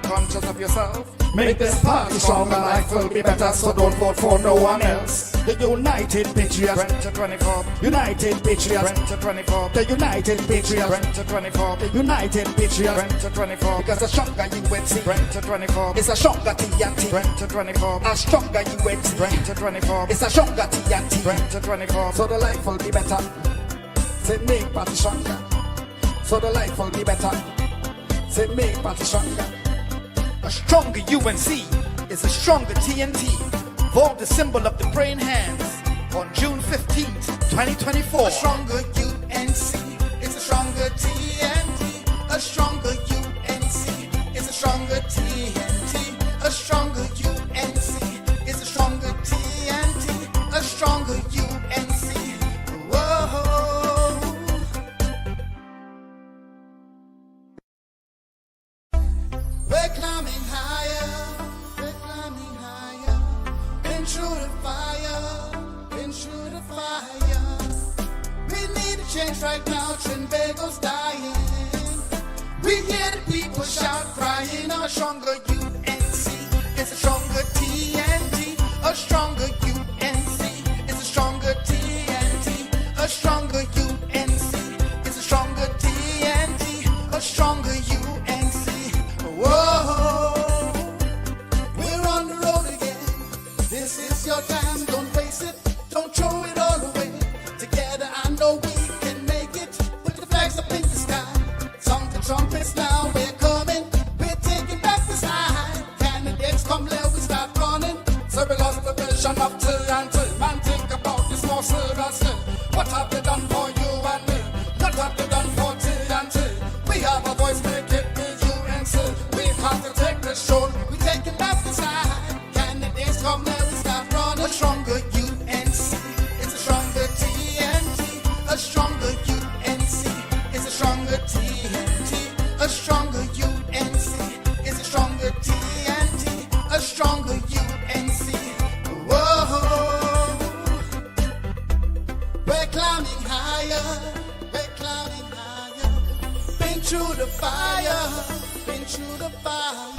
conscious of yourself. Make this party stronger, life will be better, so don't vote for no one else. The United Patriots 2024, United Patriots 2024, the United Patriots 2024, the United Patriots 2024. Because a stronger UNC 2024 is a stronger TNT 2024. A stronger UNC 2024 is a stronger TNT 2024. So the life will be better. Say make party stronger. So the life will be better. Say make party stronger. A stronger UNC is a stronger TNT. Vote the symbol of the praying hands on June 15th, 2024. A stronger UNC is a stronger TNT. A stronger UNC is a stronger TNT. A stronger UNC is a stronger TNT. A stronger UNC. Whoa. We're climbing higher. We're climbing higher. Been through the fire. Been through the fire. We need a change right now. Trinbago's dying. We hear the people shout, crying. A stronger UNC is a stronger TNT. A stronger UNC is a stronger TNT. A stronger UNC is a stronger TNT. A stronger UNC. Whoa, we're on the road again. This is your time. Don't waste it. Don't throw it all away. Together, I know we can make it. Put the flags up in the sky. Sound the trumpets now. We're coming. We're taking back the side. Candidates come, let we start running. So we lost the vision up till and till. Man, think about this more seriously. What have they done for you and me? What have they done for till and till? We have a voice, make it be UNC. We have to take the show. We taking back the side. Candidates come, let we start running. A stronger UNC is a stronger TNT. A stronger UNC is a stronger TNT. A stronger UNC is a stronger TNT. A stronger UNC. Whoa, we're climbing higher. We're climbing higher. Been through the fire. Been through the fire.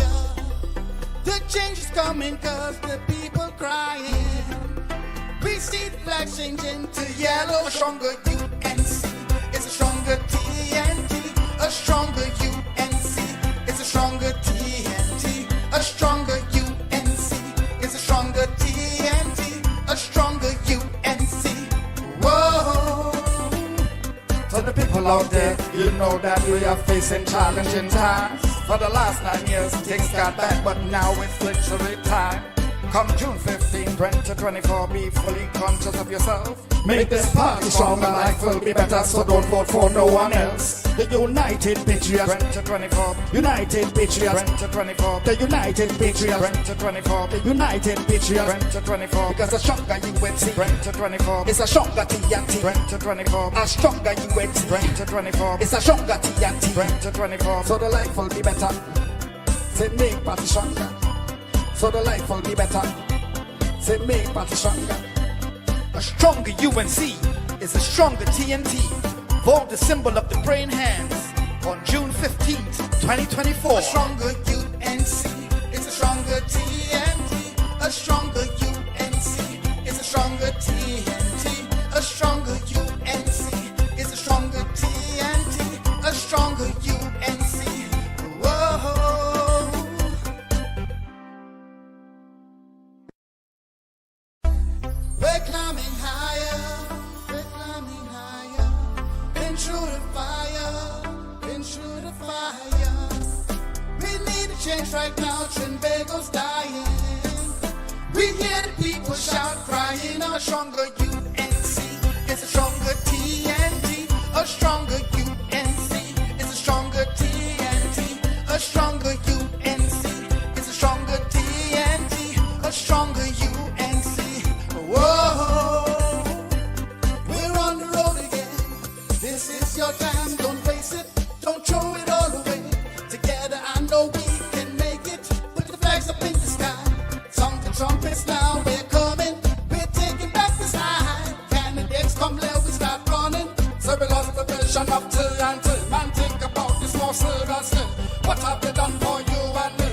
The change is coming cause the people crying. We see the flag changing to yellow. A stronger UNC is a stronger TNT. A stronger UNC is a stronger TNT. A stronger UNC is a stronger TNT. A stronger UNC. Whoa. To the people out there, you know that we are facing challenging times. For the last 9 years, things got bad, but now it's victory time. Come June 15, 2024, be fully conscious of yourself. Make this party stronger, life will be better, so don't vote for no one else. The United Patriots 2024, United Patriots 2024, the United Patriots 2024, the United Patriots 2024. Because a stronger UNC 2024 is a stronger TNT 2024. A stronger UNC 2024 is a stronger TNT 2024. So the life will be better. Say make party stronger. So the life will be better. Say make party stronger. A stronger UNC is a stronger TNT. Vote the symbol of the praying hands on June 15th, 2024. A stronger UNC is a stronger TNT. A stronger UNC is a stronger TNT. A stronger UNC is a stronger TNT. A stronger UNC. Whoa. We're climbing higher. We're climbing higher. Been through the fire. Been through the fire. We need a change right now. Trinbago's dying. We hear the people shout, crying. A stronger UNC is a stronger TNT. A stronger UNC is a stronger TNT. A stronger UNC is a stronger TNT. A stronger UNC. Whoa, we're on the road again. This is your time. Don't waste it. Don't throw it all away. Together, I know we can make it. Put the flags up in the sky. Sound the trumpets now. We're coming. We're taking back the side. Candidates come, let we start running. So we lost the vision up till and till. Man, think about this more seriously. What have they done for you and me?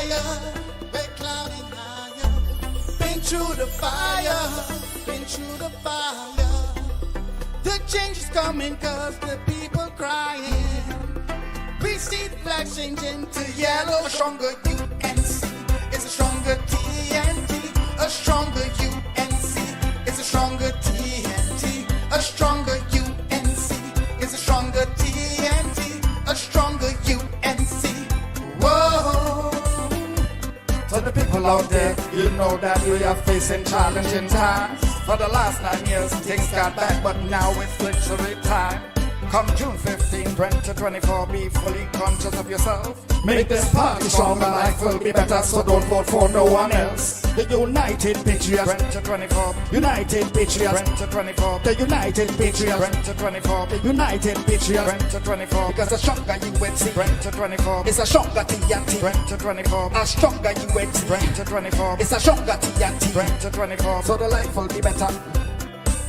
higher, we're climbing higher. Been through the fire, been through the fire. The change is coming cause the people crying. We see the flag changing to yellow. A stronger UNC is a stronger TNT. A stronger UNC is a stronger TNT. A stronger UNC is a stronger TNT. A stronger UNC. Whoa. To the people out there, you know that we are facing challenging times. For the last 9 years, things got bad, but now it's victory time. Come June 15, 2024, be fully conscious of yourself. Make this party stronger, life will be better, so don't vote for no one else. The United Patriots, 2024, United Patriots, 2024, the United Patriots, 2024, the United Patriots, 2024, because a stronger UNC, 2024, is a stronger TNT, 2024, a stronger UNC, 2024, is a stronger TNT, 2024, so the life will be better.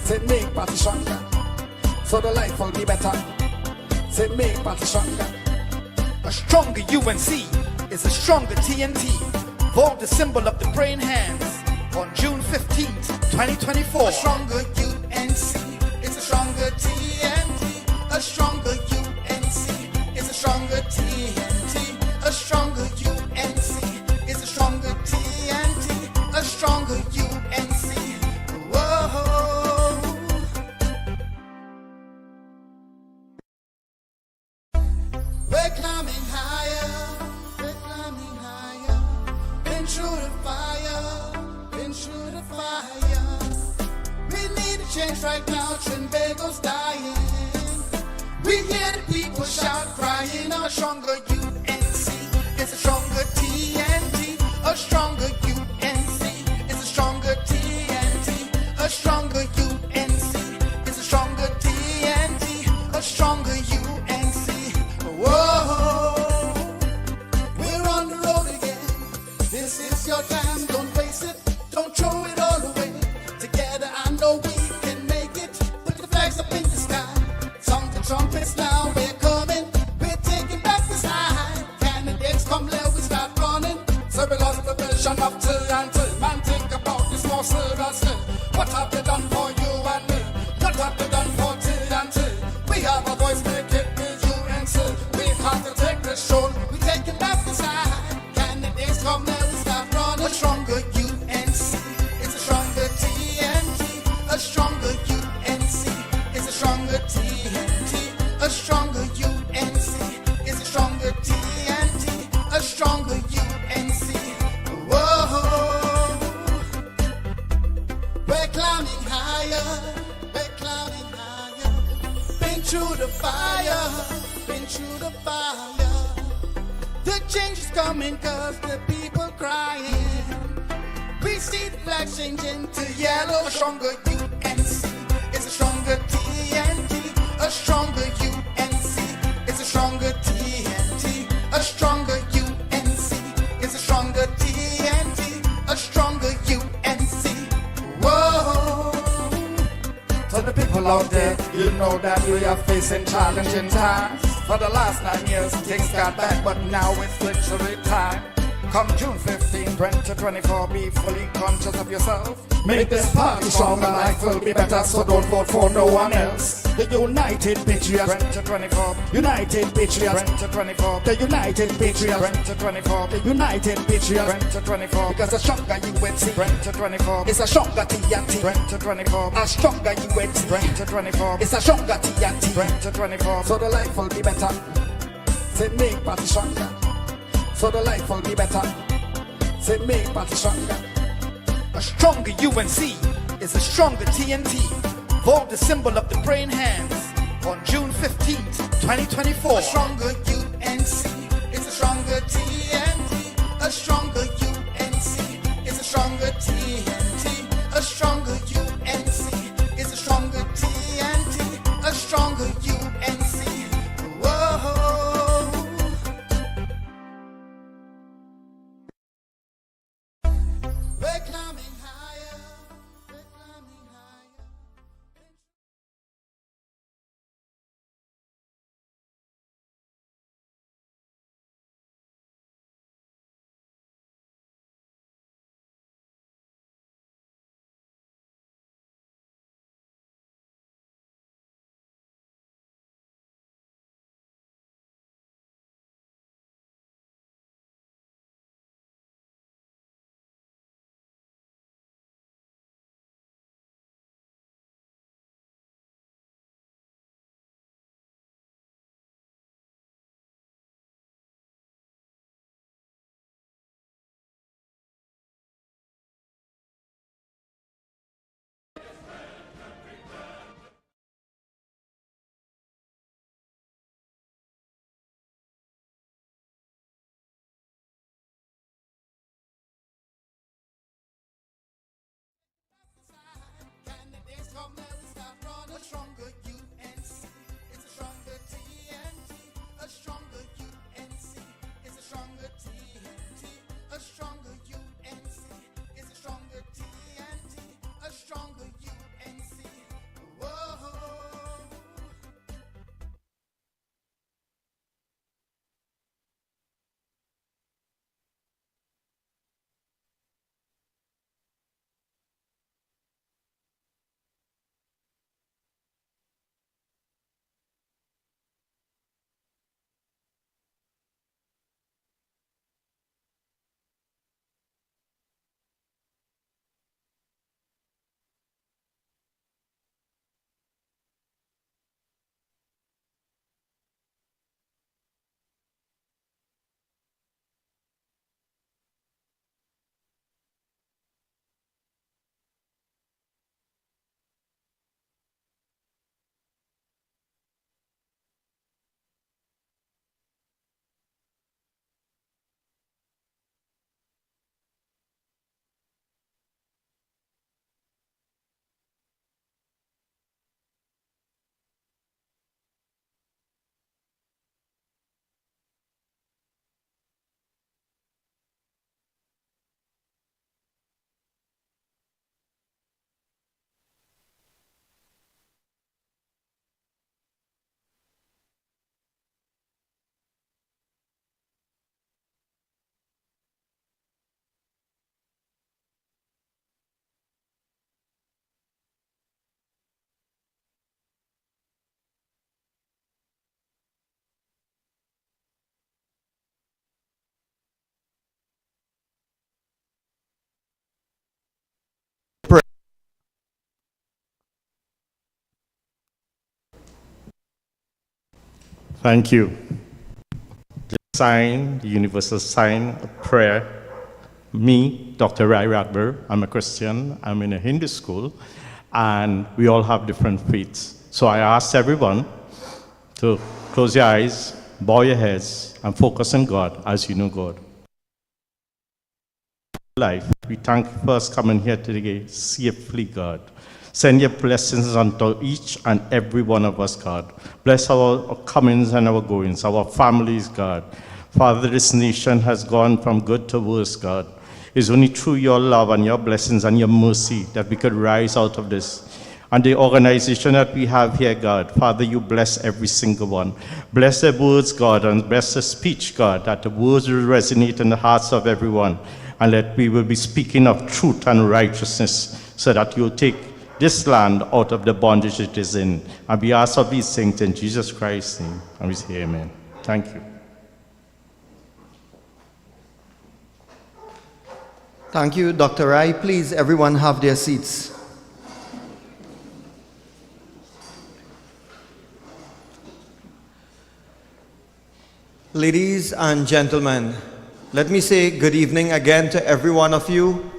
Say make party stronger. So the life will be better. Say make party stronger. A stronger UNC is a stronger TNT. Vote the symbol of the praying hands on June 15th, 2024. A stronger UNC is a stronger TNT. A stronger UNC is a stronger TNT. A stronger UNC is a stronger TNT. A stronger UNC. Whoa. We're climbing higher, we're climbing higher. Been through the fire, been through the fire. We need a change right now, Trinbago's dying. We hear the people shout, crying, a stronger UNC is a stronger TNT. A stronger UNC is a stronger TNT. A stronger UNC is a stronger TNT. A stronger UNC. Whoa, we're on the road again. This is your time, don't waste it, don't throw it all away. Together I know we can make it. Put the flags up in the sky. Sound the trumpets now, we're coming. We're taking back the side. Candidates come, let we start running. So we lost the vision of till. Man, think about this more seriously. What have they done for you and me? What have they done for till? We have a voice, make it with UNC. We have to take the show. We take it back the side. Candidates come, let we start running. A stronger UNC is a stronger TNT. A stronger UNC is a stronger TNT. A stronger UNC is a stronger TNT. A stronger UNC. Whoa, we're climbing higher. We're climbing higher. Been through the fire, been through the fire. The change is coming cause the people crying. We see the flag changing to yellow. A stronger UNC is a stronger TNT. A stronger UNC is a stronger TNT. A stronger UNC is a stronger TNT. A stronger UNC. Whoa. To the people out there, you know that we are facing challenging times. For the last 9 years, things got bad, but now it's victory time. Come June 15, 2024, be fully conscious of yourself. Make this party stronger, life will be better, so don't vote for no one else. The United Patriots, 2024, United Patriots, 2024, the United Patriots, 2024, the United Patriots, 2024, because a stronger UNC, 2024, is a stronger TNT, 2024, a stronger UNC, 2024, is a stronger TNT, 2024, so the life will be better. Say make party stronger. So the life will be better. Say make party stronger. A stronger UNC is a stronger TNT. Vote the symbol of the praying hands on June 15th, 2024. A stronger UNC is a stronger TNT. A stronger UNC is a stronger TNT. A stronger UNC is a stronger TNT. A stronger UNC. Whoa. We're climbing higher. We're climbing higher. Thank you. The sign, the universal sign of prayer. Me, Dr. Rai Radber, I'm a Christian, I'm in a Hindu school, and we all have different faiths. So I ask everyone to close your eyes, bow your heads, and focus on God as you know God. Life, we thank you for us coming here today safely, God. Send your blessings unto each and every one of us, God. Bless our comings and our goings, our families, God. Father, this nation has gone from good to worse, God. It's only through your love and your blessings and your mercy that we could rise out of this. And the organization that we have here, God, Father, you bless every single one. Bless the words, God, and bless the speech, God, that the words will resonate in the hearts of everyone, and that we will be speaking of truth and righteousness, so that you'll take this land out of the bondage it is in. And we ask of these things in Jesus Christ's name. And we say amen. Thank you. Thank you, Dr. Rai. Please, everyone have their seats. Ladies and gentlemen, let me say good evening again to every one of you.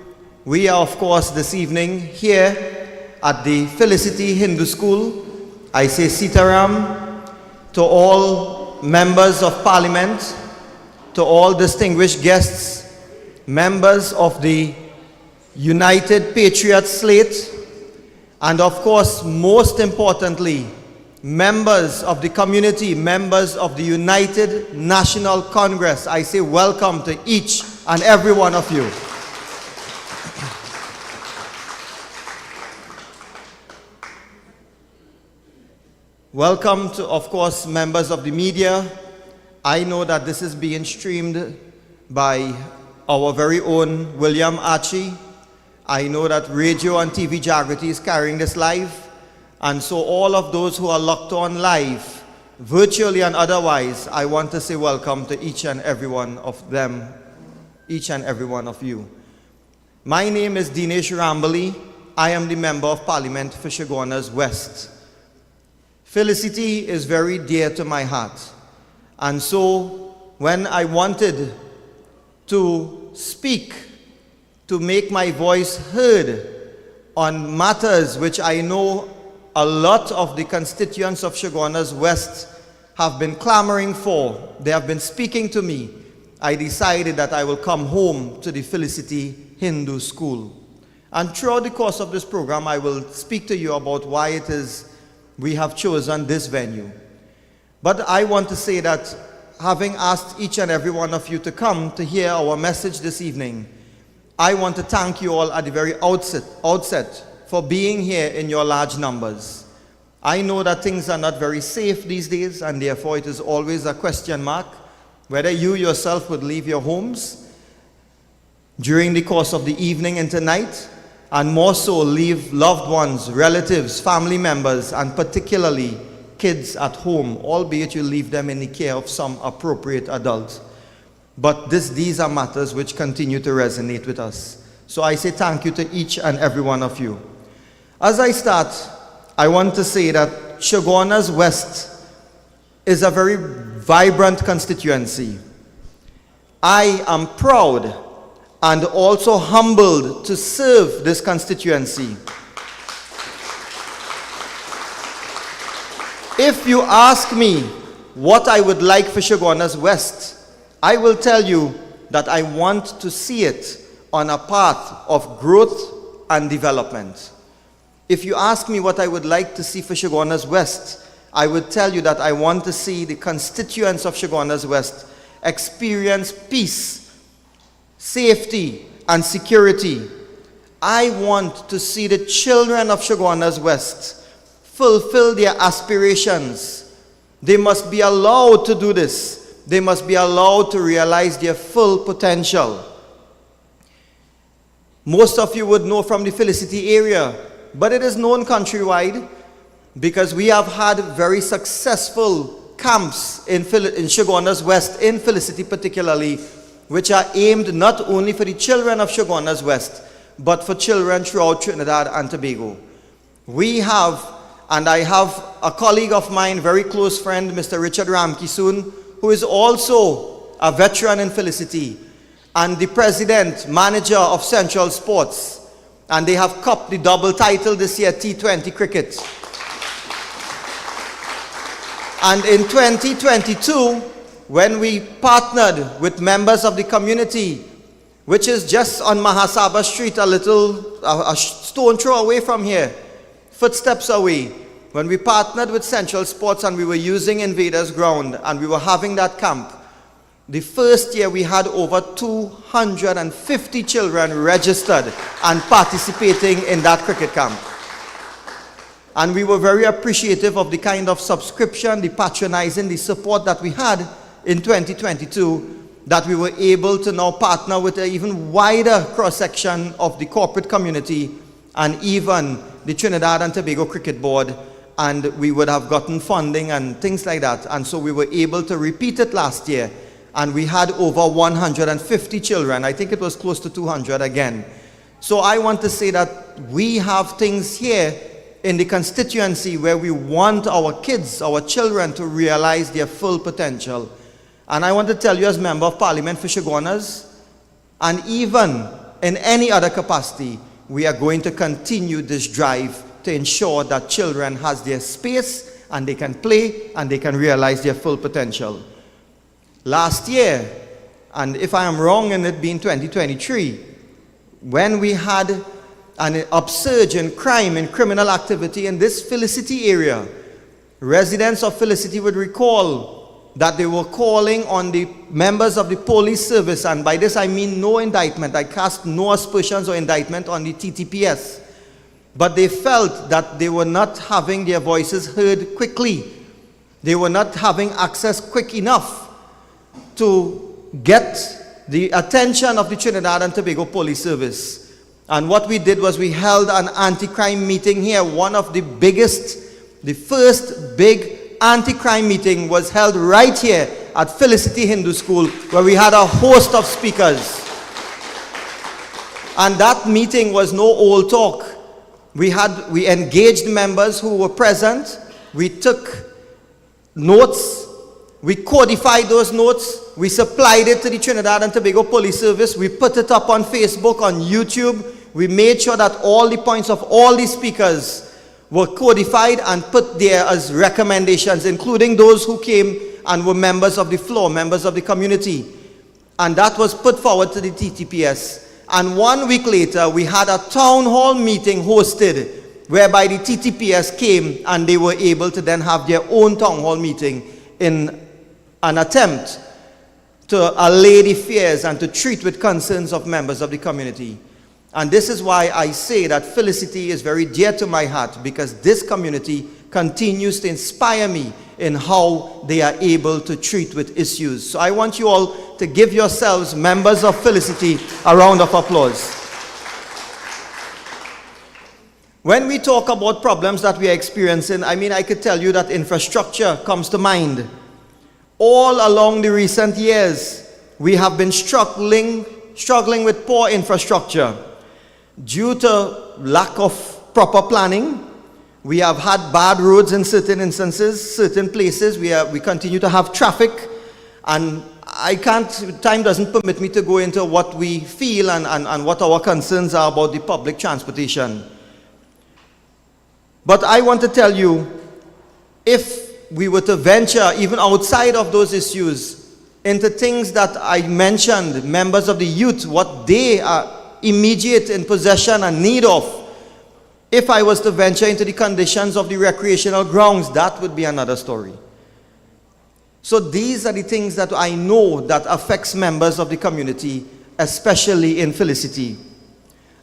We are, of course, this evening here at the Felicity Hindu School. I say Sitaram to all members of Parliament, to all distinguished guests, members of the United Patriots slate, and of course, most importantly, members of the community, members of the United National Congress. I say welcome to each and every one of you. Welcome to, of course, members of the media. I know that this is being streamed by our very own William Archie. I know that Radio and TV Jagriti is carrying this live. And so all of those who are locked on live, virtually and otherwise, I want to say welcome to each and every one of them, each and every one of you. My name is Dinesh Rambali. I am the Member of Parliament for Chaguanas West. Felicity is very dear to my heart. And so when I wanted to speak, to make my voice heard on matters which I know a lot of the constituents of Chaguanas West have been clamoring for, they have been speaking to me, I decided that I will come home to the Felicity Hindu School. And throughout the course of this program, I will speak to you about why it is we have chosen this venue. But I want to say that having asked each and every one of you to come to hear our message this evening, I want to thank you all at the very outset for being here in your large numbers. I know that things are not very safe these days, and therefore it is always a question mark whether you yourself would leave your homes during the course of the evening and tonight, and more so leave loved ones, relatives, family members, and particularly kids at home, albeit you leave them in the care of some appropriate adult. But these are matters which continue to resonate with us. So I say thank you to each and every one of you. As I start, I want to say that Chaguanas West is a very vibrant constituency. I am proud and also humbled to serve this constituency. If you ask me what I would like for Chaguanas West, I will tell you that I want to see it on a path of growth and development. If you ask me what I would like to see for Chaguanas West, I would tell you that I want to see the constituents of Chaguanas West experience peace, safety, and security. I want to see the children of Chaguanas West fulfill their aspirations. They must be allowed to do this. They must be allowed to realize their full potential. Most of you would know from the Felicity area, but it is known countrywide because we have had very successful camps in Chaguanas West, in Felicity particularly, which are aimed not only for the children of Chaguanas West, but for children throughout Trinidad and Tobago. We have And I have a colleague of mine, very close friend, Mr. Richard Ramkisoon, who is also a veteran in Felicity and the president, manager of Central Sports. And they have cupped the double title this year, T20 cricket. And in 2022, when we partnered with members of the community, which is just on Mahasaba Street, a stone throw away from here, footsteps away, when we partnered with Central Sports and we were using Invaders Ground and we were having that camp, the first year we had over 250 children registered and participating in that cricket camp. And we were very appreciative of the kind of subscription, the patronizing, the support that we had in 2022, that we were able to now partner with an even wider cross-section of the corporate community and even the Trinidad and Tobago Cricket Board, and we would have gotten funding and things like that. And so we were able to repeat it last year, and we had over 150 children. I think it was close to 200 again. So I want to say that we have things here in the constituency where we want our kids, our children, to realize their full potential. And I want to tell you, as Member of Parliament for Chaguanas, and even in any other capacity, we are going to continue this drive to ensure that children has their space and they can play and they can realize their full potential. Last year, and if I am wrong in it being 2023, when we had an upsurge in crime and criminal activity in this Felicity area, residents of Felicity would recall that they were calling on the members of the police service, and by this I mean no indictment. I cast no aspersions or indictment on the TTPS. But they felt that they were not having their voices heard quickly. They were not having access quick enough to get the attention of the Trinidad and Tobago Police Service. And what we did was we held an anti-crime meeting here. One of the biggest, the first big anti-crime meeting was held right here at Felicity Hindu School, where we had a host of speakers. And that meeting was no old talk. We engaged members who were present. We took notes. We codified those notes. We supplied it to the Trinidad and Tobago Police Service. We put it up on Facebook, on YouTube. We made sure that all the points of all the speakers were codified and put there as recommendations, including those who came and were members of the floor, members of the community. And that was put forward to the TTPS. And 1 week later, we had a town hall meeting hosted, whereby the TTPS came and they were able to then have their own town hall meeting in an attempt to allay the fears and to treat with concerns of members of the community. And this is why I say that Felicity is very dear to my heart, because this community continues to inspire me in how they are able to treat with issues. So I want you all to give yourselves, members of Felicity, a round of applause. When we talk about problems that we are experiencing, I could tell you that infrastructure comes to mind. All along the recent years, we have been struggling with poor infrastructure. Due to lack of proper planning, we have had bad roads in certain instances, certain places. We continue to have traffic, and time doesn't permit me to go into what we feel and what our concerns are about the public transportation. But I want to tell you, if we were to venture even outside of those issues into things that I mentioned, members of the youth, what they are immediate in possession and need of, if I was to venture into the conditions of the recreational grounds, that would be another story. So these are the things that I know that affects members of the community, especially in Felicity.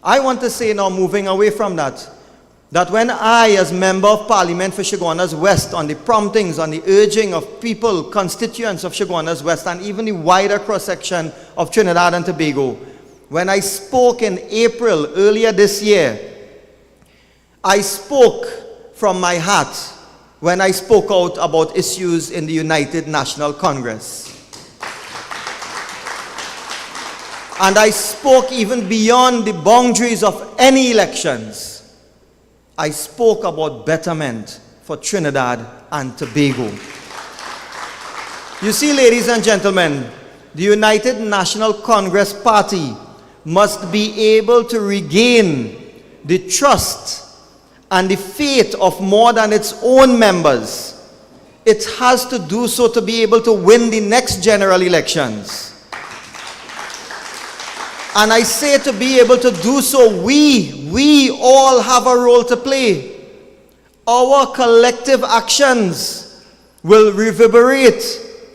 I want to say now, moving away from that when I, as Member of Parliament for Chaguanas West, on the promptings, on the urging of people, constituents of Chaguanas West, and even the wider cross-section of Trinidad and Tobago, when I spoke in April earlier this year, I spoke from my heart when I spoke out about issues in the United National Congress. And I spoke even beyond the boundaries of any elections. I spoke about betterment for Trinidad and Tobago. You see, ladies and gentlemen, the United National Congress Party must be able to regain the trust and the faith of more than its own members. It has to do so to be able to win the next general elections. And I say to be able to do so, we all have a role to play. Our collective actions will reverberate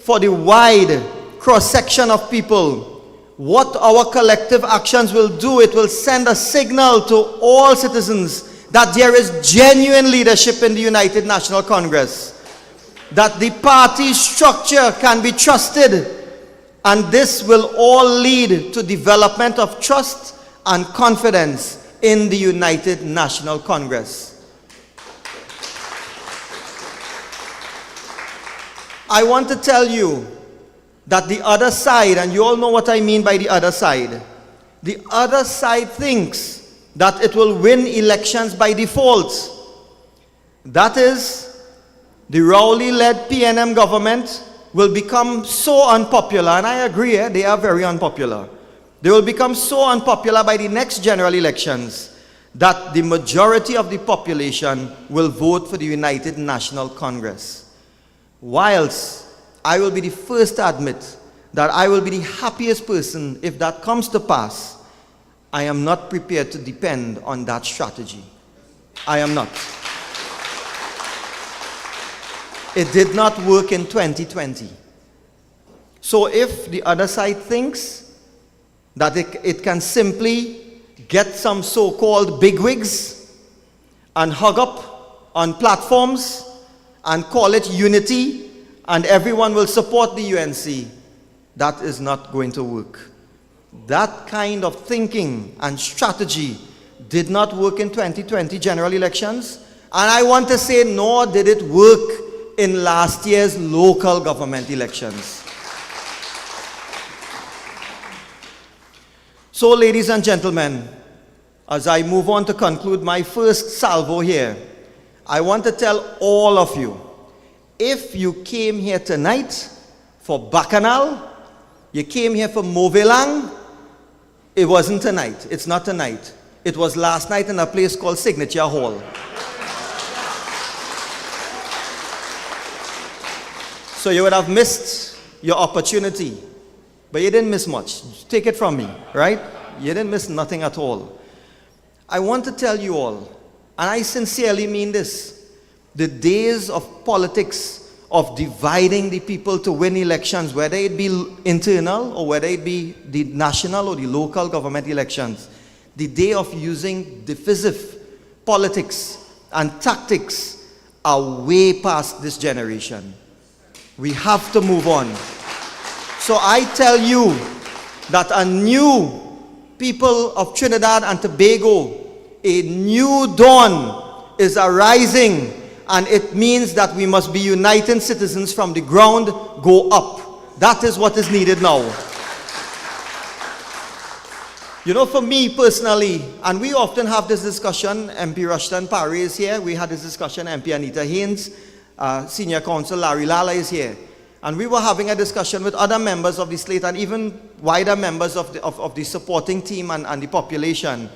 for the wide cross-section of people. What our collective actions will do, it will send a signal to all citizens that there is genuine leadership in the United National Congress, that the party structure can be trusted, and this will all lead to development of trust and confidence in the United National Congress. I want to tell you that the other side, and you all know what I mean by the other side thinks that it will win elections by default. That is, the Rowley-led PNM government will become so unpopular, and I agree, they are very unpopular. They will become so unpopular by the next general elections that the majority of the population will vote for the United National Congress. Whilst I will be the first to admit that I will be the happiest person if that comes to pass, I am not prepared to depend on that strategy. I am not. It did not work in 2020. So if the other side thinks that it can simply get some so-called bigwigs and hug up on platforms and call it unity and everyone will support the UNC, that is not going to work. That kind of thinking and strategy did not work in 2020 general elections, and I want to say nor did it work in last year's local government elections. So, ladies and gentlemen, as I move on to conclude my first salvo here, I want to tell all of you, if you came here tonight for Bacchanal, you came here for Movelang, it wasn't tonight. It's not tonight. It was last night in a place called Signature Hall. So you would have missed your opportunity, but you didn't miss much. Take it from me, right? You didn't miss nothing at all. I want to tell you all, and I sincerely mean this, the days of politics, of dividing the people to win elections, whether it be internal or whether it be the national or the local government elections, the day of using divisive politics and tactics are way past this generation. We have to move on. So I tell you that a new people of Trinidad and Tobago, a new dawn is arising, and it means that we must be uniting citizens from the ground, go up. That is what is needed now. You know, for me personally, and we often have this discussion, MP Rushton Parry is here, we had this discussion, MP Anita Haynes, Senior Counsel Larry Lala is here. And we were having a discussion with other members of the slate and even wider members of the supporting team and the population.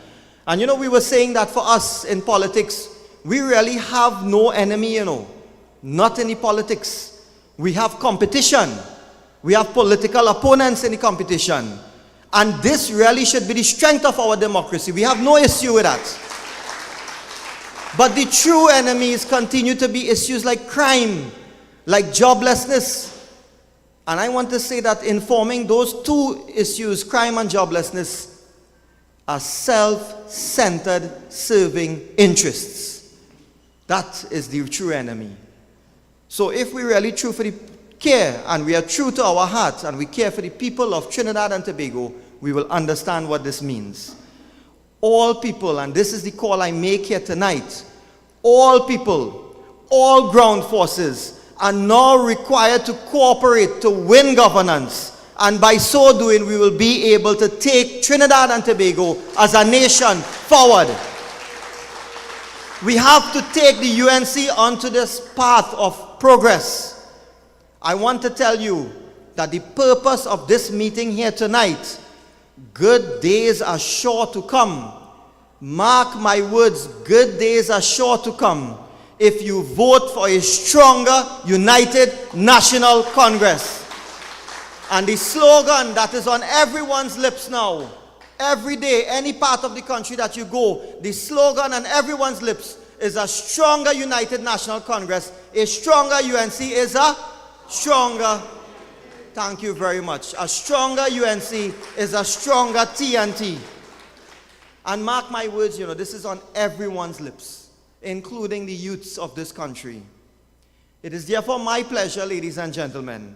And you know, we were saying that for us in politics, we really have no enemy, you know. Not in the politics. We have competition. We have political opponents in the competition. And this really should be the strength of our democracy. We have no issue with that. But the true enemies continue to be issues like crime, like joblessness. And I want to say that informing those two issues, crime and joblessness, are self-centered serving interests. That is the true enemy. So if we really true for the care and we are true to our heart and we care for the people of Trinidad and Tobago, we will understand what this means. All people, and this is the call I make here tonight, all people, all ground forces are now required to cooperate to win governance. And by so doing, we will be able to take Trinidad and Tobago as a nation forward. We have to take the UNC onto this path of progress. I want to tell you that the purpose of this meeting here tonight, good days are sure to come. Mark my words, good days are sure to come if you vote for a stronger, united National Congress. And the slogan that is on everyone's lips now, every day, any part of the country that you go, the slogan on everyone's lips is a stronger United National Congress. A stronger UNC is a stronger, thank you very much. A stronger UNC is a stronger TNT. And mark my words, this is on everyone's lips, including the youths of this country. It is therefore my pleasure, ladies and gentlemen,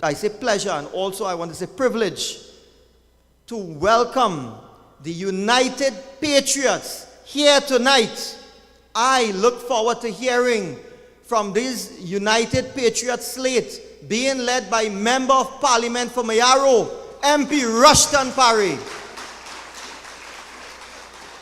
I say pleasure, and also I want to say privilege, to welcome the United Patriots here tonight. I look forward to hearing from this United Patriots slate being led by Member of Parliament for Mayaro, MP Rushton Parry.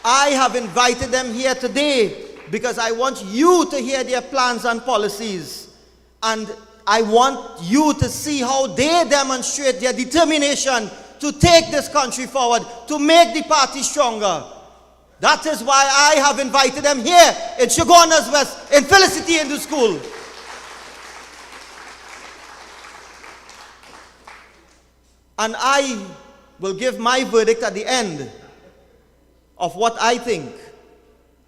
I have invited them here today because I want you to hear their plans and policies, and I want you to see how they demonstrate their determination to take this country forward, to make the party stronger. That is why I have invited them here in Chaguanas West, in Felicity Hindu School. And I will give my verdict at the end of what I think.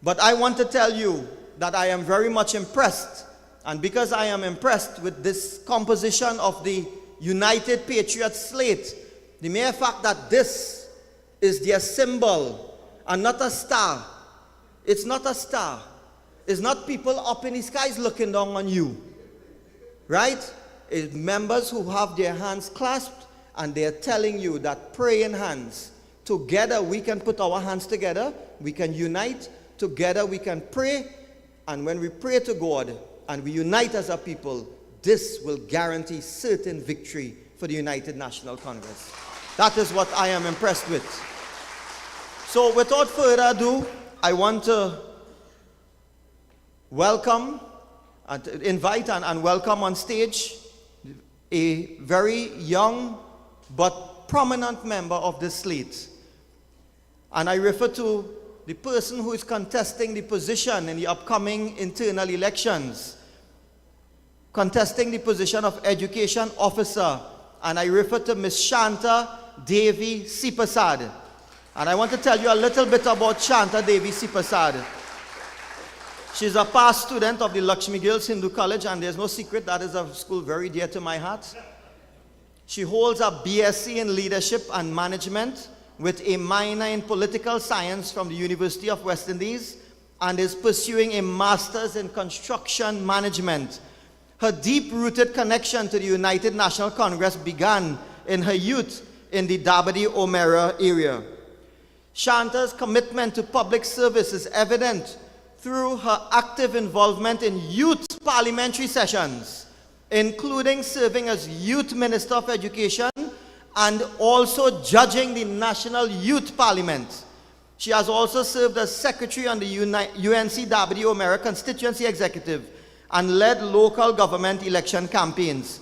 But I want to tell you that I am very much impressed. And because I am impressed with this composition of the United Patriots slate, the mere fact that this is their symbol and not a star. It's not a star. It's not people up in the skies looking down on you. Right? It's members who have their hands clasped and they're telling you that praying hands, together we can put our hands together, we can unite, together we can pray, and when we pray to God and we unite as a people, this will guarantee certain victory for the United National Congress. That is what I am impressed with. So without further ado, I want to welcome, invite and welcome on stage a very young but prominent member of this slate. And I refer to the person who is contesting the position in the upcoming internal elections, contesting the position of education officer, and I refer to Ms. Shanta Devi Sipasad. And I want to tell you a little bit about Shanta Devi Sipasad. She's a past student of the Lakshmi Girls Hindu College, and there's no secret that is a school very dear to my heart. She holds a BSc in Leadership and Management with a minor in Political Science from the University of West Indies, and is pursuing a Master's in Construction Management. Her deep-rooted connection to the United National Congress began in her youth in the Dabadi Omera area. Shanta's commitment to public service is evident through her active involvement in youth parliamentary sessions, including serving as Youth Minister of Education and also judging the National Youth Parliament. She has also served as Secretary on the UNC Dabadi Omera Constituency Executive and led local government election campaigns.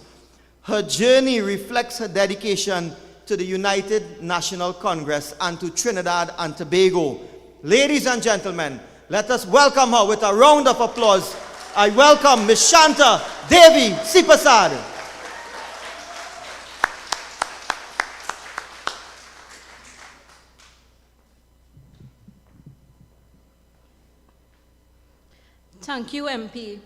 Her journey reflects her dedication to the United National Congress and to Trinidad and Tobago. Ladies and gentlemen, let us welcome her with a round of applause. I welcome Ms. Shanta Devi Sipasad. Thank you, MP.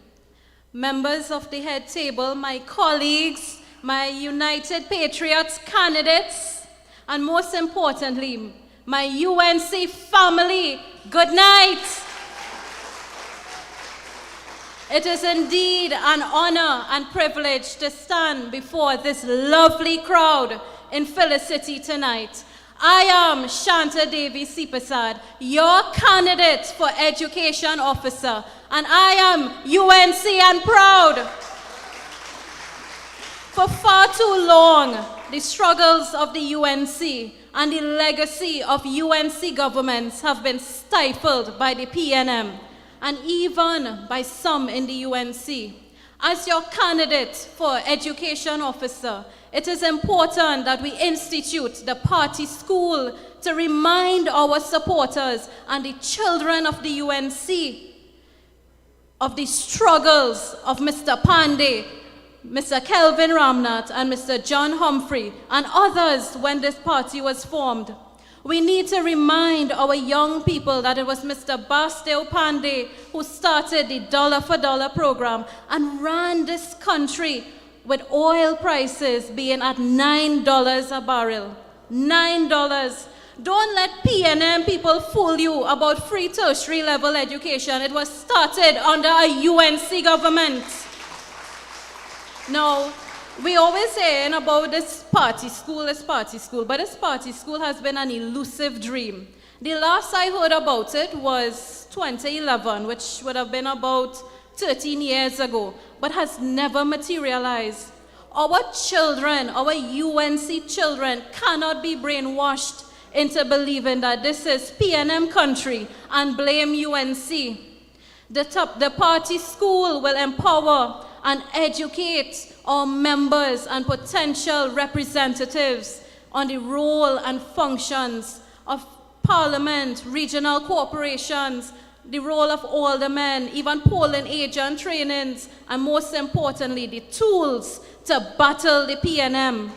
Members of the head table, my colleagues, my United Patriots candidates, and most importantly, my UNC family, good night. It is indeed an honor and privilege to stand before this lovely crowd in Felicity tonight. I am Shanta Devi Sipasad, your candidate for Education Officer, and I am UNC and proud. For far too long, the struggles of the UNC and the legacy of UNC governments have been stifled by the PNM and even by some in the UNC. As your candidate for education officer, it is important that we institute the party school to remind our supporters and the children of the UNC of the struggles of Mr. Pandey, Mr. Kelvin Ramnath, and Mr. John Humphrey, and others when this party was formed. We need to remind our young people that it was Mr. Basdeo Pandey who started the dollar for dollar program and ran this country with oil prices being at $9 a barrel. $9. Don't let PNM people fool you about free tertiary level education. It was started under a UNC government. Now, we always saying about this party school, but this party school has been an elusive dream. The last I heard about it was 2011, which would have been about 13 years ago, but has never materialized. Our children, our UNC children, cannot be brainwashed into believing that this is PNM country and blame UNC. The party school will empower and educate our members and potential representatives on the role and functions of parliament, regional corporations, the role of aldermen, even polling agent trainings, and most importantly, the tools to battle the PNM.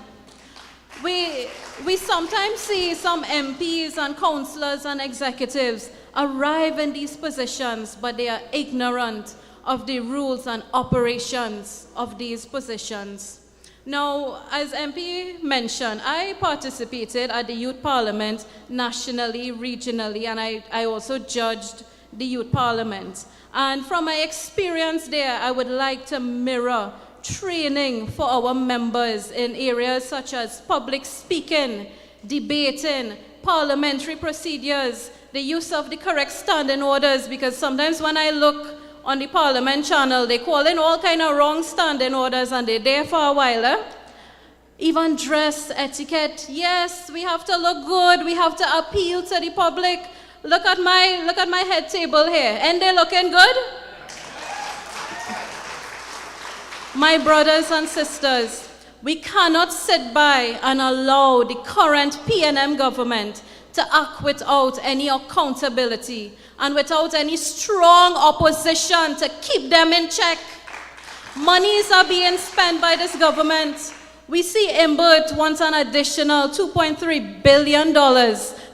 We sometimes see some MPs and councillors and executives arrive in these positions, but they are ignorant of the rules and operations of these positions. Now, as MP mentioned, I participated at the Youth Parliament nationally, regionally, and I also judged the Youth Parliament. And from my experience there, I would like to mirror training for our members in areas such as public speaking, debating, parliamentary procedures, the use of the correct standing orders, because sometimes when I look on the Parliament channel, they call in all kind of wrong standing orders and they're there for a while. Even dress etiquette. Yes, we have to look good. We have to appeal to the public. Look at my head table here. Ain't they looking good? My brothers and sisters, we cannot sit by and allow the current PNM government to act without any accountability and without any strong opposition to keep them in check. Monies are being spent by this government. We see Imbert wants an additional $2.3 billion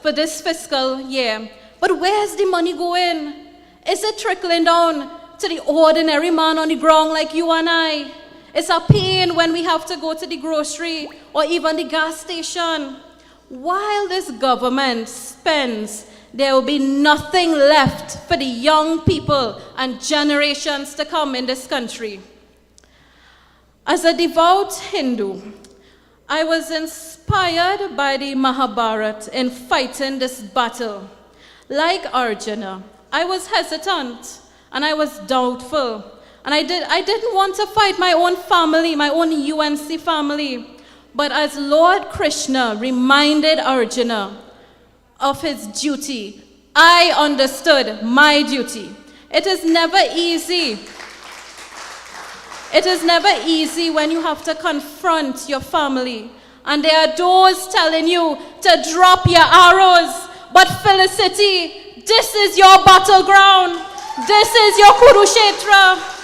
for this fiscal year. But where's the money going? Is it trickling down to the ordinary man on the ground like you and I? It's a pain when we have to go to the grocery or even the gas station. While this government spends, there will be nothing left for the young people and generations to come in this country. As a devout Hindu, I was inspired by the Mahabharata in fighting this battle. Like Arjuna, I was hesitant and I was doubtful. And I didn't want to fight my own family, my own UNC family. But as Lord Krishna reminded Arjuna of his duty, I understood my duty. It is never easy. It is never easy when you have to confront your family. And there are those telling you to drop your arrows. But Felicity, this is your battleground. This is your Kurukshetra.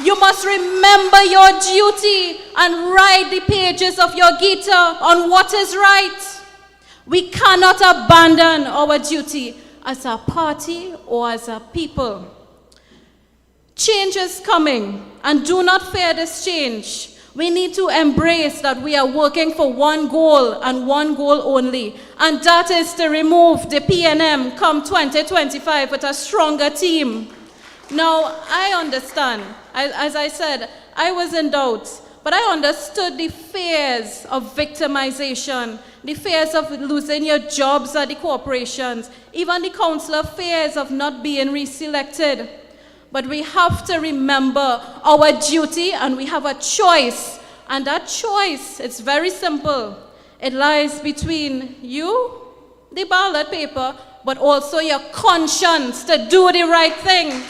You must remember your duty and write the pages of your Gita on what is right. We cannot abandon our duty as a party or as a people. Change is coming, and do not fear this change. We need to embrace that we are working for one goal and one goal only, and that is to remove the PNM come 2025 with a stronger team. Now, I understand. As I said, I was in doubt, but I understood the fears of victimization, the fears of losing your jobs at the corporations, even the councillor fears of not being reselected. But we have to remember our duty, and we have a choice, And that choice, it's very simple. It lies between you, the ballot paper, but also your conscience to do the right thing.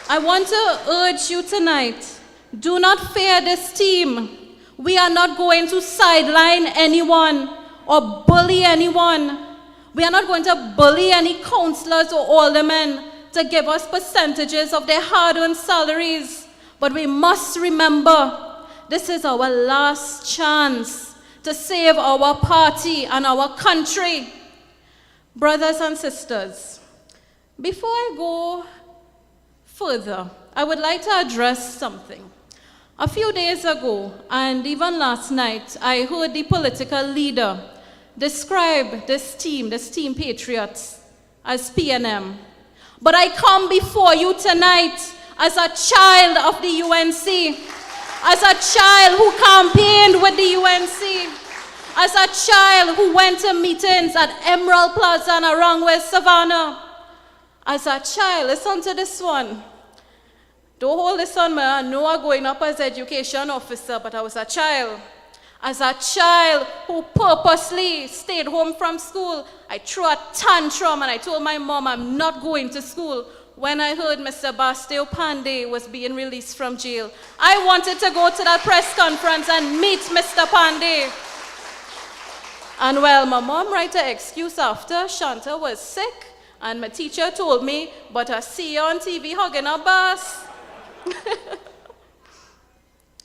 I want to urge you tonight, do not fear this team. We are not going to sideline anyone or bully anyone. We are not going to bully any councillors or aldermen to give us percentages of their hard-earned salaries. But we must remember, this is our last chance to save our party and our country. Brothers and sisters, before I go further, I would like to address something. A few days ago, and even last night, I heard the political leader describe this team Patriots, as PNM. But I come before you tonight as a child of the UNC, as a child who campaigned with the UNC, as a child who went to meetings at Emerald Plaza and around West Savannah. As a child, listen to this one. Don't hold this on me. I know I'm going up as education officer, but I was a child. As a child who purposely stayed home from school, I threw a tantrum and I told my mom I'm not going to school. When I heard Mr. Bastille Pandey was being released from jail, I wanted to go to that press conference and meet Mr. Pandey. And well, my mom wrote an excuse after Shanta was sick, and my teacher told me, but I see you on TV hugging a bus.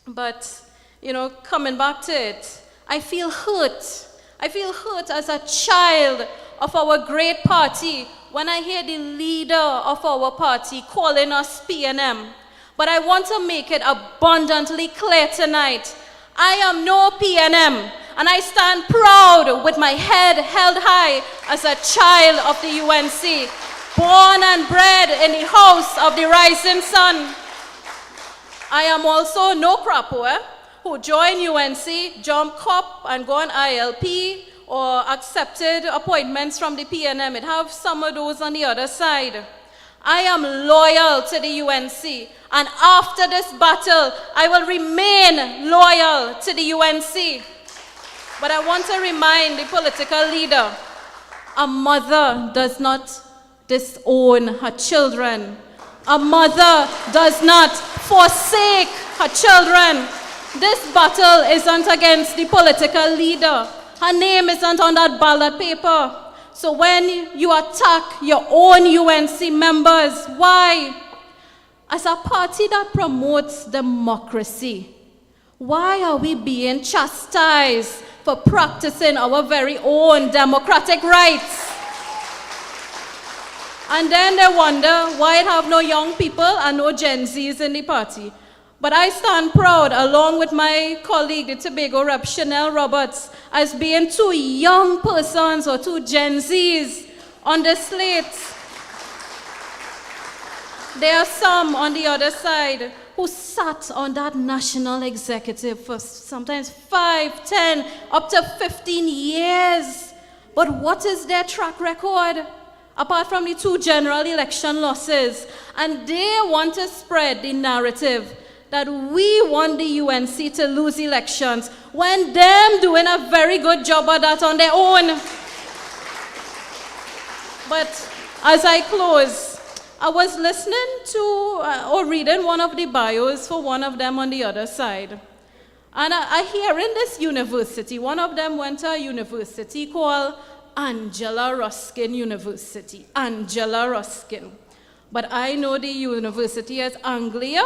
But, you know, coming back to it, I feel hurt. I feel hurt as a child of our great party when I hear the leader of our party calling us PNM. But I want to make it abundantly clear tonight. I am no PNM, and I stand proud with my head held high as a child of the UNC, born and bred in the house of the rising sun. I am also no crapo who joined UNC, jumped COP, and gone ILP, or accepted appointments from the PNM. It have some of those on the other side. I am loyal to the UNC, and after this battle, I will remain loyal to the UNC. But I want to remind the political leader, a mother does not disown her children. A mother does not forsake her children. This battle isn't against the political leader. Her name isn't on that ballot paper. So when you attack your own UNC members, why? As a party that promotes democracy, why are we being chastised for practicing our very own democratic rights? And then they wonder why I have no young people and no Gen Zs in the party. But I stand proud, along with my colleague, the Tobago Rep. Chanel Roberts, as being two young persons or two Gen Zs on the slate. There are some on the other side who sat on that national executive for sometimes 5, 10, up to 15 years. But what is their track record? Apart from the 2 general election losses. And they want to spread the narrative that we want the UNC to lose elections when them doing a very good job of that on their own. But as I close, I was listening to or reading one of the bios for one of them on the other side. And I hear in this university, one of them went to a university called Angela Ruskin University. Angela Ruskin. But I know the university as Anglia,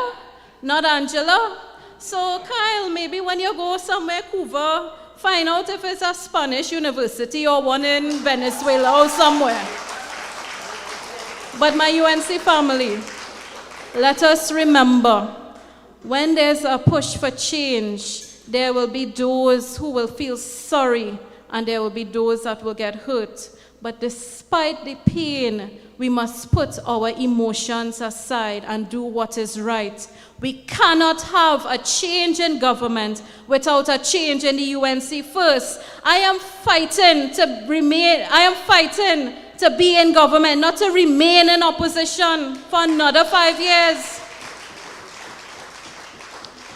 not Angela. So Kyle, maybe when you go somewhere, Cuba, find out if it's a Spanish university or one in Venezuela or somewhere. But my UNC family, let us remember, when there's a push for change, there will be those who will feel sorry and there will be those that will get hurt. But despite the pain, we must put our emotions aside and do what is right. We cannot have a change in government without a change in the UNC first. I am fighting to be in government, not to remain in opposition for another 5 years.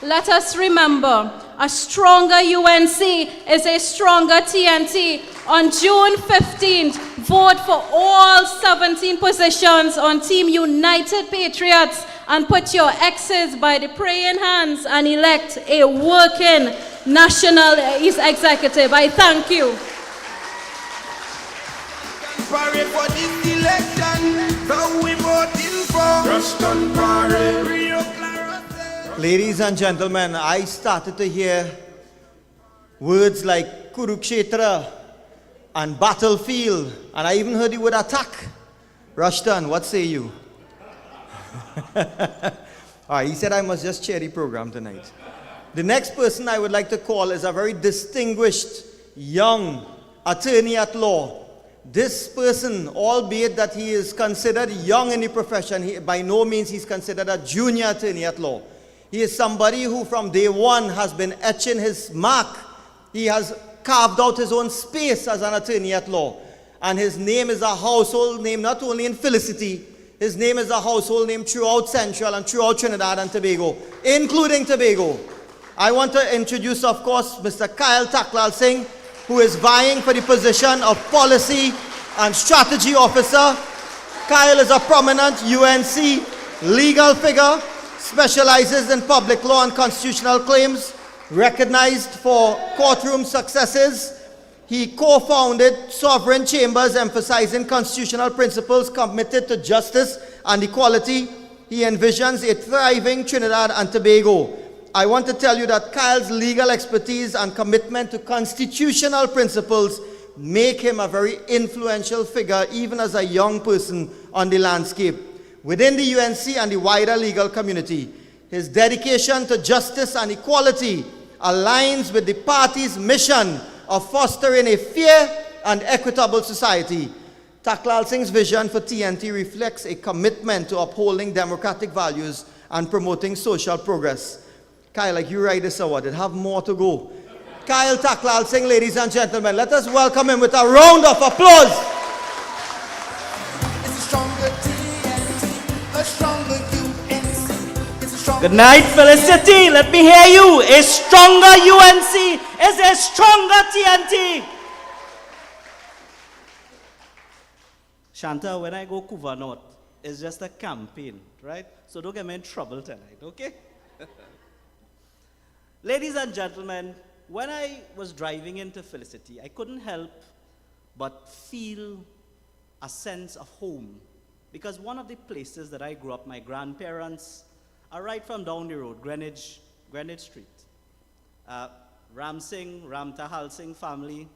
let us remember a stronger UNC is a stronger TNT. On June 15th, vote for all 17 positions on Team United Patriots and put your X's by the praying hands and elect a working national executive. I thank you. Parade for this election, so we voting for Rushton Parade. Ladies and gentlemen, I started to hear words like Kurukshetra and battlefield, and I even heard the word attack. Rushton, what say you? All right, he said I must just chair the program tonight. The next person I would like to call is a very distinguished young attorney at law. This person, albeit that he is considered young in the profession, by no means he's considered a junior attorney at law. He is somebody who from day one has been etching his mark. He has carved out his own space as an attorney at law. And his name is a household name not only in Felicity, his name is a household name throughout Central and throughout Trinidad and Tobago, including Tobago. I want to introduce, of course, Mr. Kyle Taklal Singh, who is vying for the position of Policy and Strategy Officer. Kyle is a prominent UNC legal figure, specializes in public law and constitutional claims, recognized for courtroom successes. He co-founded Sovereign Chambers emphasizing constitutional principles committed to justice and equality. He envisions a thriving Trinidad and Tobago. I want to tell you that Kyle's legal expertise and commitment to constitutional principles make him a very influential figure even as a young person on the landscape. Within the UNC and the wider legal community, his dedication to justice and equality aligns with the party's mission of fostering a fair and equitable society. Taklal Singh's vision for TNT reflects a commitment to upholding democratic values and promoting social progress. Kyle, like you ride this award, it have more to go. Kyle Taklal Singh, ladies and gentlemen, let us welcome him with a round of applause. It's a stronger TNT, a stronger UNC. It's a stronger Good night, Felicity. Let me hear you. A stronger UNC is a stronger TNT. Shanta, when I go Kuva North, it's just a campaign, right? So don't get me in trouble tonight, okay? Ladies and gentlemen, when I was driving into Felicity, I couldn't help but feel a sense of home. Because one of the places that I grew up, my grandparents are right from down the road, Greenwich Street. Ram Tahal Singh family.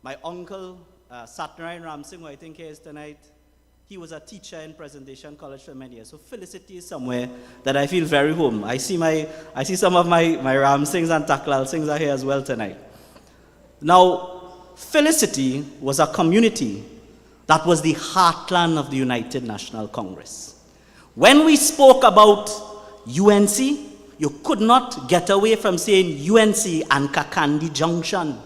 My uncle, Satnarayan Ram Singh, who I think he is tonight, he was a teacher in Presentation College for many years. So Felicity is somewhere that I feel very home. I see some of my Ram Singhs and Taklal Singhs are here as well tonight. Now, Felicity was a community that was the heartland of the United National Congress. When we spoke about UNC, you could not get away from saying UNC and Kakandi Junction.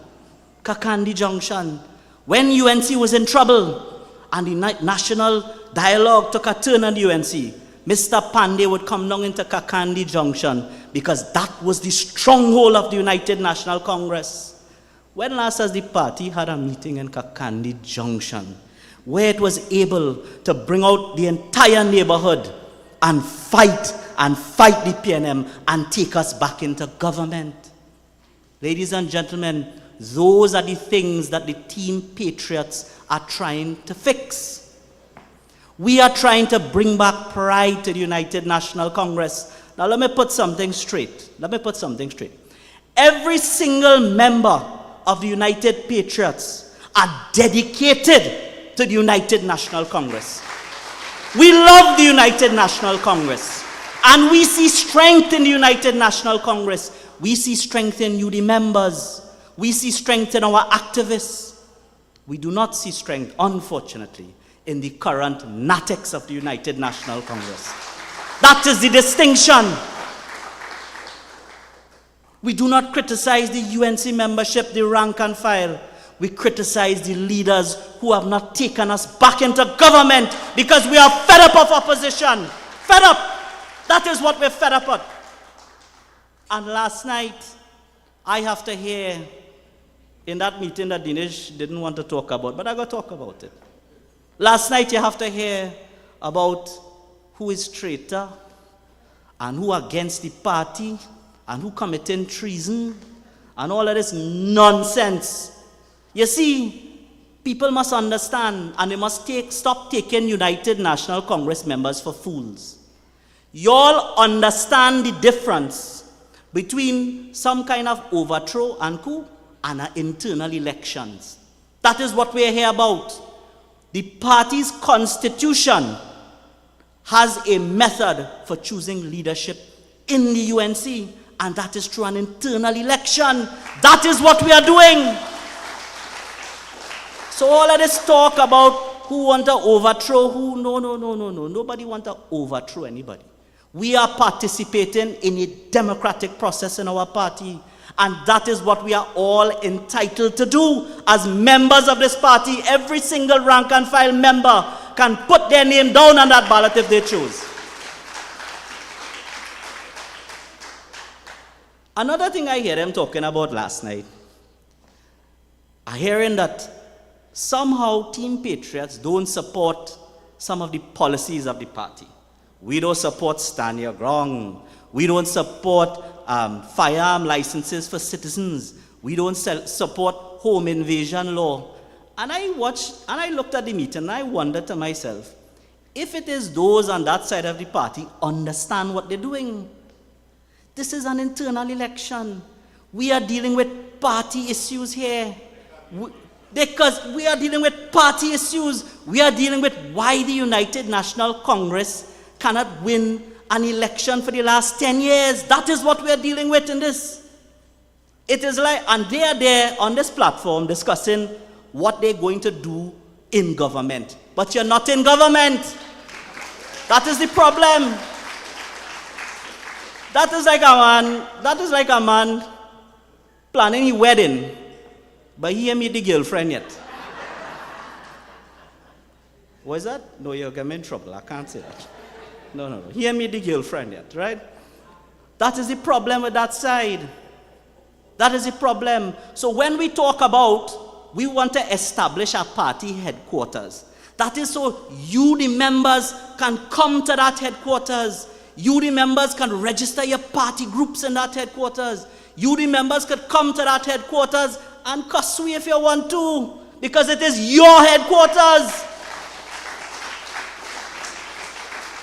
Kakandi Junction. When UNC was in trouble and the national dialogue took a turn on the UNC, Mr. Pandey would come down into Kakandi Junction because that was the stronghold of the United National Congress. When last has the party had a meeting in Kakandi Junction where it was able to bring out the entire neighborhood and fight the PNM and take us back into government? Ladies and gentlemen, those are the things that the Team Patriots are trying to fix. We are trying to bring back pride to the United National Congress. Now let me put something straight. Every single member of the United Patriots are dedicated to the United National Congress. We love the United National Congress. And we see strength in the United National Congress. We see strength in you, the members. We see strength in our activists. We do not see strength, unfortunately, in the current natics of the United National Congress. That is the distinction. We do not criticize the UNC membership, the rank and file. We criticize the leaders who have not taken us back into government because we are fed up of opposition. Fed up. That is what we're fed up with. And last night, I have to hear in that meeting that Dinesh didn't want to talk about, but I got to talk about it. Last night, you have to hear about who is traitor and who against the party and who committing treason and all of this nonsense. You see, people must understand and they must stop taking United National Congress members for fools. You all understand the difference between some kind of overthrow and coup and internal elections. That is what we're here about. The party's constitution has a method for choosing leadership in the UNC, and that is through an internal election. That is what we are doing. So all of this talk about who want to overthrow who, no. Nobody want to overthrow anybody. We are participating in a democratic process in our party, and that is what we are all entitled to do as members of this party. Every single rank and file member can put their name down on that ballot if they choose. Another thing I hear them talking about last night, I hearing that somehow Team Patriots don't support some of the policies of the party. We don't support stand your ground. We don't support firearm licenses for citizens. We don't support home invasion law. And I watched and I looked at the meeting and I wondered to myself, if it is those on that side of the party understand what they're doing. This is an internal election. We are dealing with party issues here. Because we are dealing with party issues. We are dealing with why the United National Congress cannot win an election for the last 10 years. That is what we are dealing with in this. It is like, and they are there on this platform discussing what they're going to do in government. But you're not in government. That is the problem. That is like a man planning a wedding, but he ain't meet the girlfriend yet. What is that? No, you're getting in trouble. I can't say that. No. He ain't meet the girlfriend yet, right? That is the problem with that side. That is the problem. So when we talk about, we want to establish a party headquarters. That is so you, the members, can come to that headquarters. You, the members, can register your party groups in that headquarters. You, the members, could come to that headquarters and cuss we if you want to, because it is your headquarters.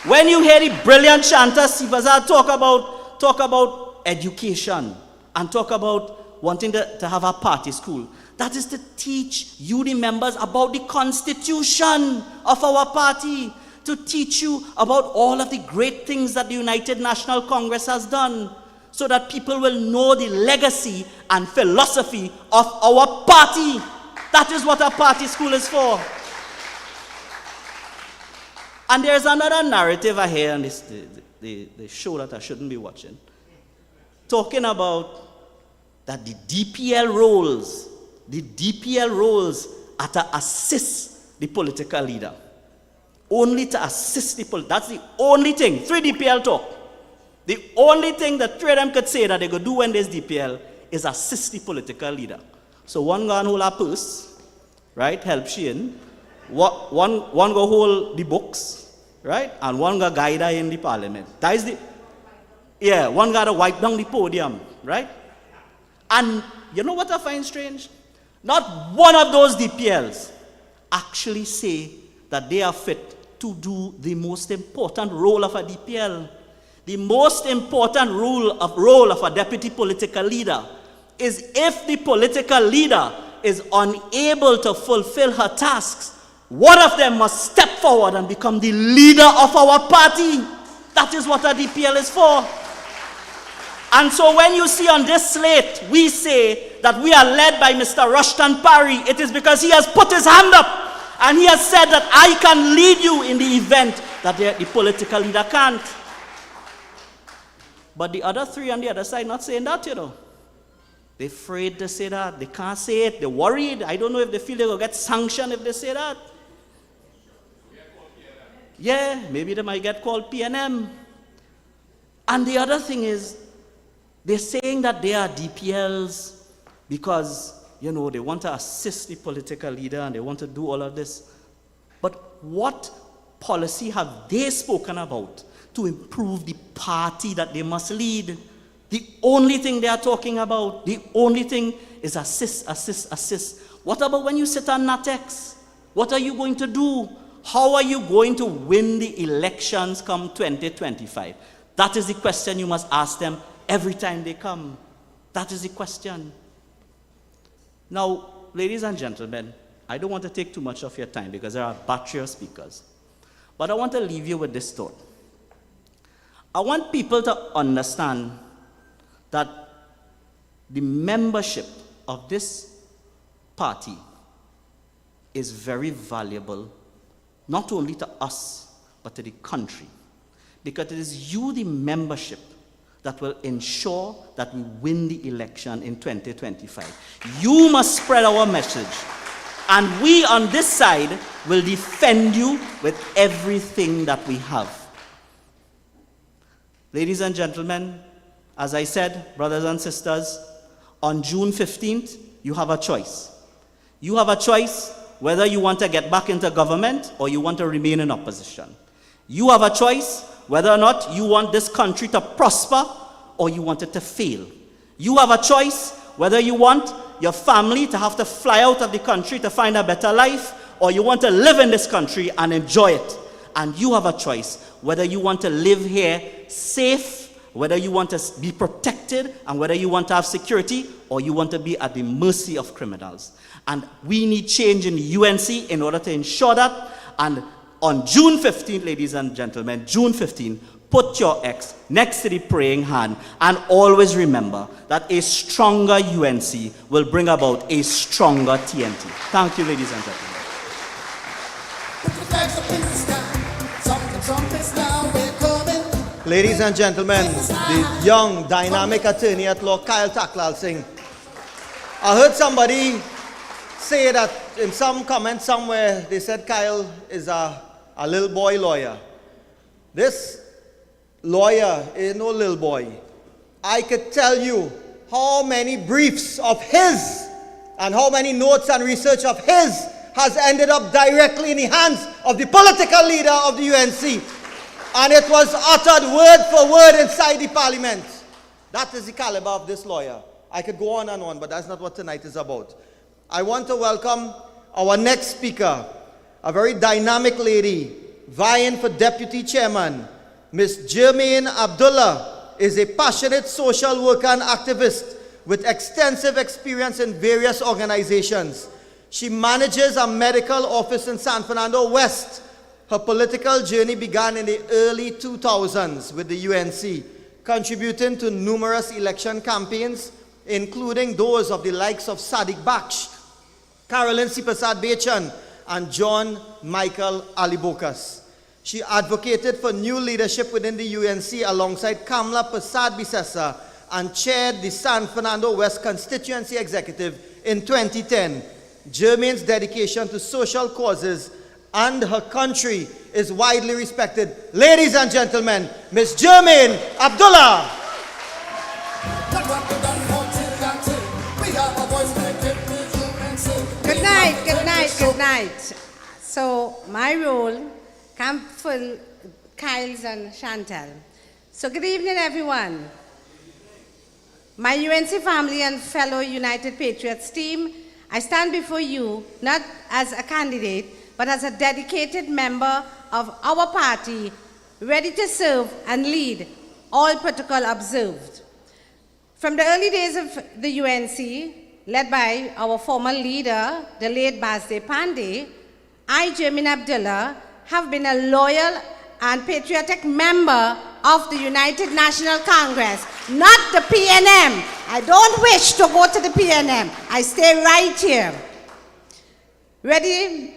When you hear the brilliant Shanta Sivazar talk about education and talk about wanting to have a party school, that is to teach you, the members, about the constitution of our party, to teach you about all of the great things that the United National Congress has done, so that people will know the legacy and philosophy of our party. That is what a party school is for. And there's another narrative I hear on this, the show that I shouldn't be watching, talking about that the DPL roles are to assist the political leader. Only to assist the political. That's the only thing. 3 DPL talk. The only thing that 3 of them could say that they could do when there's DPL is assist the political leader. So one go and hold a purse, right? Help she in. One go hold the books, right? And one go guide her in the parliament. That is one got to wipe down the podium, right? And you know what I find strange? Not one of those DPLs actually say that they are fit to do the most important role of a DPL. The most important role of a deputy political leader is if the political leader is unable to fulfill her tasks, one of them must step forward and become the leader of our party. That is what a DPL is for. And so when you see on this slate, we say that we are led by Mr. Rushton Parry, it is because he has put his hand up and he has said that I can lead you in the event that the political leader can't. But the other 3 on the other side not saying that, you know. They're afraid to say that. They can't say it. They're worried. I don't know if they feel they're going to get sanctioned if they say that. Yeah, maybe they might get called PNM. And the other thing is, They're saying that they are DPLs because, you know, they want to assist the political leader and they want to do all of this. But what policy have they spoken about to improve the party that they must lead? The only thing they are talking about, the only thing is assist, assist, assist. What about when you sit on NATEX? What are you going to do? How are you going to win the elections come 2025? That is the question you must ask them every time they come. That is the question. Now, ladies and gentlemen, I don't want to take too much of your time because there are a battery of speakers. But I want to leave you with this thought. I want people to understand that the membership of this party is very valuable, not only to us, but to the country. Because it is you, the membership, that will ensure that we win the election in 2025. You must spread our message. And we on this side will defend you with everything that we have. Ladies and gentlemen, as I said, brothers and sisters, on June 15th, you have a choice. You have a choice whether you want to get back into government or you want to remain in opposition. You have a choice whether or not you want this country to prosper or you want it to fail. You have a choice whether you want your family to have to fly out of the country to find a better life or you want to live in this country and enjoy it. And you have a choice whether you want to live here safe, whether you want to be protected, and whether you want to have security, or you want to be at the mercy of criminals. And we need change in the UNC in order to ensure that. And on June 15th, ladies and gentlemen, June 15th, put your X next to the praying hand and always remember that a stronger UNC will bring about a stronger TNT. Thank you, ladies and gentlemen. Put the flags up in the sky. Sound the trumpets now, we're coming. Ladies and gentlemen, the young, dynamic attorney at law, Kyle Taklal Singh. I heard somebody say that in some comment somewhere, they said Kyle is a little boy lawyer. This lawyer is no little boy. I could tell you how many briefs of his and how many notes and research of his has ended up directly in the hands of the political leader of the UNC. And it was uttered word for word inside the parliament. That is the caliber of this lawyer. I could go on and on, but that's not what tonight is about. I want to welcome our next speaker, a very dynamic lady, vying for deputy chairman. Ms. Jermaine Abdullah is a passionate social worker and activist with extensive experience in various organizations. She manages a medical office in San Fernando West. Her political journey began in the early 2000s with the UNC, contributing to numerous election campaigns, including those of the likes of Sadiq Baksh, Carolyn Sipasad Bechan, and John Michael Alibokas. She advocated for new leadership within the UNC alongside Kamla Prasad Bisesa and chaired the San Fernando West Constituency Executive in 2010. Jermaine's dedication to social causes and her country is widely respected. Ladies and gentlemen, Ms. Jermaine Abdullah. Good night, good night, good night. So my role come full Kyle's and Chantal. So good evening, everyone. My UNC family and fellow United Patriots team, I stand before you not as a candidate, but as a dedicated member of our party, ready to serve and lead, all protocol observed. From the early days of the UNC, led by our former leader, the late Basde Pandey, I, Jermaine Abdullah, have been a loyal and patriotic member of the United National Congress, not the PNM. I don't wish to go to the PNM. I stay right here. Ready?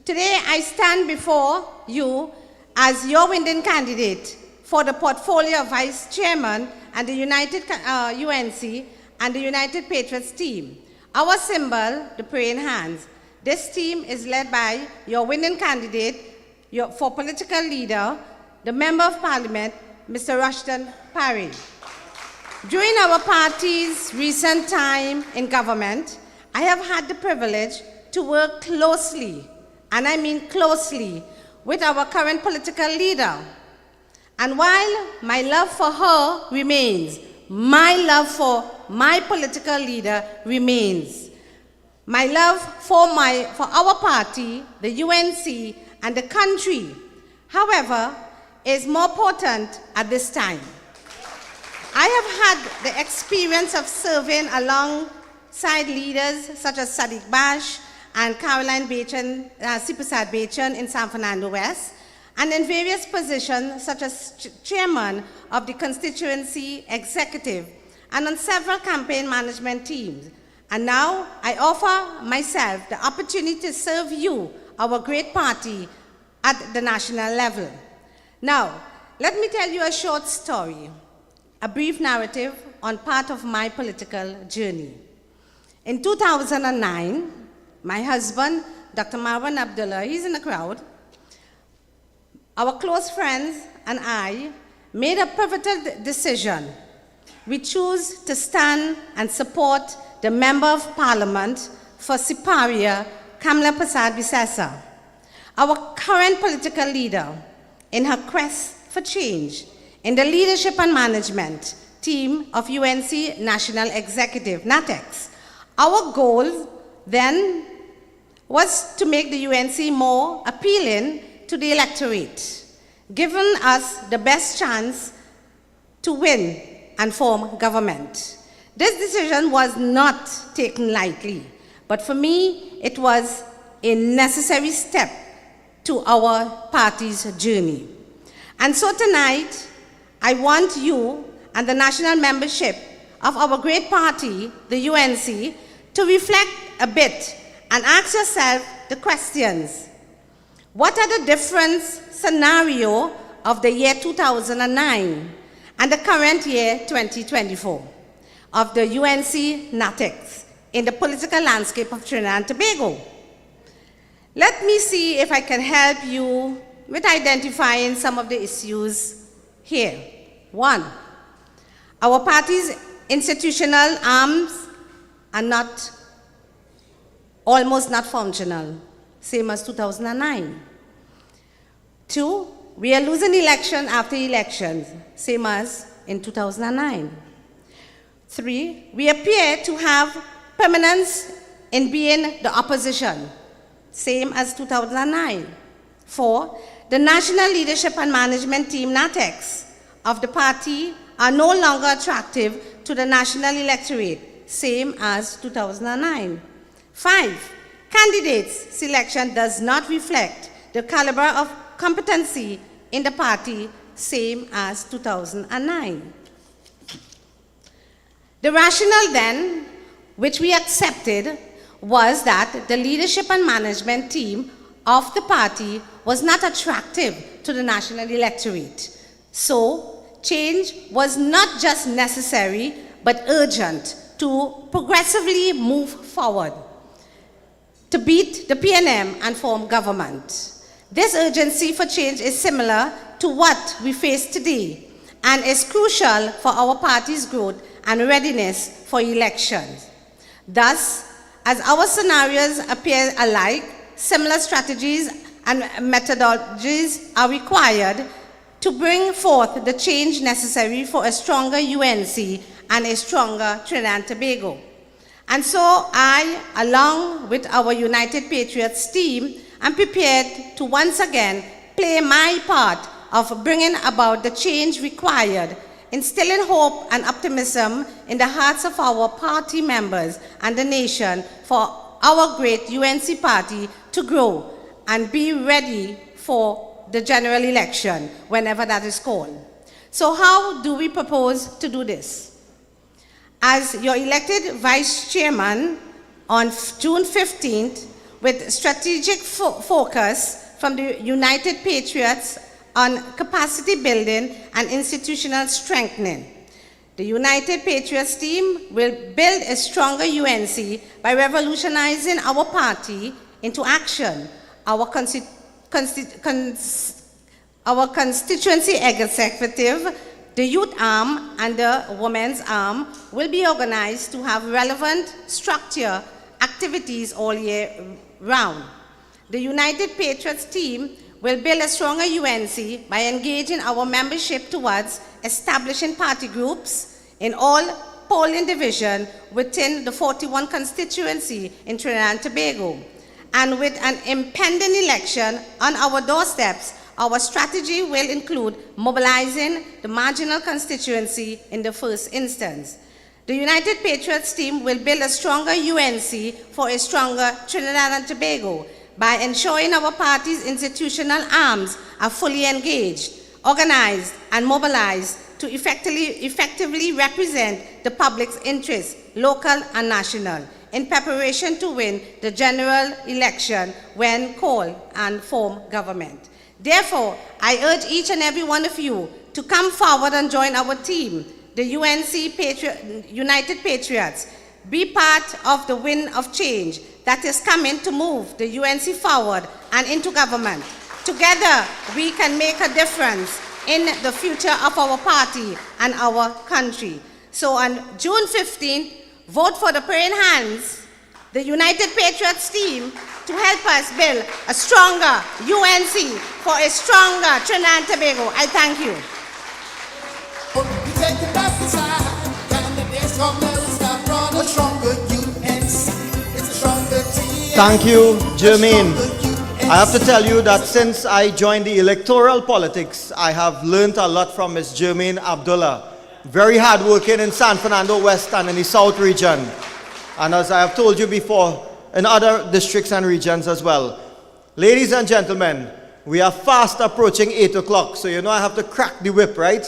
Today, I stand before you as your winning candidate for the portfolio of Vice Chairman and the United UNC and the United Patriots team. Our symbol, the praying hands. This team is led by your winning candidate for political leader, the Member of Parliament, Mr. Rushton Parry. During our party's recent time in government, I have had the privilege to work closely, and I mean closely, with our current political leader. And while my love for her remains, my love for my political leader remains. My love for our party, the UNC, and the country, however, is more potent at this time. I have had the experience of serving alongside leaders such as Sadiq Bash and Caroline Sipasad Bachan in San Fernando West, and in various positions such as chairman of the constituency executive and on several campaign management teams. And now I offer myself the opportunity to serve you, our great party, at the national level. Now, let me tell you a short story, a brief narrative on part of my political journey. In 2009, my husband, Dr. Marwan Abdullah, he's in the crowd, our close friends and I made a pivotal decision. We chose to stand and support the Member of Parliament for Siparia, Kamla Prasad Bisesa, our current political leader, in her quest for change in the leadership and management team of UNC National Executive, NATEX. Our goal then was to make the UNC more appealing to the electorate, giving us the best chance to win and form government. This decision was not taken lightly, but for me, it was a necessary step to our party's journey. And so tonight, I want you and the national membership of our great party, the UNC, to reflect a bit and ask yourself the questions. What are the different scenarios of the year 2009 and the current year 2024 of the UNC NATEX in the political landscape of Trinidad and Tobago? Let me see if I can help you with identifying some of the issues here. 1, our party's institutional arms are almost not functional, same as 2009. 2, we are losing election after elections, same as in 2009. 3, we appear to have permanence in being the opposition, same as 2009. 4, the national leadership and management team, NATEX, of the party are no longer attractive to the national electorate, same as 2009. 5, candidates' selection does not reflect the caliber of competency in the party, same as 2009. The rationale then, which we accepted, was that the leadership and management team of the party was not attractive to the national electorate. So, change was not just necessary, but urgent to progressively move forward, to beat the PNM and form government. This urgency for change is similar to what we face today and is crucial for our party's growth and readiness for elections. Thus, as our scenarios appear alike, similar strategies and methodologies are required to bring forth the change necessary for a stronger UNC and a stronger Trinidad and Tobago. And so I, along with our United Patriots team, am prepared to once again play my part of bringing about the change required, instilling hope and optimism in the hearts of our party members and the nation for our great UNC party to grow and be ready for the general election whenever that is called. So how do we propose to do this? As your elected vice chairman on June 15th, with strategic focus from the United Patriots on capacity building and institutional strengthening. The United Patriots team will build a stronger UNC by revolutionizing our party into action. Our constituency executive The youth arm and the women's arm will be organized to have relevant structure activities all year round. The United Patriots team will build a stronger UNC by engaging our membership towards establishing party groups in all polling divisions within the 41 constituency in Trinidad and Tobago. And with an impending election on our doorsteps, our strategy will include mobilizing the marginal constituency in the first instance. The United Patriots team will build a stronger UNC for a stronger Trinidad and Tobago by ensuring our party's institutional arms are fully engaged, organized, and mobilized to effectively represent the public's interests, local and national, in preparation to win the general election when called and form government. Therefore, I urge each and every one of you to come forward and join our team, the United Patriots. Be part of the wind of change that is coming to move the UNC forward and into government. Together, we can make a difference in the future of our party and our country. So on June 15th, vote for the praying hands, the United Patriots team, to help us build a stronger UNC for a stronger Trinidad and Tobago. I thank you. We take it back inside. Candidates come there and stop running. A stronger UNC. It's a stronger TNT. Thank you, Jermaine. A stronger UNC. I have to tell you that since I joined the electoral politics, I have learned a lot from Ms. Jermaine Abdullah. Very hardworking in San Fernando West and in the South region. And as I have told you before, in other districts and regions as well. Ladies and gentlemen, we are fast approaching 8 o'clock, so you know I have to crack the whip, right?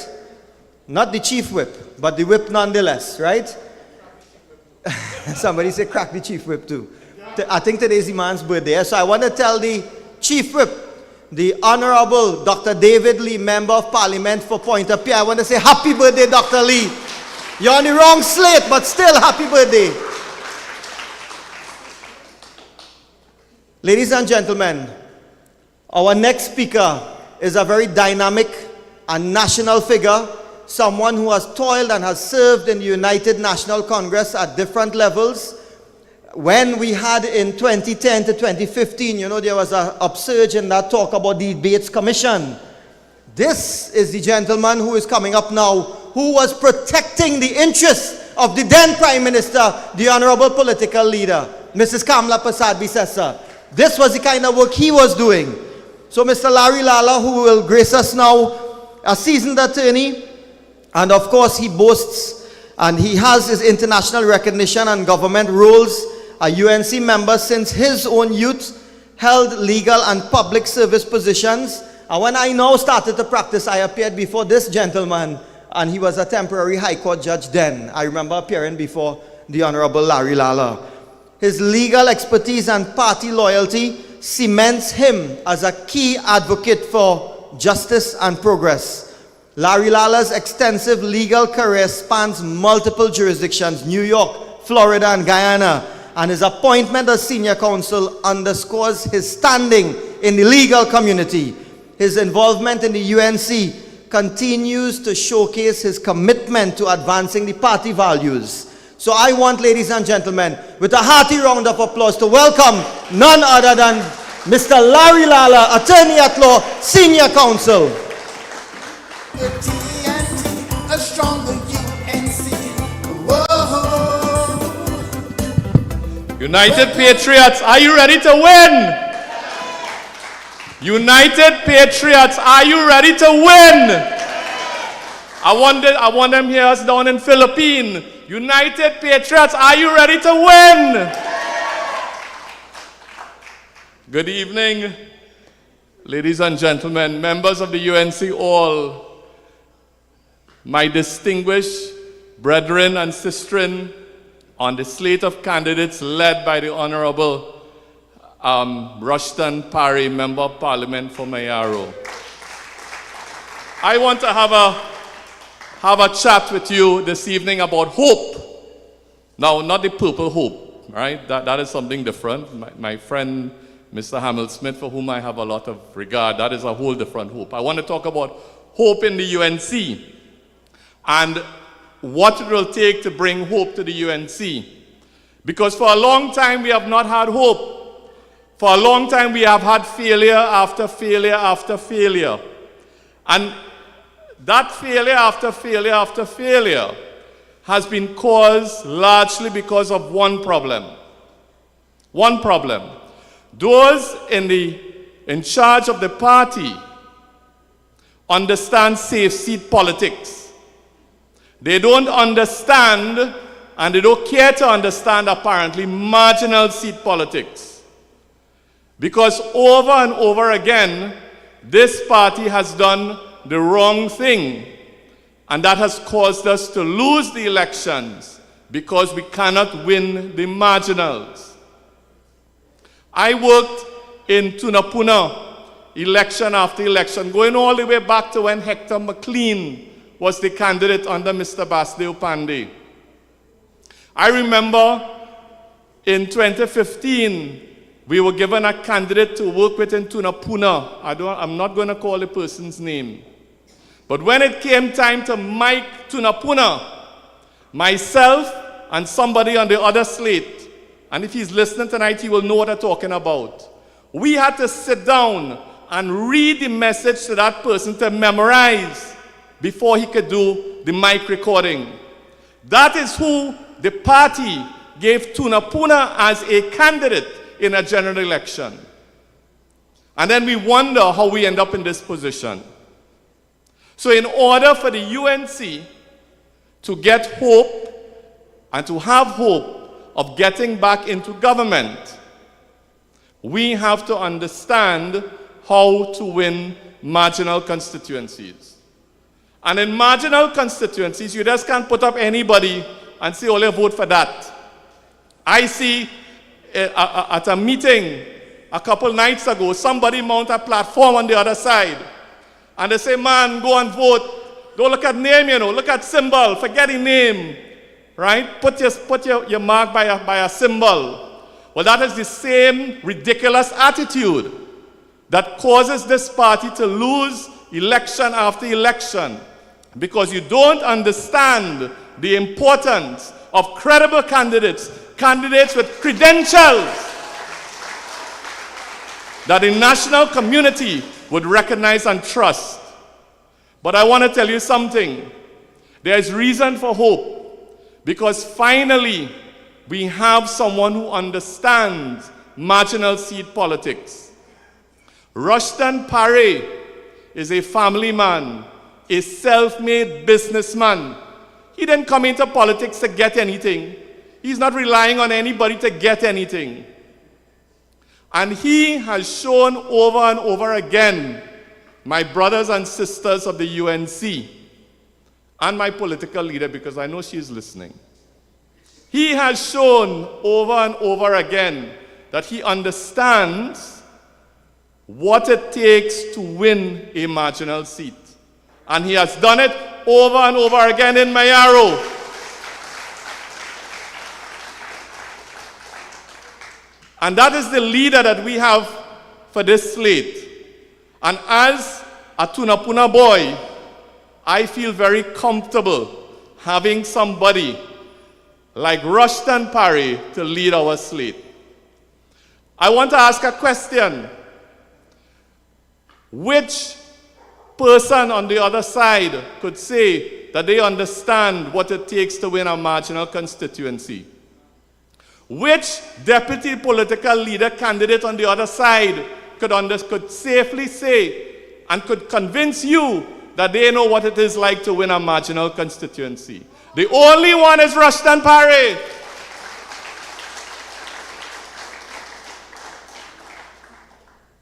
Not the chief whip, but the whip nonetheless, right? Somebody say crack the chief whip too. I think today's the man's birthday, so I want to tell the chief whip, the Honorable Dr. David Lee, Member of Parliament for Pointe-a-Pierre. I want to say happy birthday, Dr. Lee. You're on the wrong slate, but still happy birthday. Ladies and gentlemen, our next speaker is a very dynamic and national figure, someone who has toiled and has served in the United National Congress at different levels. When we had in 2010 to 2015, you know, there was an upsurge in that talk about the Debates Commission. This is the gentleman who is coming up now, who was protecting the interests of the then Prime Minister, the Honorable Political Leader, Mrs. Kamla Persad-Bissessar. This was the kind of work he was doing. So Mr. Larry Lala, who will grace us now, a seasoned attorney, and of course he boasts and he has his international recognition and government roles, a UNC member since his own youth, held legal and public service positions. And when I now started to practice, I appeared before this gentleman, and he was a temporary High Court judge then. I remember appearing before the Honorable Larry Lala. His legal expertise and party loyalty cements him as a key advocate for justice and progress. Larry Lala's extensive legal career spans multiple jurisdictions, New York, Florida, and Guyana, and his appointment as senior counsel underscores his standing in the legal community. His involvement in the UNC continues to showcase his commitment to advancing the party values. So I want, ladies and gentlemen, with a hearty round of applause to welcome none other than Mr. Larry Lala, Attorney at Law, Senior Counsel. The TNT, a stronger UNC. Whoa. United Patriots, are you ready to win? United Patriots, are you ready to win? I want them here down in Philippines. United Patriots, are you ready to win? Good evening, ladies and gentlemen, members of the UNC all, my distinguished brethren and sistren on the slate of candidates led by the Honorable Rushton Parry, Member of Parliament for Mayaro. I want to have a chat with you this evening about hope. Now, not the purple hope, right? That is something different. My friend, Mr. Hamill-Smith, for whom I have a lot of regard, that is a whole different hope. I want to talk about hope in the UNC. and what it will take to bring hope to the UNC. Because for a long time we have not had hope. For a long time we have had failure after failure after failure. And that failure after failure after failure has been caused largely because of one problem. One problem. Those in charge of the party understand safe seat politics. They don't understand, and they don't care to understand, apparently, marginal seat politics. Because over and over again, this party has done the wrong thing, and that has caused us to lose the elections because we cannot win the marginals. I worked in Tunapuna election after election, going all the way back to when Hector McLean was the candidate under Mr. Basdeo Pandey. I remember in 2015, we were given a candidate to work with in Tunapuna. I'm not going to call the person's name. But when it came time to Mike Tunapuna, myself and somebody on the other slate, and if he's listening tonight, he will know what I'm talking about. We had to sit down and read the message to that person to memorize before he could do the mic recording. That is who the party gave Tunapuna as a candidate in a general election. And then we wonder how we end up in this position. So in order for the UNC to get hope and to have hope of getting back into government, we have to understand how to win marginal constituencies. And in marginal constituencies, you just can't put up anybody and say, oh, vote for that. I see at a meeting a couple nights ago, somebody mount a platform on the other side. And they say, man, go and vote. Don't look at name, look at symbol. Forget the name, right? Put your mark by a symbol. Well, that is the same ridiculous attitude that causes this party to lose election after election, because you don't understand the importance of credible candidates with credentials that the national community would recognize and trust. But I want to tell you something. There is reason for hope, because finally we have someone who understands marginal seat politics. Rushton Paré is a family man, a self-made businessman. He didn't come into politics to get anything. He's not relying on anybody to get anything. And he has shown over and over again, my brothers and sisters of the UNC, and my political leader, because I know she's listening. He has shown over and over again that he understands what it takes to win a marginal seat. And he has done it over and over again in Mayaro. And that is the leader that we have for this slate. And as a Tunapuna boy, I feel very comfortable having somebody like Rushton Paré to lead our slate. I want to ask a question. Which person on the other side could say that they understand what it takes to win a marginal constituency? Which deputy political leader candidate on the other side could safely say and could convince you that they know what it is like to win a marginal constituency? The only one is Rushton Paré.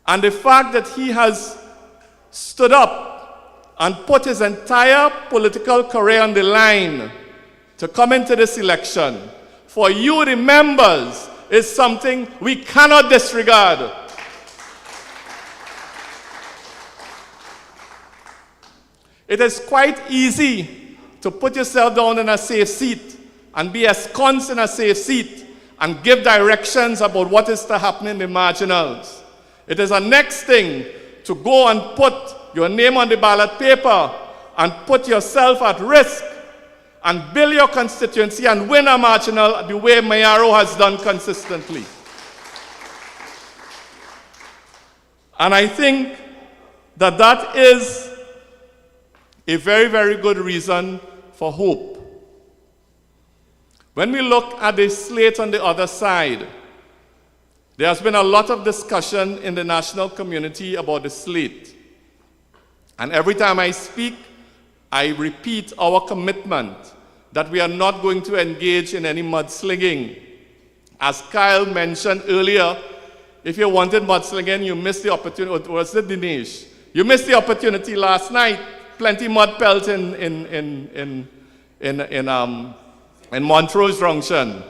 And the fact that he has stood up and put his entire political career on the line to come into this election, for you, the members, is something we cannot disregard. It is quite easy to put yourself down in a safe seat and be ensconced in a safe seat and give directions about what is to happen in the marginals. It is a next thing to go and put your name on the ballot paper and put yourself at risk and build your constituency and win a marginal the way Mayaro has done consistently. And I think that that is a very, very good reason for hope. When we look at the slate on the other side, there has been a lot of discussion in the national community about the slate. And every time I speak, I repeat our commitment that we are not going to engage in any mudslinging. As Kyle mentioned earlier, if you wanted mudslinging, you missed the opportunity. Was it Dinesh? You missed the opportunity last night. Plenty mud pelt in Montrose Junction,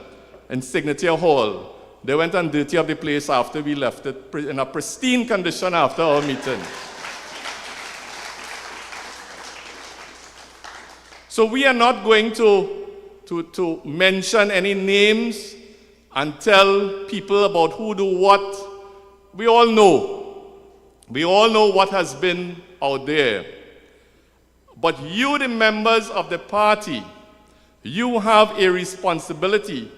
in Signature Hall. They went and dirty up the place after we left it in a pristine condition after our meeting. So we are not going to mention any names and tell people about who do what. We all know. We all know what has been out there. But you, the members of the party, you have a responsibility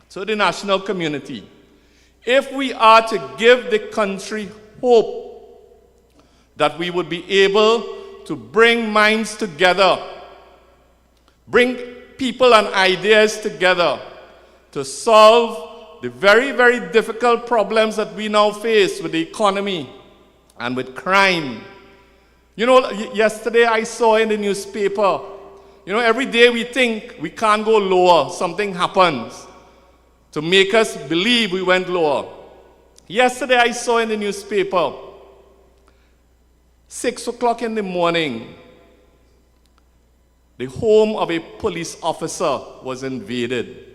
to the national community. If we are to give the country hope that we would be able to bring minds together, bring people and ideas together to solve the very, very difficult problems that we now face with the economy and with crime. You know, yesterday I saw in the newspaper, you know, every day we think we can't go lower, something happens to make us believe we went lower. Yesterday I saw in the newspaper, 6 o'clock in the morning, the home of a police officer was invaded.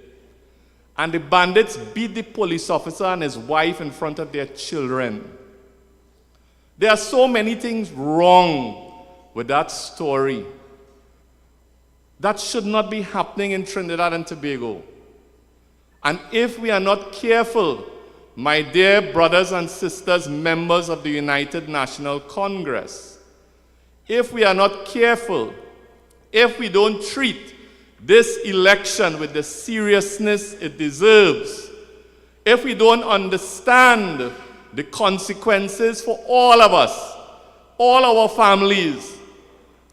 And the bandits beat the police officer and his wife in front of their children. There are so many things wrong with that story. That should not be happening in Trinidad and Tobago. And if we are not careful, my dear brothers and sisters, members of the United National Congress, if we are not careful, if we don't treat this election with the seriousness it deserves, if we don't understand the consequences for all of us, all our families,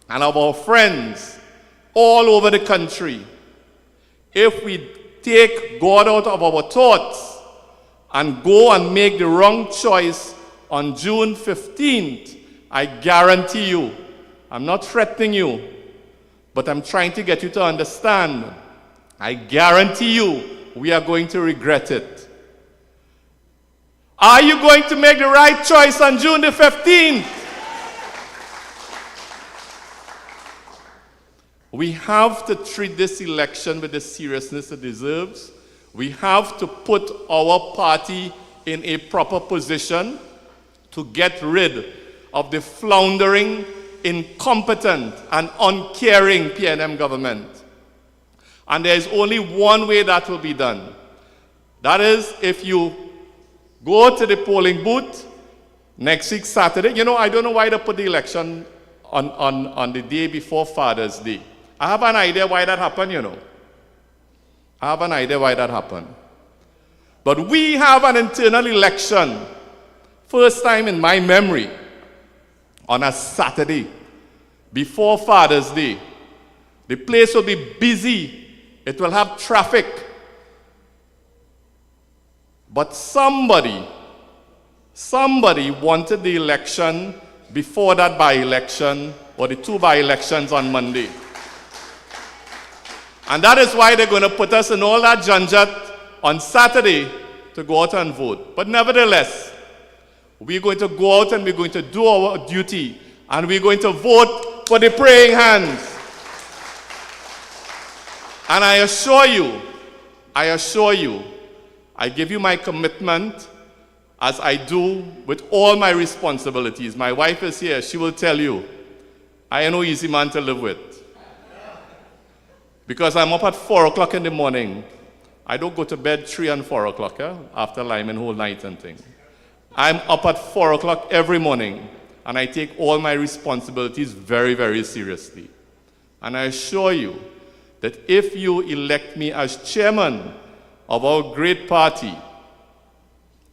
and our friends all over the country, if we take God out of our thoughts and go and make the wrong choice on June 15th, I guarantee you, I'm not threatening you, but I'm trying to get you to understand, I guarantee you, we are going to regret it. Are you going to make the right choice on June the 15th? We have to treat this election with the seriousness it deserves. We have to put our party in a proper position to get rid of the floundering, incompetent, and uncaring PNM government. And there is only one way that will be done. That is, if you go to the polling booth next week, Saturday. You know, I don't know why they put the election on the day before Father's Day. I have an idea why that happened, you know. I have an idea why that happened. But we have an internal election, first time in my memory, on a Saturday before Father's Day. The place will be busy. It will have traffic. But somebody wanted the election before that by-election or the two by-elections on Monday. And that is why they're going to put us in all that janjat on Saturday to go out and vote. But nevertheless, we're going to go out and we're going to do our duty and we're going to vote for the praying hands. And I assure you, I give you my commitment as I do with all my responsibilities. My wife is here, she will tell you, I am no easy man to live with. Because I'm up at 4 o'clock in the morning. I don't go to bed 3 and 4 o'clock after Lyman whole night and thing. I'm up at 4 o'clock every morning, and I take all my responsibilities very, very seriously. And I assure you that if you elect me as chairman of our great party,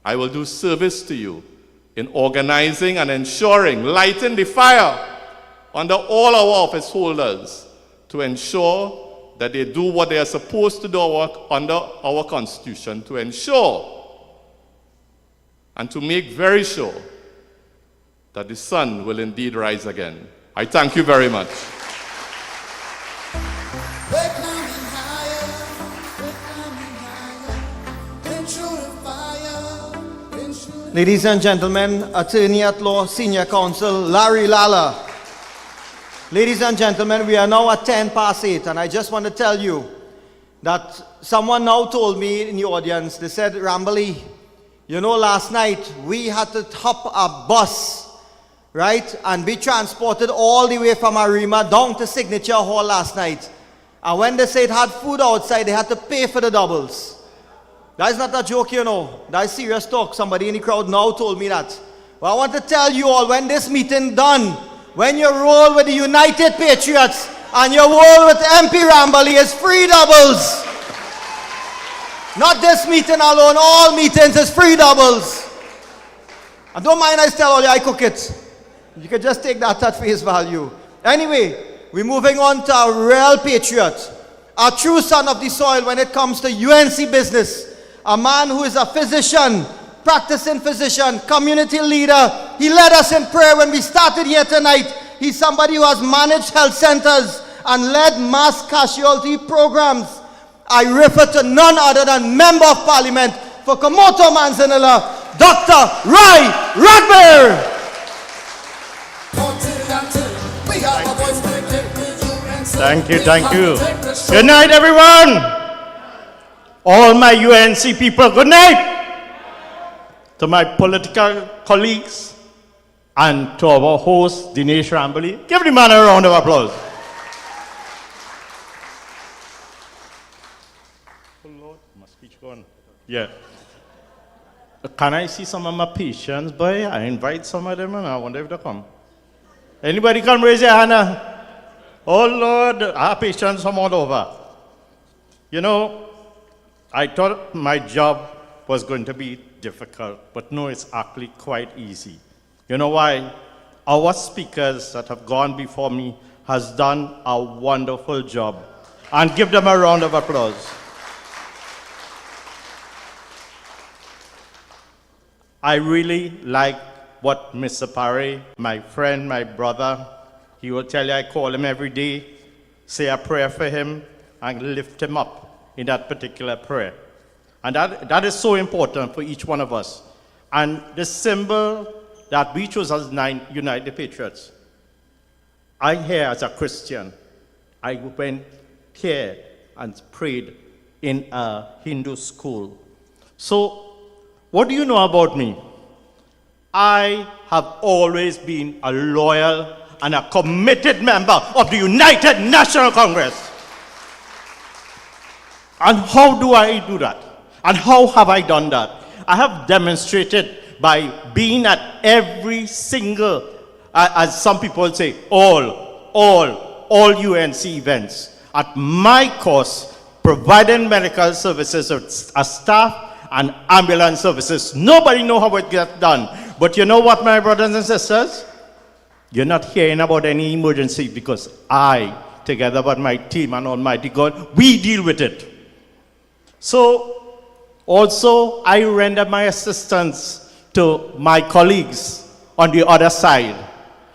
I will do service to you in organizing and ensuring, lighting the fire under all our office holders to ensure that they do what they are supposed to do under our Constitution, to ensure and to make very sure that the sun will indeed rise again. I thank you very much. We're climbing higher, we're climbing higher. Been through the fire, been through the Ladies and gentlemen, Attorney at Law, Senior Counsel Larry Lala. Ladies and gentlemen, we are now at 8:10, and I just want to tell you that someone now told me in the audience, they said, Rambali, you know, last night we had to hop a bus, right, and be transported all the way from Arima down to Signature Hall last night. And when they say it had food outside, they had to pay for the doubles. That is not a joke, you know. That is serious talk. Somebody in the crowd now told me that. Well, I want to tell you all, when this meeting done, when you roll with the United Patriots and you roll with MP Rambali, it's free doubles. Not this meeting alone, all meetings is free doubles. And don't mind I tell all you, I cook it. You can just take that at face value. Anyway, we're moving on to a real patriot, a true son of the soil when it comes to UNC business, a man who is a physician, practicing physician, community leader. He led us in prayer when we started here tonight. He's somebody who has managed health centers and led mass casualty programs. I refer to none other than Member of Parliament for Komoto Manzanilla, Dr. Rai Radber. Thank you, thank you. Good night, everyone. All my UNC people, good night. To my political colleagues and to our host, Dinesh Rambali. Give the man a round of applause. Oh Lord, my speech gone. Yeah. Can I see some of my patients, boy? I invite some of them and I wonder if they come. Anybody come raise your hand? Oh Lord, our patients from all over. You know, I thought my job was going to be difficult, but no, it's actually quite easy. You know why? Our speakers that have gone before me has done a wonderful job. And give them a round of applause. I really like what Mr. Parry, my friend, my brother, he will tell you I call him every day, say a prayer for him, and lift him up in that particular prayer. And that is so important for each one of us. And the symbol that we chose as United Patriots, I here as a Christian, I went here and prayed in a Hindu school. So, what do you know about me? I have always been a loyal and a committed member of the United National Congress. And how do I do that? And how have I done that? I have demonstrated by being at every single, as some people say, all UNC events. At my cost, providing medical services as staff and ambulance services. Nobody knows how it gets done. But you know what, my brothers and sisters? You're not hearing about any emergency because I, together with my team and Almighty God, we deal with it. So, also, I render my assistance to my colleagues on the other side.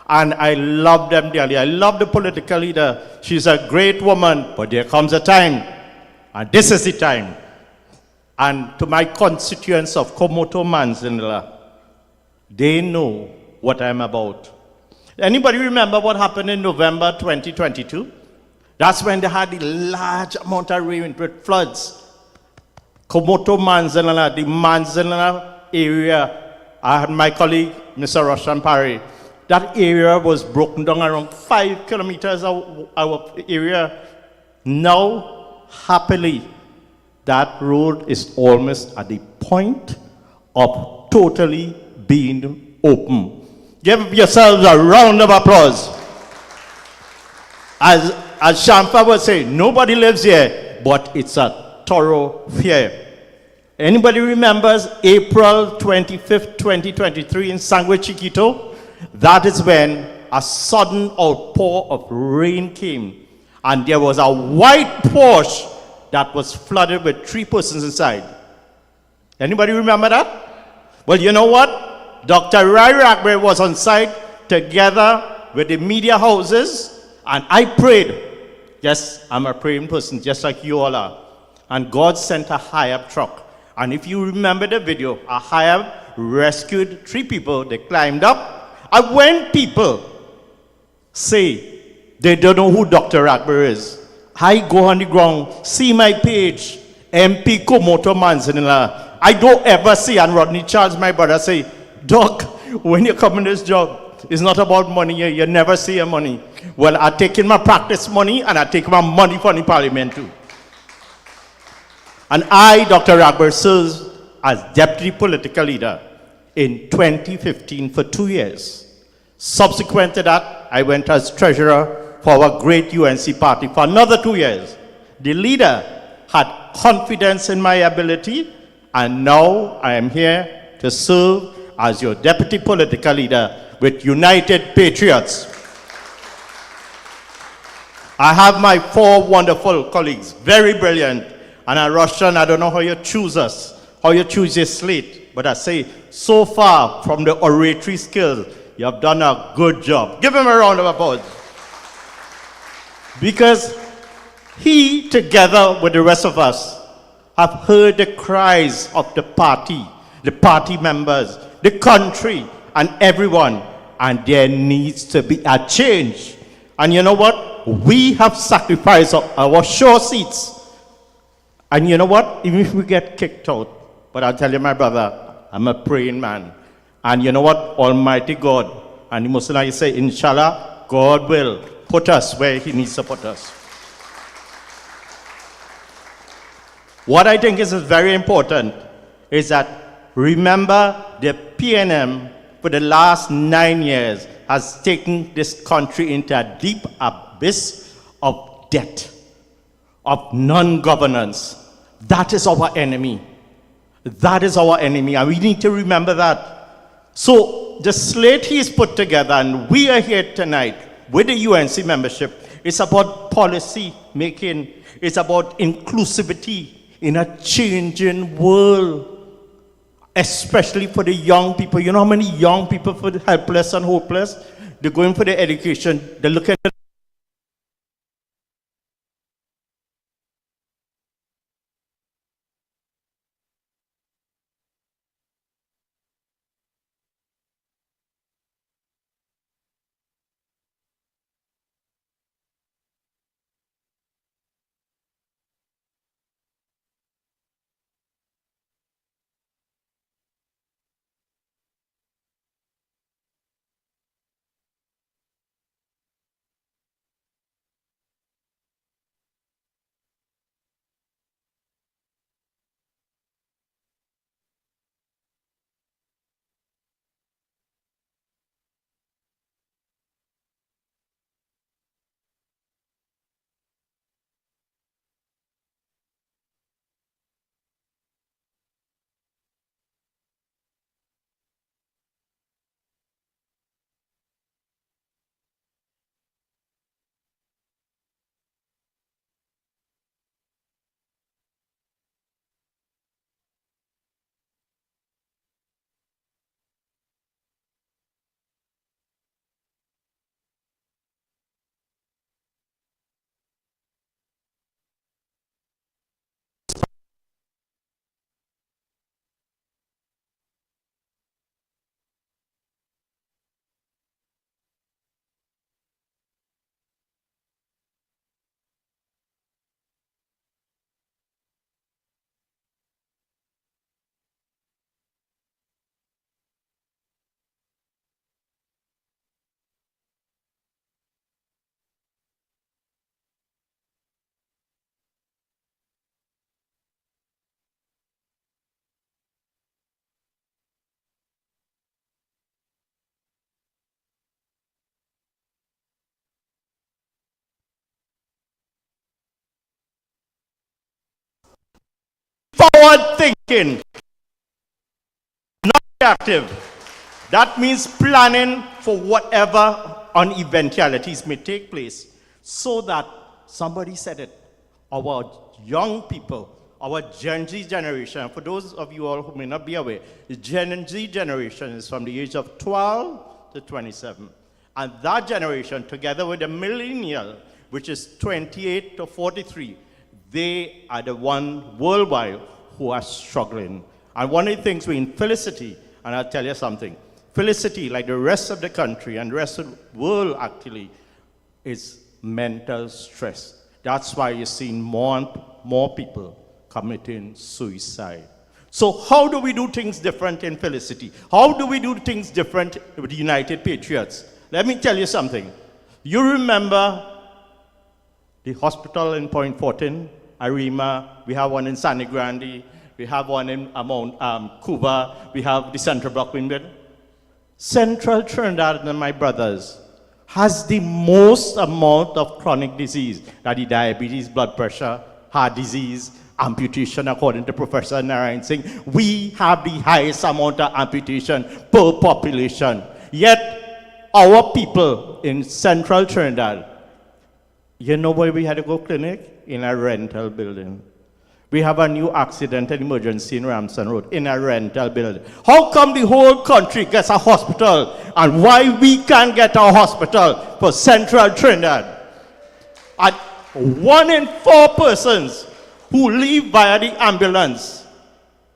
And I love them dearly. I love the political leader. She's a great woman, but there comes a time, and this is the time. And to my constituents of Komoto Manzanilla, they know what I'm about. Anybody remember what happened in November 2022? That's when they had the large amount of rain with floods. Komoto Manzanilla, the Manzanilla area, I had my colleague, Mr. Roshan Parry, that area was broken down around 5 kilometers of our area. Now, happily, that road is almost at the point of totally being open. Give yourselves a round of applause. As as Shampa would say, nobody lives here, but it's a thoroughfare. Anybody remembers April 25th, 2023 in Sangre Chiquito? That is when a sudden outpour of rain came, and there was a white Porsche that was flooded with 3 persons inside. Anybody remember that? Well, you know what? Dr. Rai Ragbay was on site together with the media houses, and I prayed. Yes, I'm a praying person, just like you all are. And God sent a high-up truck. And if you remember the video, a high-up rescued 3 people. They climbed up. And when people say they don't know who Dr. Ragbay is, I go on the ground, see my page, MP Komoto Manzanilla. I don't ever see, and Rodney Charles, my brother, say, Doc, when you come in this job, it's not about money. You never see your money. Well, I take in my practice money, and I take my money from the parliament too. And I, Dr. Ragbay, serves as deputy political leader in 2015 for 2 years. Subsequent to that, I went as treasurer for our great UNC party for another 2 years. The leader had confidence in my ability, and now I am here to serve as your deputy political leader with United Patriots. I have my 4 wonderful colleagues, very brilliant. And at Russian, I don't know how you choose us, how you choose your slate. But I say, so far from the oratory skills, you have done a good job. Give him a round of applause. Because he, together with the rest of us, have heard the cries of the party members, the country, and everyone. And there needs to be a change. And you know what? We have sacrificed our shore seats. And you know what? Even if we get kicked out, but I'll tell you, my brother, I'm a praying man. And you know what? Almighty God, and the Muslims say, Inshallah, God will put us where He needs to put us. What I think is very important is that remember the PNM for the last 9 years has taken this country into a deep abyss of debt, of non-governance. That is our enemy. That is our enemy, and we need to remember that. So the slate he's put together, and we are here tonight with the UNC membership, it's about policy making. It's about inclusivity in a changing world, especially for the young people. You know how many young people for the helpless and hopeless? They're going for their education. They look at it. Forward thinking, not reactive. That means planning for whatever eventualities may take place, so that, somebody said it, our young people, our Gen Z generation, for those of you all who may not be aware, the Gen Z generation is from the age of 12 to 27. And that generation, together with the millennial, which is 28 to 43, they are the one worldwide who are struggling. And one of the things we in Felicity, and I'll tell you something, Felicity, like the rest of the country and the rest of the world actually, is mental stress. That's why you're seeing more and more people committing suicide. So how do we do things different in Felicity? How do we do things different with the United Patriots? Let me tell you something. You remember the hospital in Point Fortin, Arima, we have one in San Grande, we have one in Cuba, we have the Central Block Windmill. Central Trinidad, and my brothers, has the most amount of chronic disease, that is diabetes, blood pressure, heart disease, amputation, according to Professor Narayan Singh. We have the highest amount of amputation per population. Yet, our people in Central Trinidad, you know where we had to go clinic? In a rental building. We have a new accident and emergency in Ramson Road, in a rental building. How come the whole country gets a hospital, and why we can't get a hospital for Central Trinidad? And 1 in 4 persons who leave via the ambulance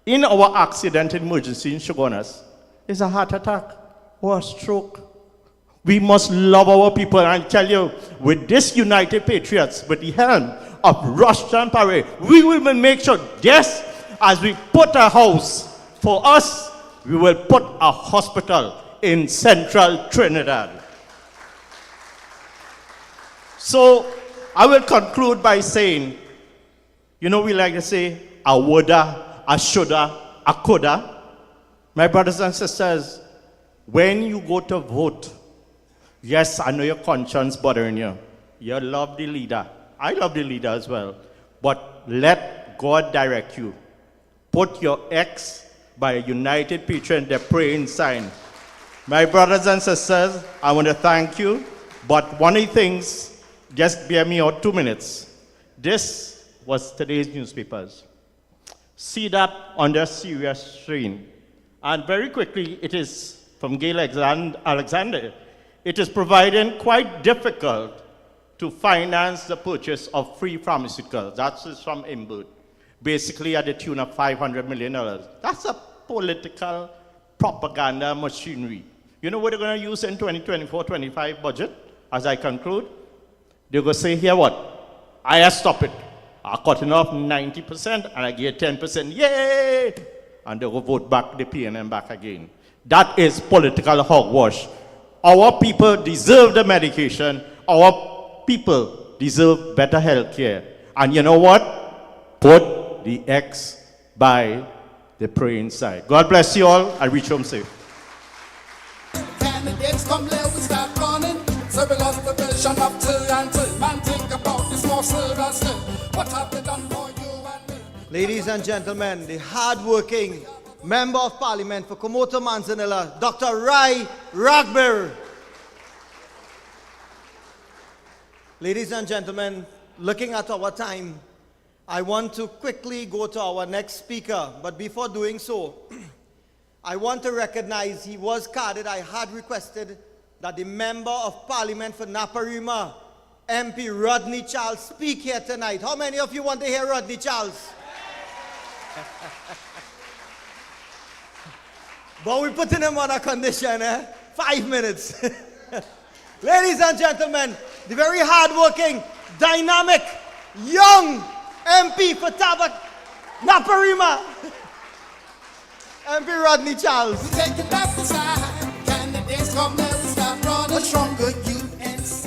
in our accident and emergency in Shogunas is a heart attack or a stroke. We must love our people, and I tell you, with this United Patriots, with the helm of Russian Parade, we will make sure, just as we put a house for us, we will put a hospital in Central Trinidad. So I will conclude by saying, you know, we like to say, a woulda, a shoulda, a coulda. My brothers and sisters, when you go to vote, yes, I know your conscience bothering you. You love the leader. I love the leader as well. But let God direct you. Put your X by a United Patriot, the praying sign. My brothers and sisters, I want to thank you. But one of the things, just bear me out 2 minutes. This was today's newspapers. See that on their serious strain. And very quickly, it is from Gail Alexander. It is providing quite difficult to finance the purchase of free pharmaceuticals. That's from Imbud. Basically at the tune of $500 million. That's a political propaganda machinery. You know what they're going to use in 2024-25 budget, as I conclude? They're going to say, here what? I stop it. I'm cutting off 90% and I get 10%. Yay! And they will vote back the PNM back again. That is political hogwash. Our people deserve the medication. Our people deserve better health care. And you know what? Put the X by the praying side. God bless you all. I reach home safe. Candidates come let we start running. So we lost the vision of till and till. Man, think about this more seriously. What have they done for you and me? Ladies and gentlemen, the hard-working Member of Parliament for Komoto Manzanilla, Dr. Rai Ragbir. Ladies and gentlemen, looking at our time, I want to quickly go to our next speaker. But before doing so, I want to recognize he was carded. I had requested that the Member of Parliament for Naparima, MP Rodney Charles, speak here tonight. How many of you want to hear Rodney Charles? But we're putting him on a condition, 5 minutes. Ladies and gentlemen, the very hardworking, dynamic, young MP for Naparima, MP Rodney Charles. We take it back beside. Candidates come there, we start running. A stronger UNC. It's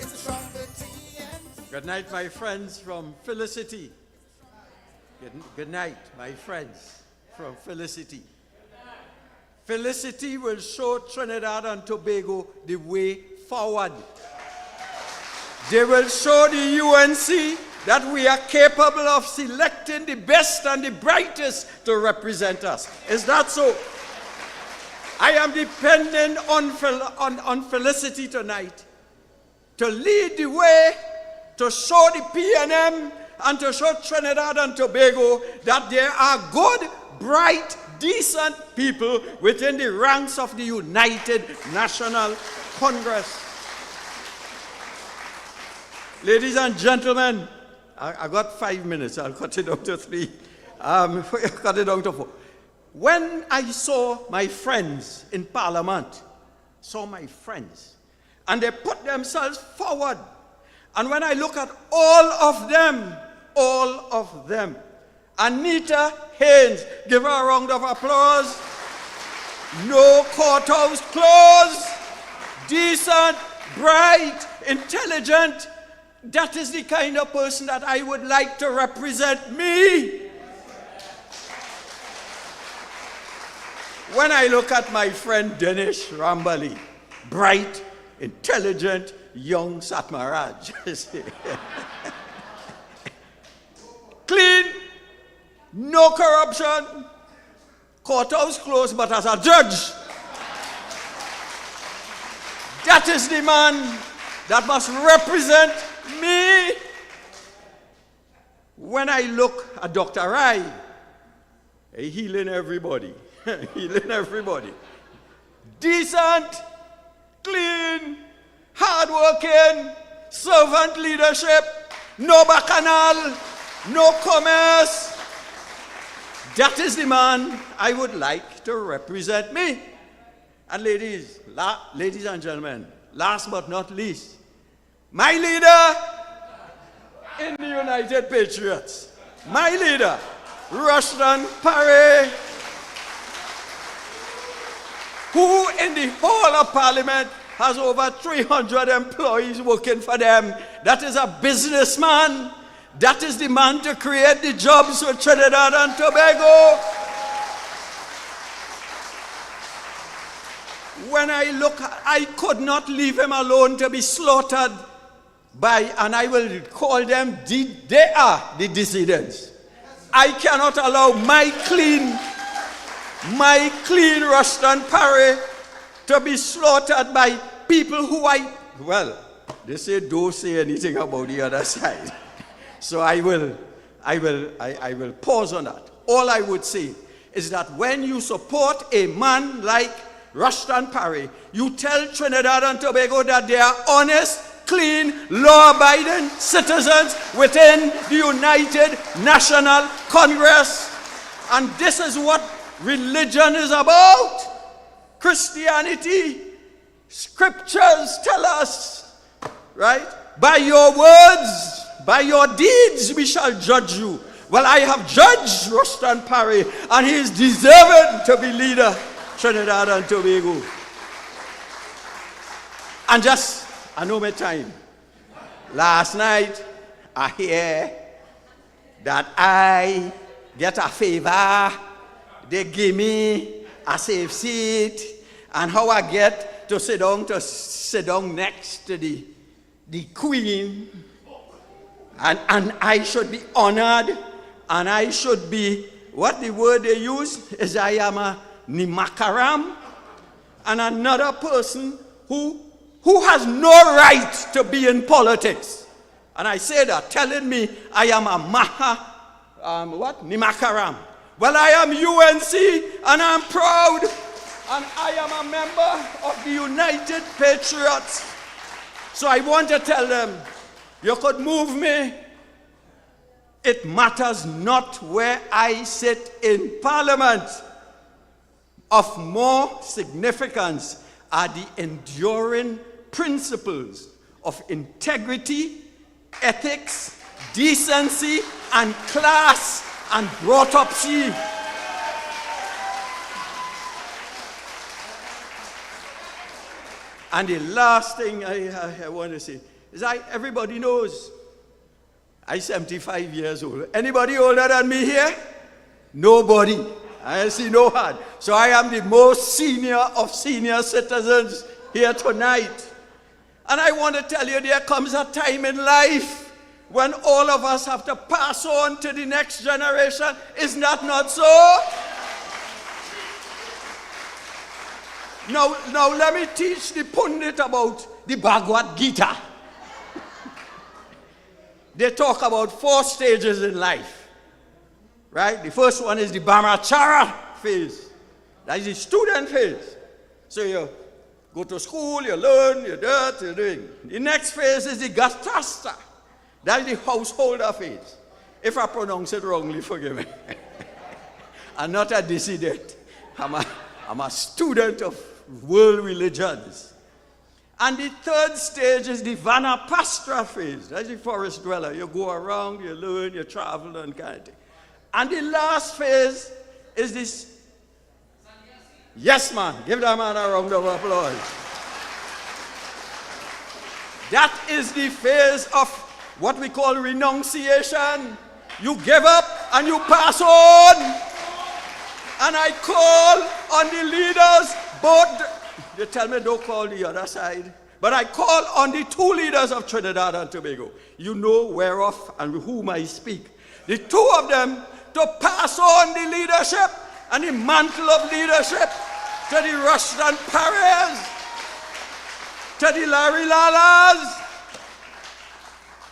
a stronger TNT. Good night, my friends from Felicity. Good night, my friends from Felicity. Felicity will show Trinidad and Tobago the way forward. They will show the UNC that we are capable of selecting the best and the brightest to represent us. Is that so? I am depending on Felicity tonight to lead the way, to show the PNM and to show Trinidad and Tobago that there are good, bright, decent people within the ranks of the United National Congress. Ladies and gentlemen, I got 5 minutes. I'll cut it down to 3. Cut it down to 4. When I saw my friends in Parliament, and they put themselves forward, and when I look at all of them, Anita Haynes, give her a round of applause. No courthouse clothes, decent, bright, intelligent. That is the kind of person that I would like to represent me. When I look at my friend Dinesh Rambali, bright, intelligent, young Satmaraj, clean, no corruption, courthouse closed, but as a judge, that is the man that must represent me. When I look at Dr. Rai, healing everybody. Healing everybody. Decent, clean, hardworking, servant leadership, no bacchanal, no commerce. That is the man I would like to represent me. And ladies and gentlemen, last but not least, my leader in the United Patriots, my leader, Rushdan Parry, who in the whole of Parliament has over 300 employees working for them. That is a businessman. That is the man to create the jobs for Trinidad and Tobago. When I look, I could not leave him alone to be slaughtered by, and I will call them, they are the dissidents. I cannot allow my clean Rushdan Parry to be slaughtered by people who they say don't say anything about the other side. So I will pause on that. All I would say is that when you support a man like Rushdan Parry, you tell Trinidad and Tobago that they are honest, clean, law-abiding citizens within the United National Congress. And this is what religion is about. Christianity, scriptures tell us, right? By your words, by your deeds, we shall judge you. Well, I have judged Rushdan Parry, and he is deserving to be leader, Trinidad and Tobago. And I know my time. Last night, I hear that I get a favor. They give me a safe seat, and how I get to sit down next to the Queen, and I should be honored, and I should be, what the word they use is I am a Nimakaram, and another person who has no right to be in politics. And I say that, telling me I am a Nimakaram. Well, I am UNC, and I'm proud, and I am a member of the United Patriots. So I want to tell them, you could move me. It matters not where I sit in Parliament. Of more significance are the enduring principles of integrity, ethics, decency, and class, and brought up see. And the last thing I want to say is everybody knows I'm 75 years old. Anybody older than me here? Nobody. I see no hand. So I am the most senior of senior citizens here tonight. And I want to tell you, there comes a time in life when all of us have to pass on to the next generation. Is that not so? Now let me teach the pundit about the Bhagavad Gita. They talk about 4 stages in life, right? The first one is the Brahmachara phase. That is the student phase. So you go to school, you learn, you do that, you're doing. The next phase is the Gathastha. That is the householder phase. If I pronounce it wrongly, forgive me. I'm not a dissident. I'm a student of world religions. And the third stage is the Vanapastra phase. That's the forest dweller. You go around, you learn, you travel, and kind of thing. And the last phase is this. Yes, man. Give that man a round of applause. That is the phase of what we call renunciation. You give up and you pass on. And I call on the leaders, both. They tell me don't call the other side. But I call on the 2 leaders of Trinidad and Tobago. You know whereof and with whom I speak. The 2 of them to pass on the leadership and the mantle of leadership to the Rushdan Pares, to the Larry Lalas,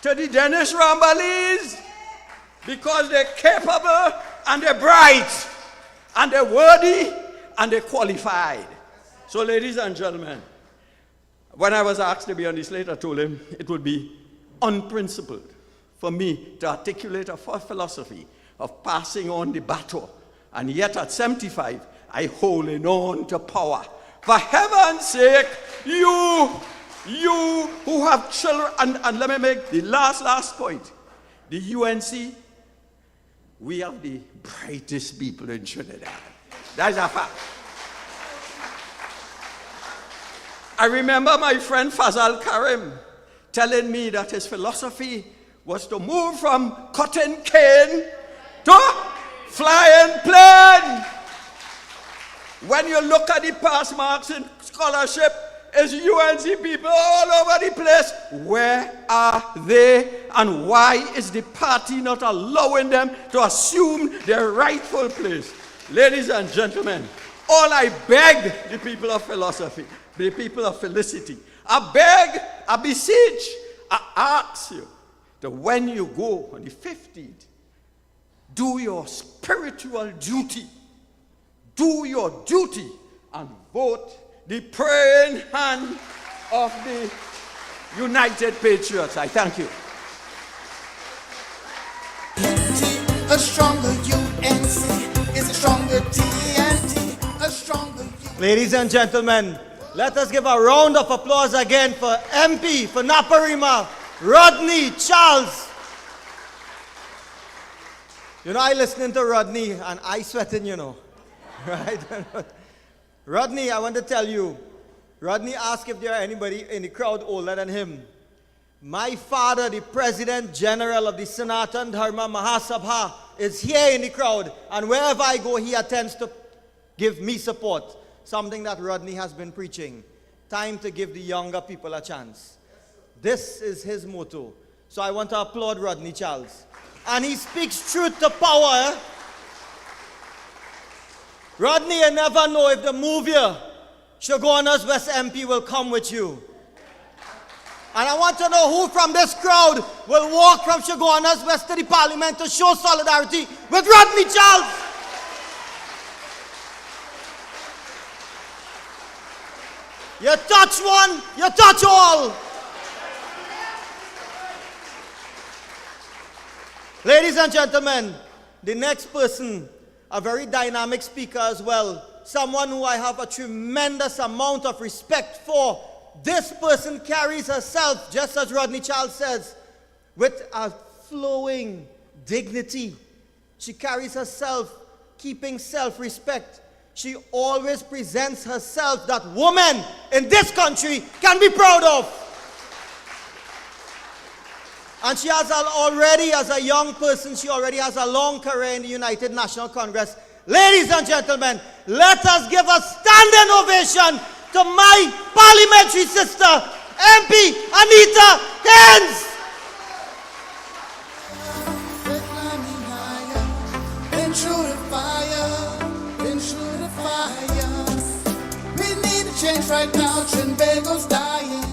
to the Dennis Rambalis, because they're capable and they're bright and they're worthy and they're qualified. So, ladies and gentlemen, when I was asked to be on the slate, I told him it would be unprincipled for me to articulate a philosophy of passing on the baton. And yet at 75, I holding on to power. For heaven's sake, you who have children, and let me make the last point. The UNC, we have the brightest people in Trinidad. That's a fact. I remember my friend Fazal Karim telling me that his philosophy was to move from cotton cane to flying plane. When you look at the pass marks in scholarship, it's UNC people all over the place. Where are they? And why is the party not allowing them to assume their rightful place? Ladies and gentlemen, all I beg the people of philosophy, the people of Felicity, I beg, I beseech, I ask you that when you go on the 15th, do your spiritual duty. Do your duty and vote the praying hand of the United Patriots. I thank you. A stronger UNC is a stronger TNT, a stronger UNC. Ladies and gentlemen, let us give a round of applause again for MP for Naparima, Rodney Charles. You know, I listening to Rodney and I sweating, you know. Right? Rodney, I want to tell you, Rodney asked if there are anybody in the crowd older than him. My father, the President General of the Sanatan Dharma Mahasabha, is here in the crowd, and wherever I go, he attends to give me support. Something that Rodney has been preaching. Time to give the younger people a chance. This is his motto. So I want to applaud Rodney Charles. And he speaks truth to power. Rodney, you never know if the move here, Shogunas West MP will come with you. And I want to know who from this crowd will walk from Shogunas West to the Parliament to show solidarity with Rodney Charles. You touch one, you touch all. Ladies and gentlemen, the next person, a very dynamic speaker as well, someone who I have a tremendous amount of respect for. This person carries herself, just as Rodney Charles says, with a flowing dignity. She carries herself keeping self-respect. She always presents herself that women in this country can be proud of. And she has already, as a young person, she already has a long career in the United National Congress. Ladies and gentlemen, let us give a standing ovation to my parliamentary sister, MP Anita Hens. through the fire, been through the fire. We need a change right now, Trinbago's dying.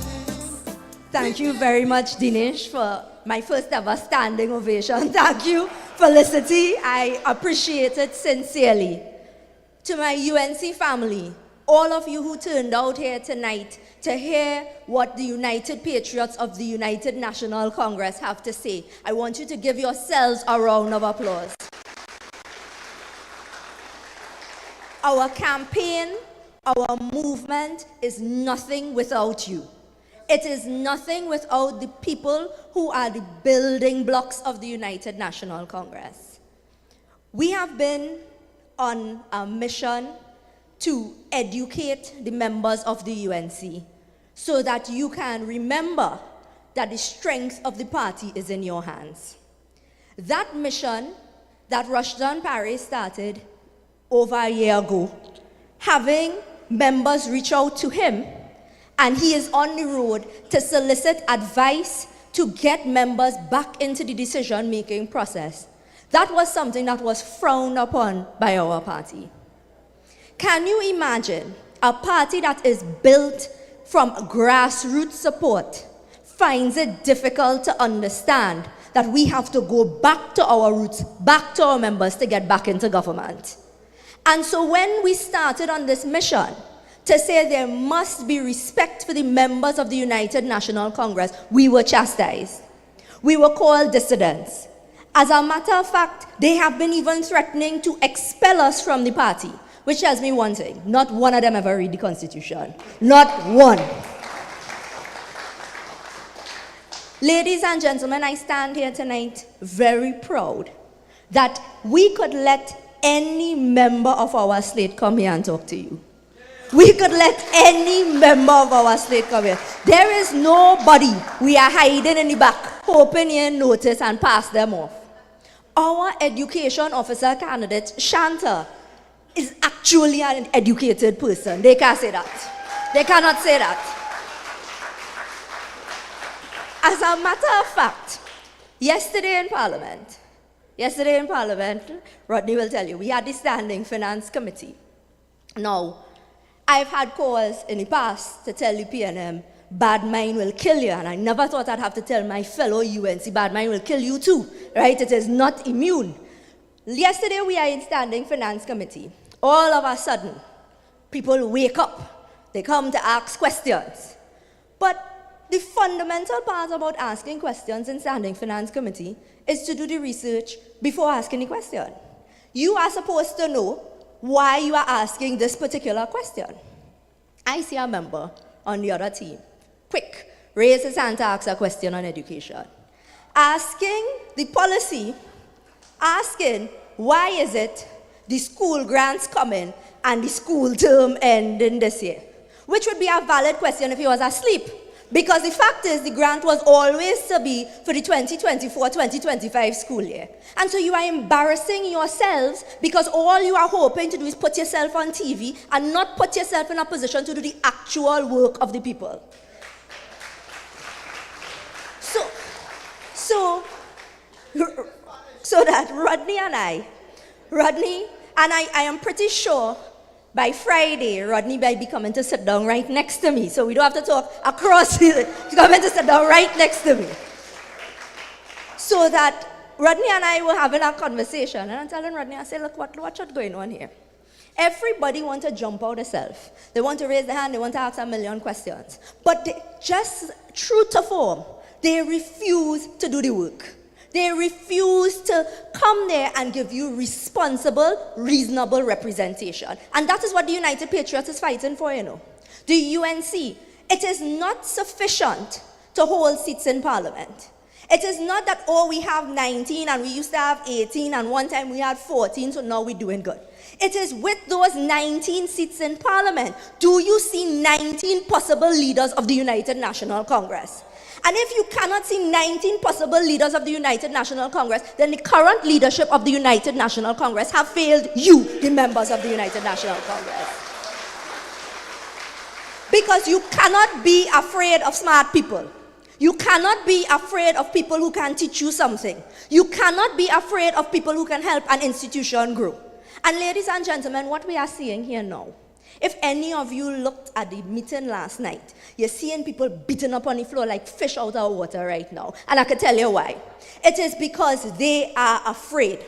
Thank you very much, Dinesh, for my first ever standing ovation. Thank you, Felicity. I appreciate it sincerely. To my UNC family, all of you who turned out here tonight to hear what the United Patriots of the United National Congress have to say, I want you to give yourselves a round of applause. Our campaign, our movement is nothing without you. It is nothing without the people who are the building blocks of the United National Congress. We have been on a mission to educate the members of the UNC so that you can remember that the strength of the party is in your hands. That mission that Rushdan Parry started over a year ago, having members reach out to him, and he is on the road to solicit advice to get members back into the decision-making process. That was something that was frowned upon by our party. Can you imagine a party that is built from grassroots support finds it difficult to understand that we have to go back to our roots, back to our members to get back into government? And so when we started on this mission, to say there must be respect for the members of the United National Congress, we were chastised. We were called dissidents. As a matter of fact, they have been even threatening to expel us from the party, which tells me one thing: not one of them ever read the Constitution. Not one. Ladies and gentlemen, I stand here tonight very proud that we could let any member of our slate come here and talk to you. We could let any member of our slate come here. There is nobody we are hiding in the back, hoping you notice and pass them off. Our education officer candidate, Shanta, is actually an educated person. They can't say that. They cannot say that. As a matter of fact, yesterday in Parliament, Rodney will tell you, we had the Standing Finance Committee. Now, I've had calls in the past to tell the PNM, bad mind will kill you, and I never thought I'd have to tell my fellow UNC, bad mind will kill you too, right? It is not immune. Yesterday we are in Standing Finance Committee. All of a sudden, people wake up. They come to ask questions. But the fundamental part about asking questions in Standing Finance Committee is to do the research before asking the question. You are supposed to know why you are asking this particular question. I see a member on the other team. Quick, raise his hand to ask a question on education. Asking the policy, asking why is it the school grants coming and the school term ending this year? Which would be a valid question if he was asleep. Because the fact is, the grant was always to be for the 2024-2025 school year. And so you are embarrassing yourselves because all you are hoping to do is put yourself on TV and not put yourself in a position to do the actual work of the people. So that Rodney and I am pretty sure by Friday, Rodney may be coming to sit down right next to me. So we don't have to talk across. He's coming to sit down right next to me. So that Rodney and I were having a conversation. And I'm telling Rodney, I said, look, what's going on here? Everybody wants to jump out of self. They want to raise their hand. They want to ask a million questions. But they, just true to form, they refuse to do the work. They refuse to come there and give you responsible, reasonable representation. And that is what the United Patriots is fighting for, you know. The UNC, it is not sufficient to hold seats in Parliament. It is not that, oh, we have 19 and we used to have 18 and one time we had 14, so now we're doing good. It is with those 19 seats in Parliament, do you see 19 possible leaders of the United National Congress? And if you cannot see 19 possible leaders of the United National Congress, then the current leadership of the United National Congress have failed you, the members of the United National Congress. Because you cannot be afraid of smart people. You cannot be afraid of people who can teach you something. You cannot be afraid of people who can help an institution grow. And ladies and gentlemen, what we are seeing here now, if any of you looked at the meeting last night, you're seeing people beating up on the floor like fish out of water right now. And I can tell you why. It is because they are afraid.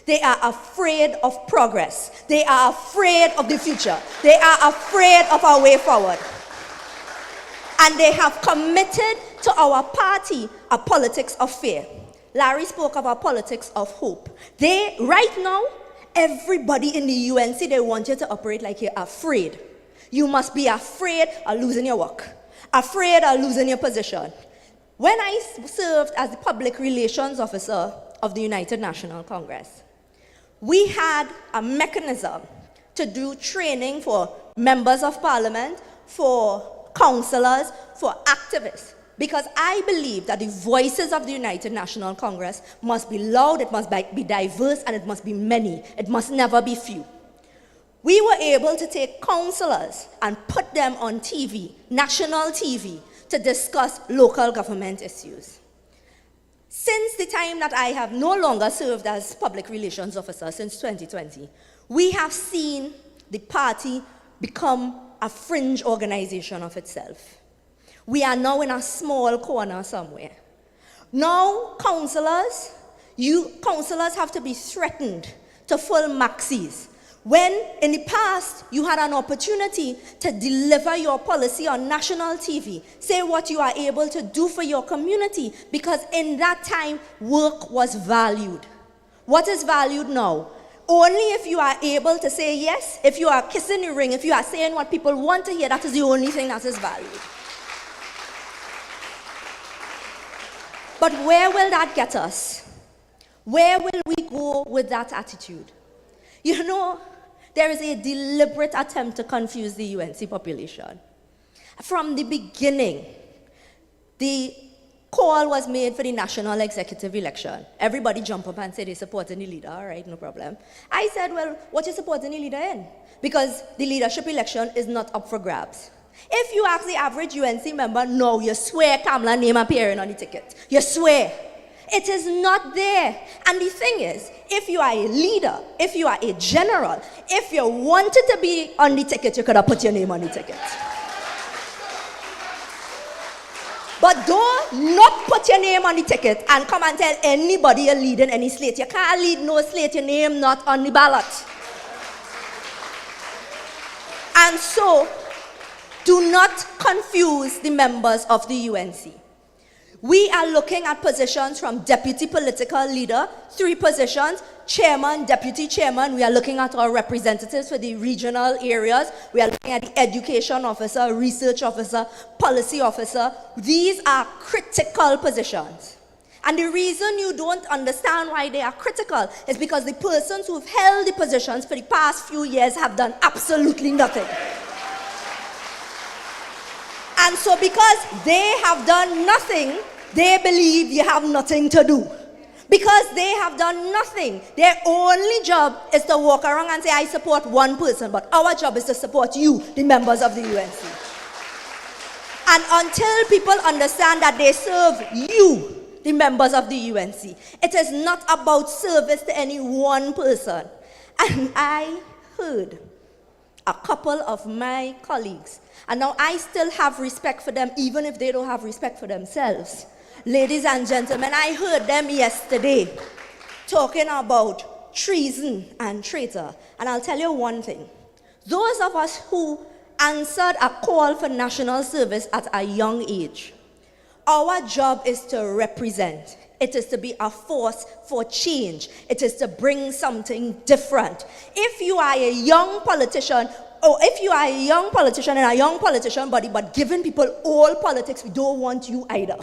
They are afraid of progress. They are afraid of the future. They are afraid of our way forward. And they have committed to our party a politics of fear. Larry spoke of a politics of hope. They, right now, everybody in the UNC, they want you to operate like you're afraid. You must be afraid of losing your work, afraid of losing your position. When I served as the public relations officer of the United National Congress, we had a mechanism to do training for members of parliament, for councillors, for activists. Because I believe that the voices of the United National Congress must be loud, it must be diverse, and it must be many. It must never be few. We were able to take councillors and put them on TV, national TV, to discuss local government issues. Since the time that I have no longer served as public relations officer, since 2020, we have seen the party become a fringe organization of itself. We are now in a small corner somewhere. Now, councillors have to be threatened to full maxis. When in the past you had an opportunity to deliver your policy on national TV, say what you are able to do for your community, because in that time work was valued. What is valued now? Only if you are able to say yes, if you are kissing the ring, if you are saying what people want to hear, that is the only thing that is valued. But where will that get us? Where will we go with that attitude? You know, there is a deliberate attempt to confuse the UNC population. From the beginning, the call was made for the national executive election. Everybody jump up and say they supporting the leader. All right, no problem. I said, well, what you supporting the leader in? Because the leadership election is not up for grabs. If you ask the average UNC member, no, you swear Kamla's name appearing on the ticket. You swear. It is not there. And the thing is, if you are a leader, if you are a general, if you wanted to be on the ticket, you could have put your name on the ticket. But don't not put your name on the ticket and come and tell anybody you're leading any slate. You can't lead no slate, your name not on the ballot. And so, do not confuse the members of the UNC. We are looking at positions from deputy political leader, 3 positions, chairman, deputy chairman. We are looking at our representatives for the regional areas. We are looking at the education officer, research officer, policy officer. These are critical positions. And the reason you don't understand why they are critical is because the persons who've held the positions for the past few years have done absolutely nothing. And so because they have done nothing, they believe you have nothing to do. Because they have done nothing. Their only job is to walk around and say, I support one person, but our job is to support you, the members of the UNC. And until people understand that they serve you, the members of the UNC, it is not about service to any one person. And I heard a couple of my colleagues, and now I still have respect for them even if they don't have respect for themselves. Ladies and gentlemen, I heard them yesterday talking about treason and traitor. And I'll tell you one thing. Those of us who answered a call for national service at a young age, our job is to represent. It is to be a force for change. It is to bring something different. If you are a young politician, or if you are a young politician in a young politician body, but giving people all politics, we don't want you either.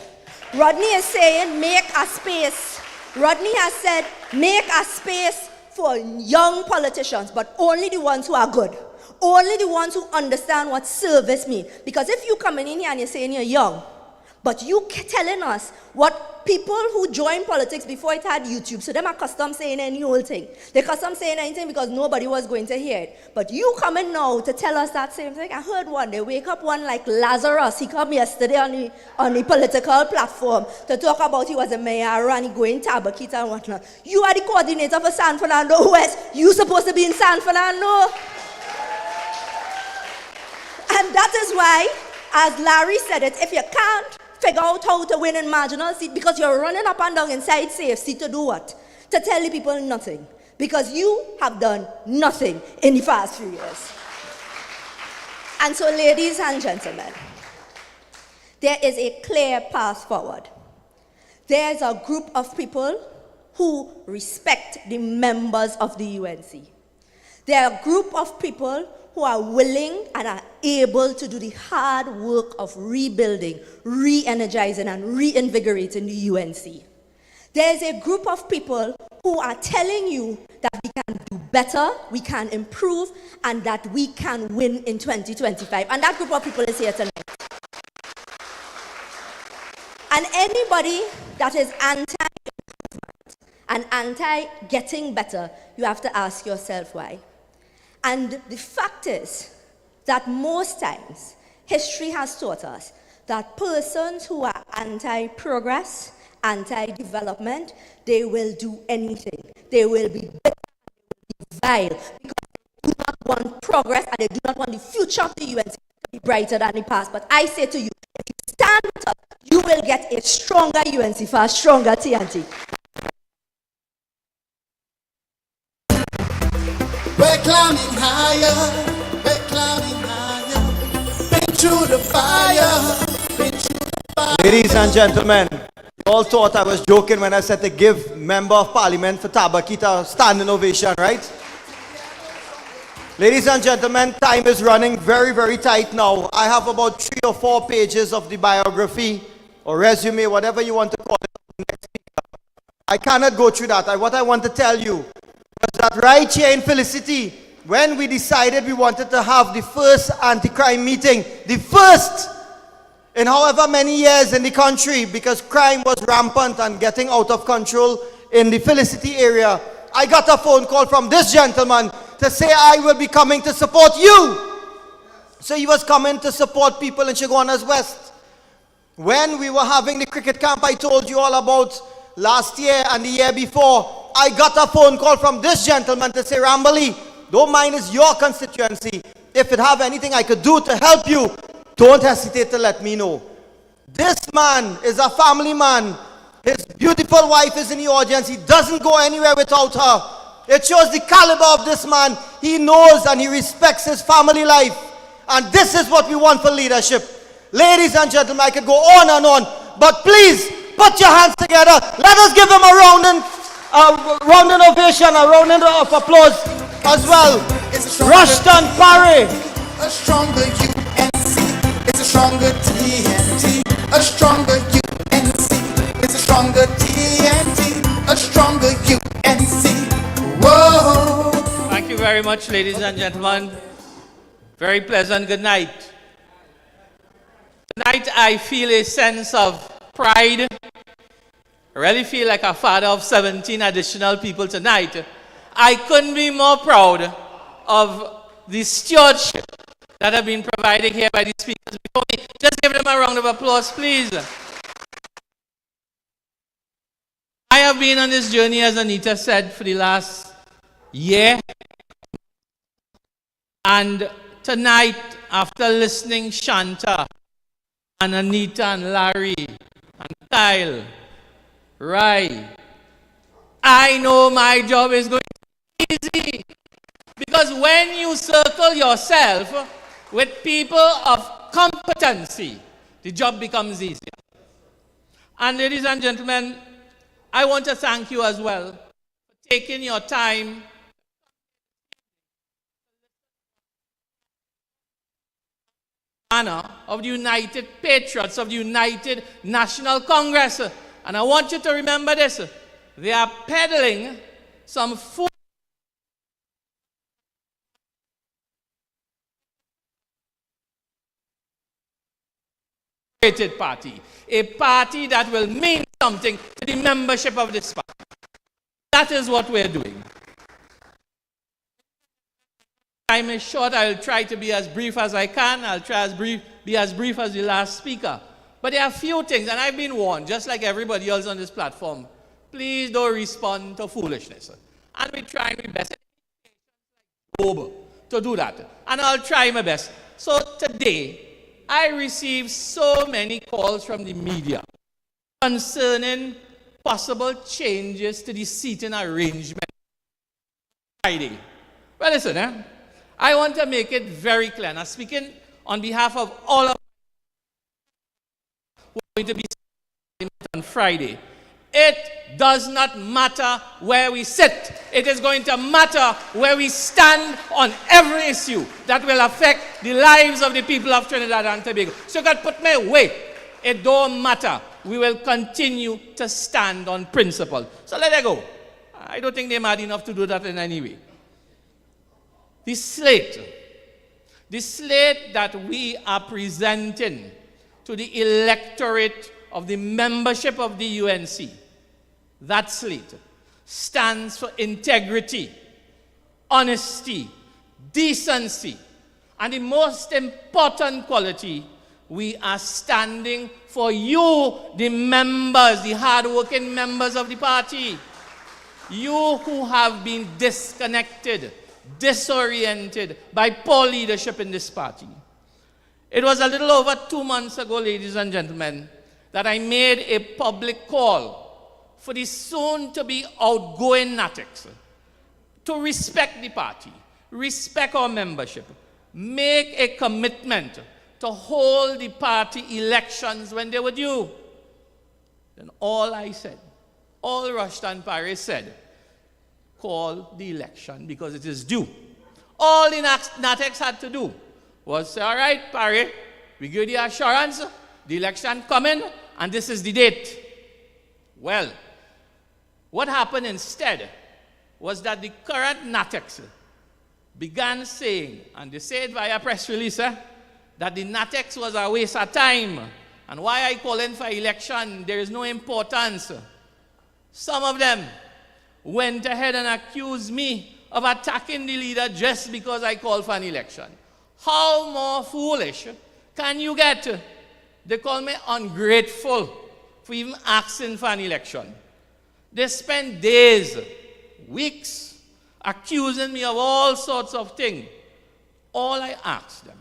Rodney is saying, make a space. Rodney has said, make a space for young politicians, but only the ones who are good. Only the ones who understand what service means. Because if you come in here and you're saying you're young, But you telling us what people who joined politics before it had YouTube, so them are accustomed saying any old thing. They're accustomed saying anything because nobody was going to hear it. But you coming now to tell us that same thing. I heard one, they wake up one like Lazarus. He come yesterday on the political platform to talk about he was a mayor and he going Tabakita and whatnot. You are the coordinator for San Fernando West. You supposed to be in San Fernando. And that is why, as Larry said it, if you can't figure out how to win in marginal seat because you're running up and down inside CFC to do what? To tell the people nothing. Because you have done nothing in the past few years. And so, ladies and gentlemen, there is a clear path forward. There's a group of people who respect the members of the UNC. There are a group of people who are willing and are able to do the hard work of rebuilding, re-energizing, and reinvigorating the UNC. There's a group of people who are telling you that we can do better, we can improve, and that we can win in 2025. And that group of people is here tonight. And anybody that is anti-improvement and anti-getting better, you have to ask yourself why. And the fact is that most times, history has taught us that persons who are anti-progress, anti-development, they will do anything. They will be bitter, vile, because they do not want progress and they do not want the future of the UNC to be brighter than the past. But I say to you, if you stand with us, you will get a stronger UNC for a stronger TNT. We're climbing higher, we're climbing higher. Been through the fire, been through the fire. Ladies and gentlemen, you all thought I was joking when I said to give Member of Parliament for Tabakita a standing ovation, right? Ladies and gentlemen, time is running very, very tight now. I have about 3 or 4 pages of the biography or resume, whatever you want to call it. Next speaker. I cannot go through that. What I want to tell you was that right here in Felicity, when we decided we wanted to have the first anti-crime meeting, the first in however many years in the country, because crime was rampant and getting out of control in the Felicity area, I got a phone call from this gentleman to say I will be coming to support you. So he was coming to support people in Chaguanas West. When we were having the cricket camp I told you all about last year and the year before, I got a phone call from this gentleman to say, Rambali, don't mind, it's your constituency. If it have anything I could do to help you, don't hesitate to let me know. This man is a family man. His beautiful wife is in the audience. He doesn't go anywhere without her. It shows the caliber of this man. He knows and he respects his family life. And this is what we want for leadership. Ladies and gentlemen, I could go on and on, but please put your hands together. Let us give him a round ovation, a round of applause as well. Rushton Parry. A stronger UNC, it's a stronger TNT. A stronger UNC, it's a stronger TNT. A stronger UNC. Whoa. Thank you very much, ladies and gentlemen. Very pleasant good night. Tonight I feel a sense of pride. I really feel like a father of 17 additional people tonight. I couldn't be more proud of the stewardship that have been provided here by the speakers before me. Just give them a round of applause, please. I have been on this journey, as Anita said, for the last year. And tonight, after listening Shanta and Anita and Larry and Kyle, Rai, I know my job is going to be easy. Because when you circle yourself with people of competency, the job becomes easier. And ladies and gentlemen, I want to thank you as well for taking your time honor of the United Patriots of the United National Congress. And I want you to remember this. They are peddling some food. party, a party that will mean something to the membership of this party. That is what we're doing. Time is short. I'll try to be as brief as I can. I'll try to be as brief as the last speaker. But there are a few things, and I've been warned, just like everybody else on this platform, please don't respond to foolishness. And we try my best to do that. And I'll try my best. So today, I received so many calls from the media concerning possible changes to the seating arrangement Friday. Well, listen, I want to make it very clear. Now, speaking on behalf of all of who are going to be on Friday, it does not matter where we sit. It is going to matter where we stand on every issue that will affect the lives of the people of Trinidad and Tobago. So you can put me away. It don't matter. We will continue to stand on principle. So let it go. I don't think they're mad enough to do that in any way. The slate that we are presenting to the electorate of the membership of the UNC, that slate stands for integrity, honesty, decency, and the most important quality, we are standing for you, the members, the hard-working members of the party. You who have been disconnected, disoriented by poor leadership in this party. It was a little over 2 months ago, ladies and gentlemen, that I made a public call for the soon-to-be outgoing NATEX to respect the party, respect our membership, make a commitment to hold the party elections when they were due. Then all I said, all Rushton Paris said, call the election because it is due. All the NATEX had to do was say, all right, Parry, we give you the assurance, the election coming, and this is the date. Well, what happened instead was that the current NATEX began saying, and they said via press release, that the NATEX was a waste of time, and why I call in for election, there is no importance. Some of them went ahead and accused me of attacking the leader just because I called for an election. How more foolish can you get? They call me ungrateful for even asking for an election. They spent days, weeks, accusing me of all sorts of things. All I asked them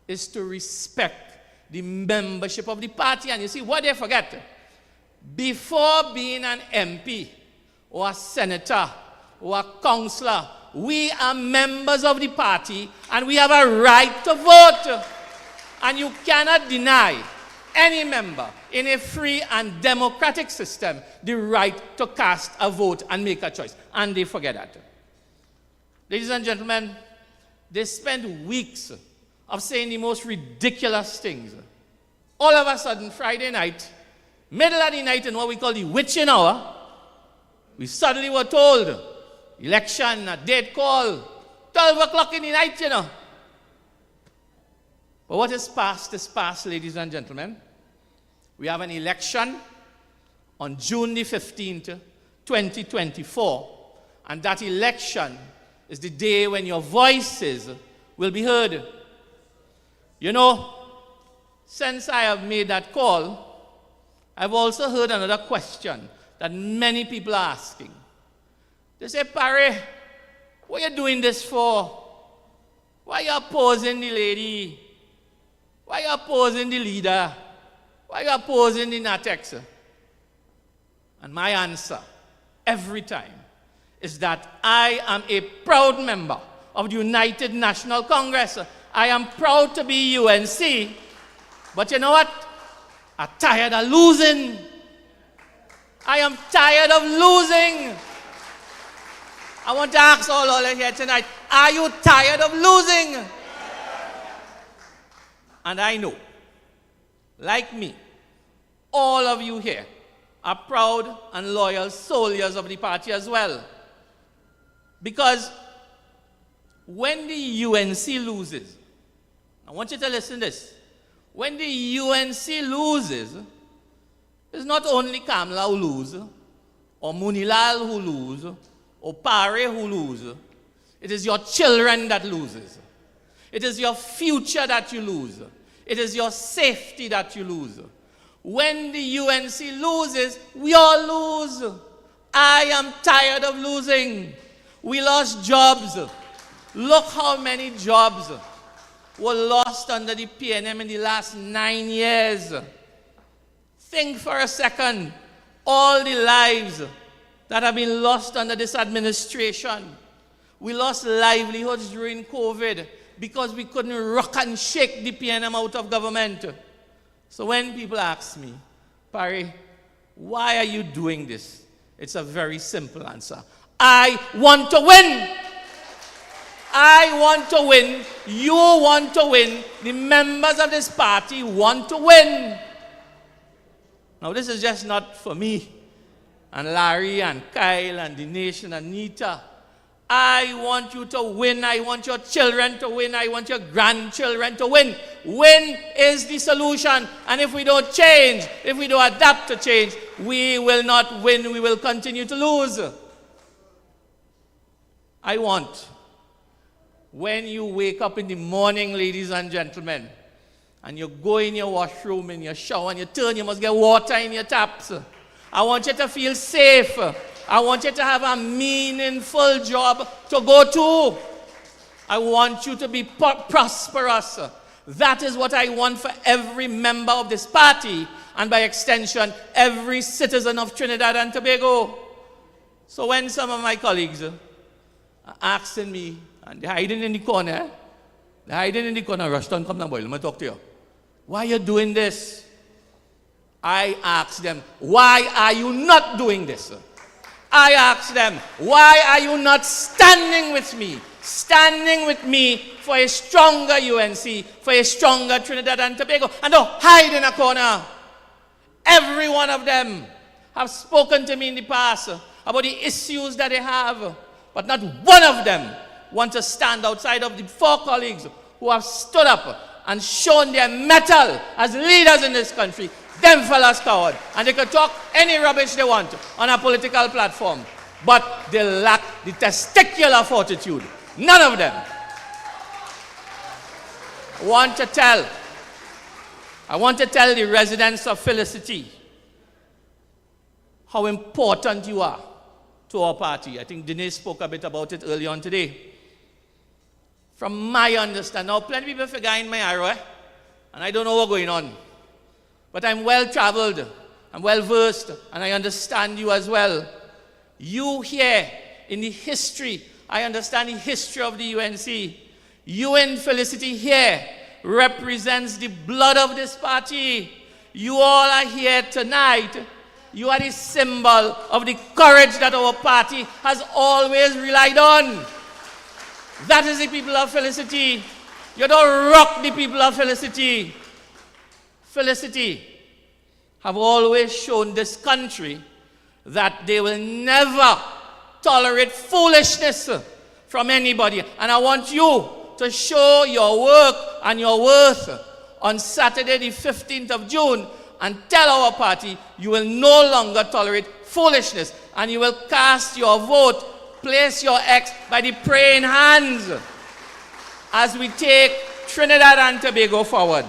is to respect the membership of the party. And you see, what they forget, before being an MP, or a senator, or a councillor, we are members of the party and we have a right to vote. And you cannot deny any member in a free and democratic system the right to cast a vote and make a choice. And they forget that. Ladies and gentlemen, they spend weeks of saying the most ridiculous things. All of a sudden, Friday night, middle of the night in what we call the witching hour, we suddenly were told, election, a date call, 12 o'clock in the night, you know. But what is past, ladies and gentlemen. We have an election on June the 15th, 2024, and that election is the day when your voices will be heard. You know, since I have made that call, I've also heard another question that many people are asking. They say, Parry, what are you doing this for? Why are you opposing the lady? Why are you opposing the leader? Why are you opposing the NATEX? And my answer, every time, is that I am a proud member of the United National Congress. I am proud to be UNC, but you know what? I'm tired of losing. I am tired of losing. I want to ask all of you here tonight, are you tired of losing? And I know, like me, all of you here are proud and loyal soldiers of the party as well. Because when the UNC loses, I want you to listen to this. when the UNC loses, it's not only Kamla who loses, or Munilal who loses, or Pare who loses. It is your children that loses. It is your future that you lose. It is your safety that you lose. When the UNC loses, we all lose. I am tired of losing. We lost jobs. Look how many jobs were lost under the PNM in the last 9 years. Think for a second, all the lives that have been lost under this administration. We lost livelihoods during COVID because we couldn't rock and shake the PNM out of government. So when people ask me, Parry, why are you doing this? It's a very simple answer. I want to win. I want to win. You want to win. The members of this party want to win. Now this is just not for me and Larry and Kyle and Dinesh and Anita. I want you to win. I want your children to win. I want your grandchildren to win. Win is the solution. And if we don't change, if we don't adapt to change, we will not win. We will continue to lose. I want, when you wake up in the morning, ladies and gentlemen, and you go in your washroom, in your shower, and you turn, you must get water in your taps. I want you to feel safe. I want you to have a meaningful job to go to. I want you to be prosperous. That is what I want for every member of this party, and by extension, every citizen of Trinidad and Tobago. So when some of my colleagues are asking me, and they're hiding in the corner, Rushton, come down, boy, let me talk to you. Why are you doing this? I ask them, why are you not doing this? I ask them, why are you not standing with me? Standing with me for a stronger UNC, for a stronger Trinidad and Tobago, and don't hide in a corner. Every one of them have spoken to me in the past about the issues that they have, but not one of them want to stand outside of the 4 colleagues who have stood up and shown their mettle as leaders in this country. Them fellas coward, and they can talk any rubbish they want on a political platform, but they lack the testicular fortitude. None of them. I want to tell the residents of Felicity how important you are to our party. I think Dinesh spoke a bit about it early on today. From my understanding, now plenty of people figure in my arrow, and I don't know what's going on. But I'm well-traveled, I'm well-versed, and I understand you as well. You here, in the history, I understand the history of the UNC. You in Felicity here represents the blood of this party. You all are here tonight. You are the symbol of the courage that our party has always relied on. That is the people of Felicity. You don't rock the people of Felicity. Felicity have always shown this country that they will never tolerate foolishness from anybody. And I want you to show your work and your worth on Saturday the 15th of June and tell our party you will no longer tolerate foolishness, and you will cast your vote, place your X by the praying hands as we take Trinidad and Tobago forward.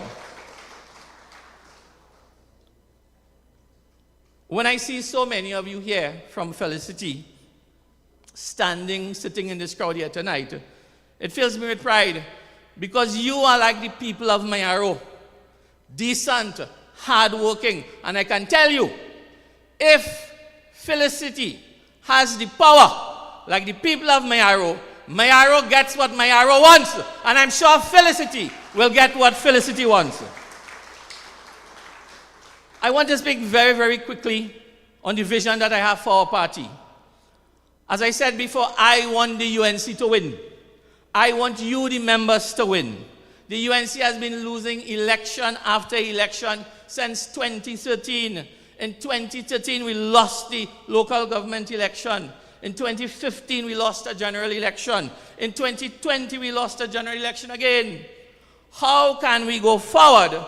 When I see so many of you here from Felicity sitting in this crowd here tonight, it fills me with pride, because you are like the people of Mayaro, decent, hardworking, and I can tell you, if Felicity has the power like the people of Mayaro, Mayaro gets what Mayaro wants, and I'm sure Felicity will get what Felicity wants. I want to speak very, very quickly on the vision that I have for our party. As I said before, I want the UNC to win. I want you, the members, to win. The UNC has been losing election after election since 2013. In 2013, we lost the local government election. In 2015, we lost a general election. In 2020, we lost a general election again. How can we go forward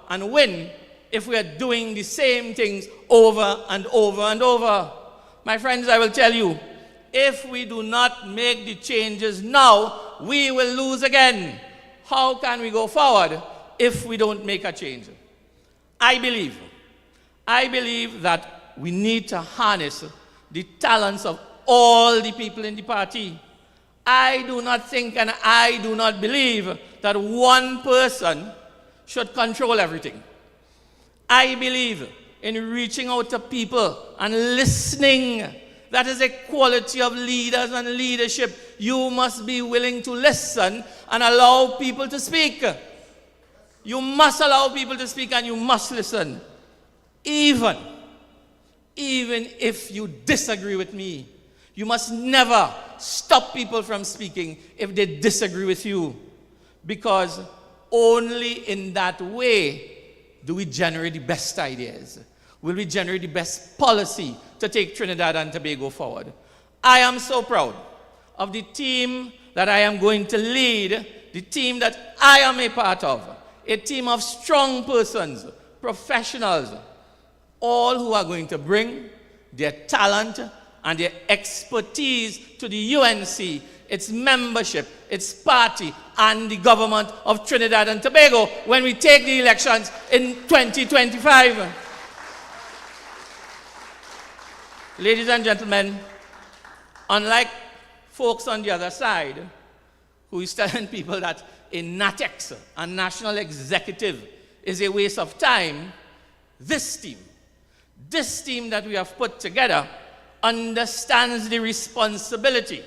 and win if we are doing the same things over and over and over. My friends, I will tell you, if we do not make the changes now, we will lose again. How can we go forward if we don't make a change? I believe that we need to harness the talents of all the people in the party. I do not think and I do not believe that one person should control everything. I believe in reaching out to people and listening. That is a quality of leaders and leadership. You must be willing to listen and allow people to speak. You must allow people to speak and you must listen. Even if you disagree with me, you must never stop people from speaking if they disagree with you, because only in that way do we generate the best ideas. Will we generate the best policy to take Trinidad and Tobago forward? I am so proud of the team that I am going to lead, the team that I am a part of, a team of strong persons, professionals, all who are going to bring their talent and their expertise to the UNC, its membership, its party, and the government of Trinidad and Tobago when we take the elections in 2025. Ladies and gentlemen, unlike folks on the other side who is telling people that a NATEX, a national executive, is a waste of time, this team that we have put together understands the responsibility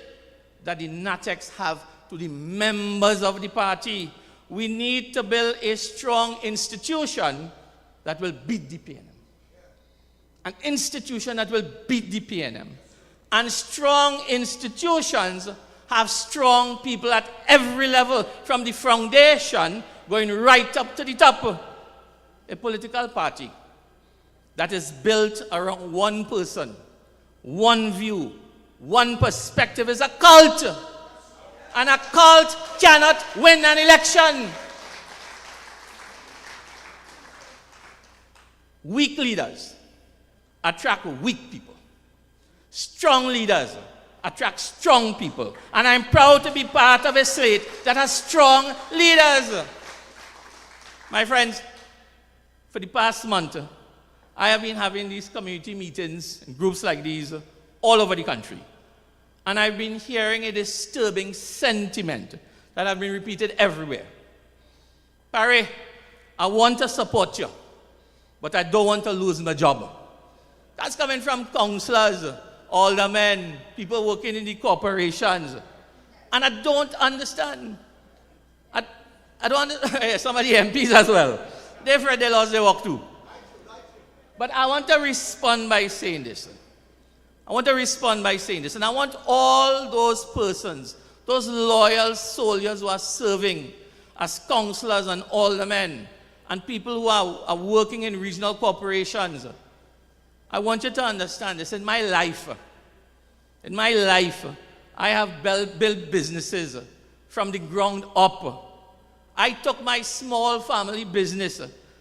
that the NATEX have to the members of the party. We need to build a strong institution that will beat the PNM. An institution that will beat the PNM. And strong institutions have strong people at every level, from the foundation going right up to the top. A political party that is built around one person, one view, one perspective is a cult. And a cult cannot win an election. Weak leaders attract weak people. Strong leaders attract strong people. And I'm proud to be part of a slate that has strong leaders. My friends, for the past month, I have been having these community meetings and groups like these all over the country. And I've been hearing a disturbing sentiment that has been repeated everywhere. Barry, I want to support you, but I don't want to lose my job. That's coming from councillors, aldermen, people working in the corporations. And I don't understand. I don't understand. Some of the MPs as well. They've read the laws they walk too. But I want to respond by saying this. And I want all those persons, those loyal soldiers who are serving as councillors and aldermen, and people who are working in regional corporations, I want you to understand this. In my life, I have built businesses from the ground up. I took my small family business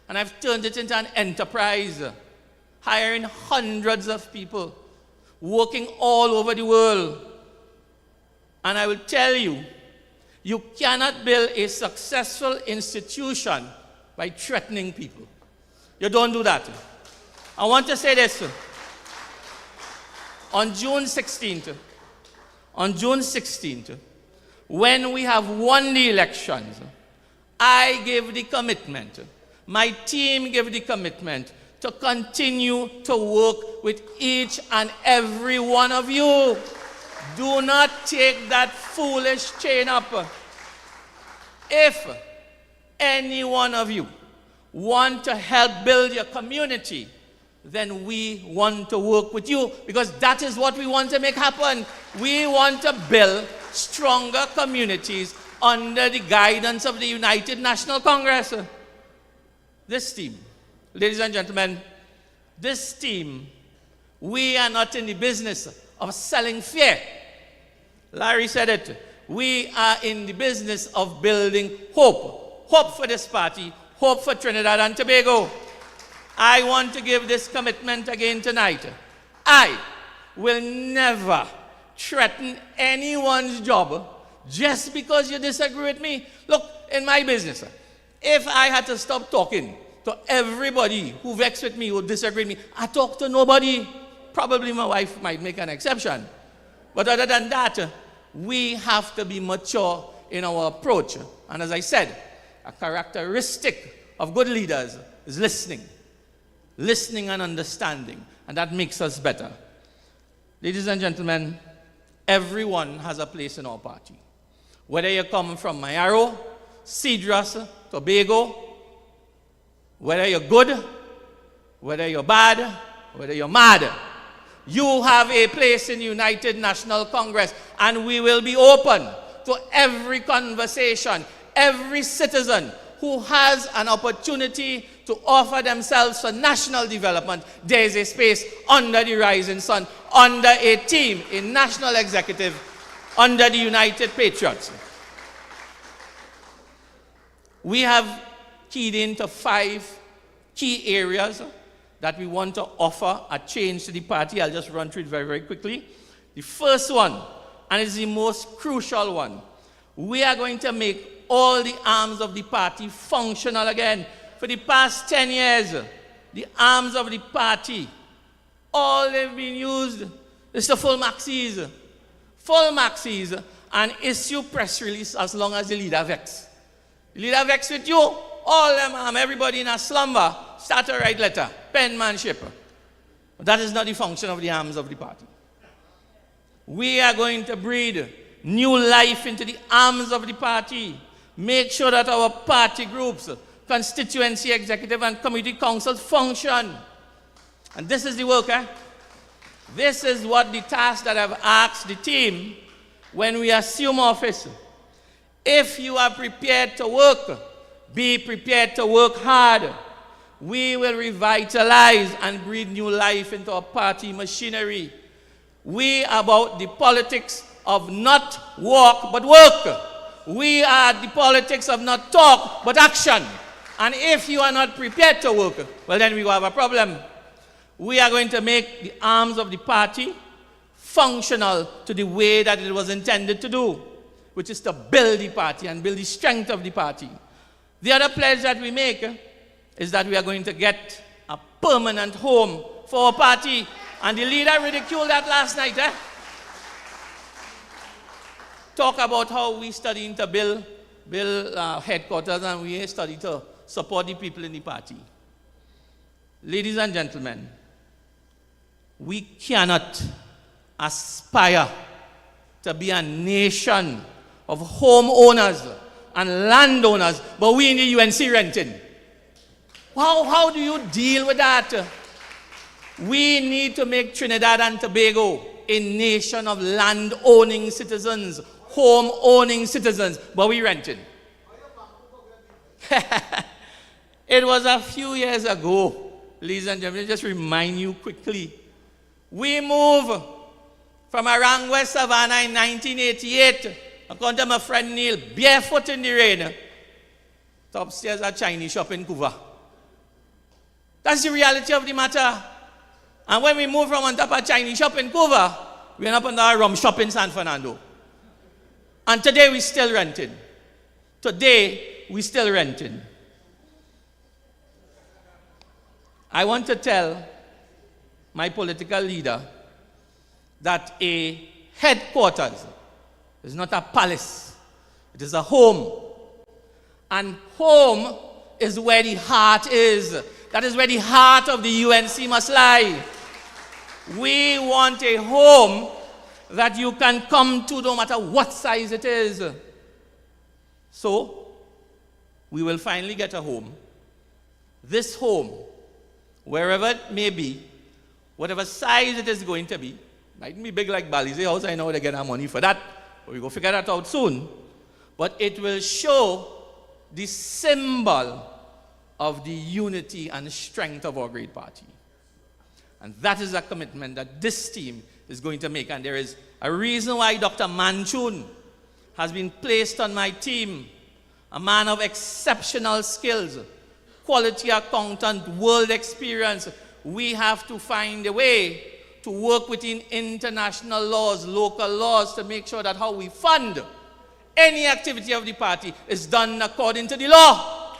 and I've turned it into an enterprise, hiring hundreds of people, working all over the world. And I will tell you, you cannot build a successful institution by threatening people. You don't do that. I want to say this. On June 16th, when we have won the elections, I gave the commitment, my team gave the commitment to continue to work with each and every one of you. Do not take that foolish chain up. If any one of you want to help build your community, then we want to work with you, because that is what we want to make happen. We want to build stronger communities under the guidance of the United National Congress. This team, ladies and gentlemen, this team, we are not in the business of selling fear. Larry said it. We are in the business of building hope. Hope for this party, hope for Trinidad and Tobago. I want to give this commitment again tonight. I will never threaten anyone's job just because you disagree with me. Look, in my business, if I had to stop talking to everybody who vexed with me, who disagreed with me, I talk to nobody. Probably my wife might make an exception. But other than that, we have to be mature in our approach. And as I said, a characteristic of good leaders is listening. Listening and understanding. And that makes us better. Ladies and gentlemen, everyone has a place in our party. Whether you're coming from Mayaro, Cedras, Tobago, whether you're good, whether you're bad, whether you're mad, you have a place in United National Congress, and we will be open to every conversation, every citizen who has an opportunity to offer themselves for national development. There is a space under the rising sun, under a team, a national executive, under the United Patriots. We have keyed into 5 key areas that we want to offer a change to the party. I'll just run through it very, very quickly. The first one, and it's the most crucial one, we are going to make all the arms of the party functional again. For the past 10 years, the arms of the party, all they've been used is the full maxis, and issue press release as long as the leader vex. The leader vex with you, all them everybody in a slumber, start to write letter, penmanship. But that is not the function of the arms of the party. We are going to breathe new life into the arms of the party. Make sure that our party groups, constituency, executive, and committee councils function. And this is the work, This is what the task that I've asked the team when we assume office. If you are prepared to work, be prepared to work hard. We will revitalize and breathe new life into our party machinery. We are about the politics of not walk but work. We are the politics of not talk but action. And if you are not prepared to work, well then we will have a problem. We are going to make the arms of the party functional to the way that it was intended to do, which is to build the party and build the strength of the party. The other pledge that we make is that we are going to get a permanent home for our party. And the leader ridiculed that last night. Talk about how we studying to build headquarters, and we study to support the people in the party. Ladies and gentlemen, we cannot aspire to be a nation of homeowners and landowners, but we in the UNC renting. How do you deal with that? We need to make Trinidad and Tobago a nation of land-owning citizens, home-owning citizens, but we renting. It was a few years ago, ladies and gentlemen, just remind you quickly. We moved from around West Savannah in 1988, according to my friend Neil, barefoot in the rain, to upstairs a Chinese shop in Cuba. That's the reality of the matter. And when we moved from on top of a Chinese shop in Cuba, we went up on our rum shop in San Fernando. And today we're still renting. I want to tell my political leader that a headquarters is not a palace. It is a home. And home is where the heart is. That is where the heart of the UNC must lie. We want a home that you can come to no matter what size it is. So, we will finally get a home. This home, wherever it may be, whatever size it is going to be, might be big like Balize House, I know they get our money for that, but we go figure that out soon. But it will show the symbol of the unity and strength of our great party. And that is a commitment that this team is going to make. And there is a reason why Dr. Manchun has been placed on my team, a man of exceptional skills, quality accountant, world experience. We have to find a way to work within international laws, local laws, to make sure that how we fund any activity of the party is done according to the law.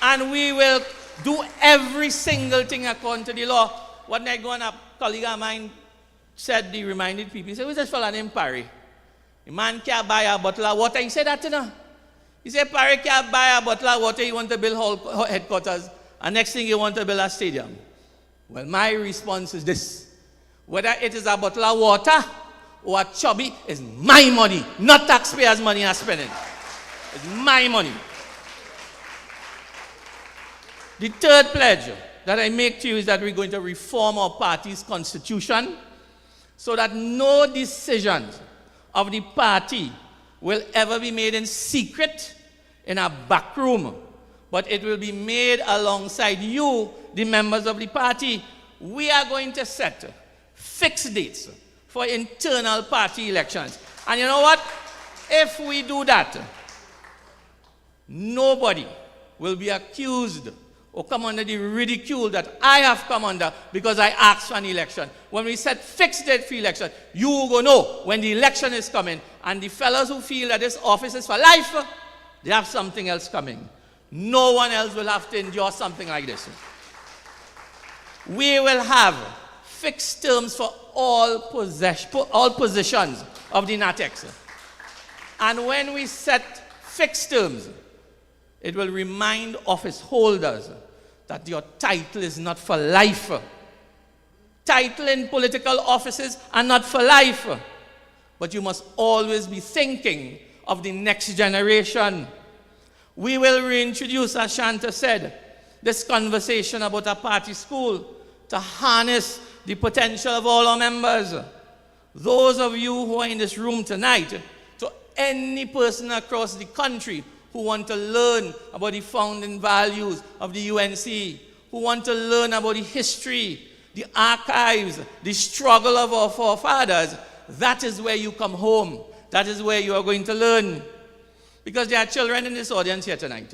And we will do every single thing according to the law. One night going up, a colleague of mine said, he reminded people, he said, who's this fella named Parry? The man can't buy a bottle of water. He said that, you know. He said, Parry can't buy a bottle of water, he want to build whole headquarters, and next thing he want to build a stadium. Well, my response is this. Whether it is a bottle of water or a chubby, is my money, not taxpayers' money I'm spending. It's my money. The third pledge that I make to you is that we're going to reform our party's constitution so that no decisions of the party will ever be made in secret in a back room, but it will be made alongside you, the members of the party. We are going to set fixed dates for internal party elections. And you know what? If we do that, nobody will be accused or come under the ridicule that I have come under because I asked for an election. When we set fixed date for election, you will know when the election is coming, and the fellows who feel that this office is for life, they have something else coming. No one else will have to endure something like this. We will have fixed terms for all positions of the NATEX. And when we set fixed terms, it will remind office holders that your title is not for life. Title in political offices are not for life. But you must always be thinking of the next generation. We will reintroduce, as Shanta said, this conversation about a party school to harness the potential of all our members. Those of you who are in this room tonight, to any person across the country who want to learn about the founding values of the UNC, who want to learn about the history, the archives, the struggle of our forefathers, that is where you come home. That is where you are going to learn. Because there are children in this audience here tonight.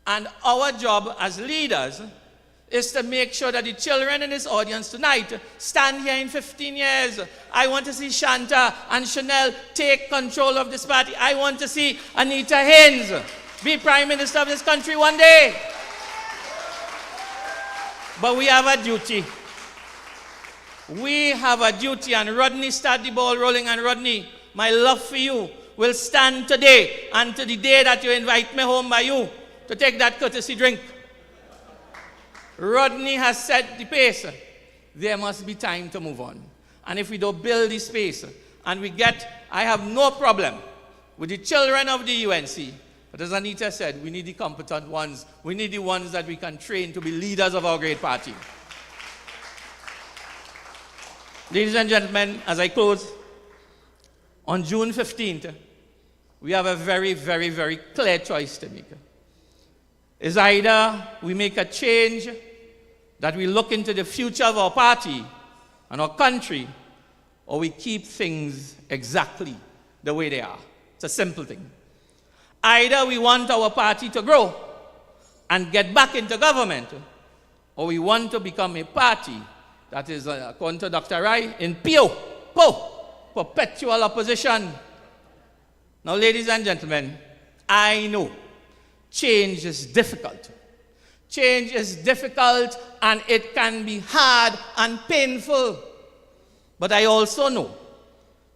And our job as leaders is to make sure that the children in this audience tonight stand here in 15 years. I want to see Shanta and Chanel take control of this party. I want to see Anita Haynes be Prime Minister of this country one day. But we have a duty. We have a duty, and Rodney, start the ball rolling. And Rodney, my love for you will stand today and to the day that you invite me home by you to take that courtesy drink. Rodney has set the pace. There must be time to move on. And if we don't build this space, and I have no problem with the children of the UNC, but as Anita said, we need the competent ones. We need the ones that we can train to be leaders of our great party. Ladies and gentlemen, as I close, on June 15th, we have a very, very, very clear choice to make. It's either we make a change, that we look into the future of our party and our country, or we keep things exactly the way they are. It's a simple thing. Either we want our party to grow and get back into government, or we want to become a party that is, according to Dr. Rai, in perpetual opposition. Now, ladies and gentlemen, I know change is difficult. Change is difficult, and it can be hard and painful. But I also know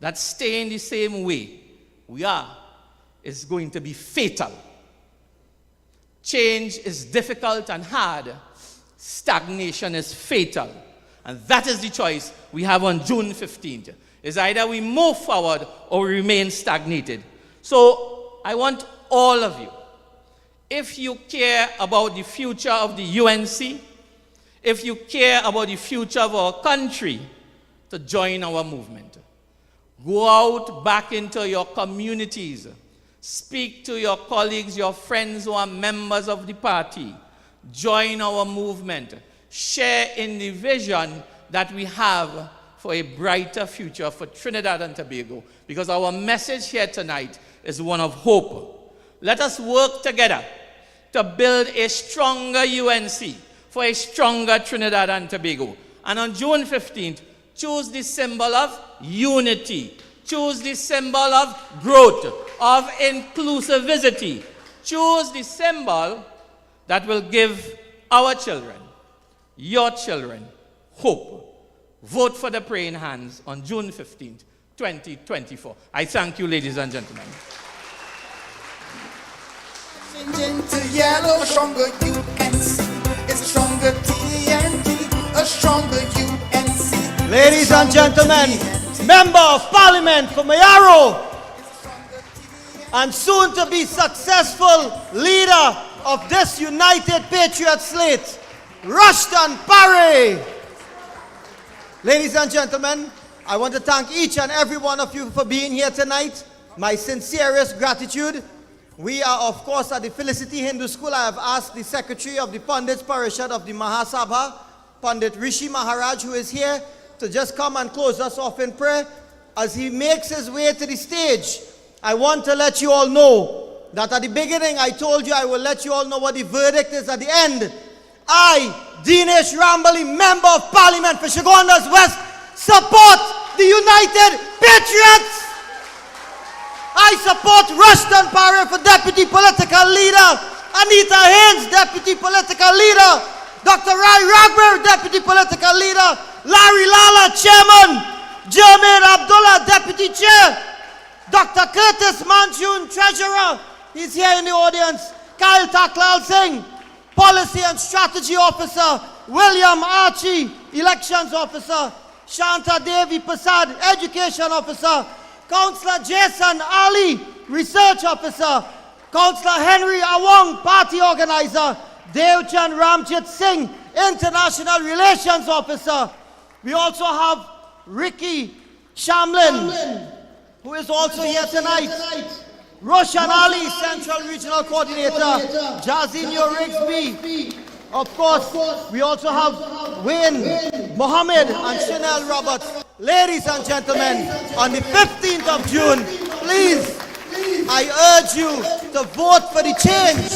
that staying the same way we are is going to be fatal. Change is difficult and hard. Stagnation is fatal. And that is the choice we have on June 15th. It's either we move forward or we remain stagnated. So I want all of you, if you care about the future of the UNC, if you care about the future of our country, to join our movement. Go out back into your communities. Speak to your colleagues, your friends who are members of the party. Join our movement. Share in the vision that we have for a brighter future for Trinidad and Tobago. Because our message here tonight is one of hope. Let us work together to build a stronger UNC for a stronger Trinidad and Tobago. And on June 15th, choose the symbol of unity. Choose the symbol of growth, of inclusivity. Choose the symbol that will give our children, your children, hope. Vote for the praying hands on June 15th, 2024. I thank you, ladies and gentlemen. Changing to yellow, a stronger UNC. It's a stronger TNT, a stronger UNC. Ladies and gentlemen, Member of Parliament for Mayaro, and soon to be successful leader of this United Patriots slate, Rushton Parry. Ladies and gentlemen, I want to thank each and every one of you for being here tonight. My sincerest gratitude. We are, of course, at the Felicity Hindu School. I have asked the Secretary of the Pandits Parishad of the Mahasabha, Pandit Rishi Maharaj, who is here, to just come and close us off in prayer. As he makes his way to the stage, I want to let you all know that at the beginning I told you I will let you all know what the verdict is at the end. I, Dinesh Rambali, Member of Parliament for Chagondas West, support the United Patriots. I support Rushton Parry for Deputy Political Leader, Anita Haynes, Deputy Political Leader, Dr. Rai Ragber, Deputy Political Leader, Larry Lala, Chairman, Jermaine Abdullah, Deputy Chair, Dr. Curtis Manchun, Treasurer, he's here in the audience, Kyle Taklal Singh, Policy and Strategy Officer, William Archie, Elections Officer, Shanta Devi Prasad, Education Officer, Councillor Jason Ali, Research Officer, Councillor Henry Awang, Party Organizer, Devchan Ramjit Singh, International Relations Officer. We also have Ricky Shamlin, who is also here tonight. Roshan Ali, Central Regional Coordinator. Jazinho Rigsby. Of course, we also have Wayne Mohammed and Chanel Roberts. Ladies and gentlemen, on the 15th of June, please, I urge you to vote for the change,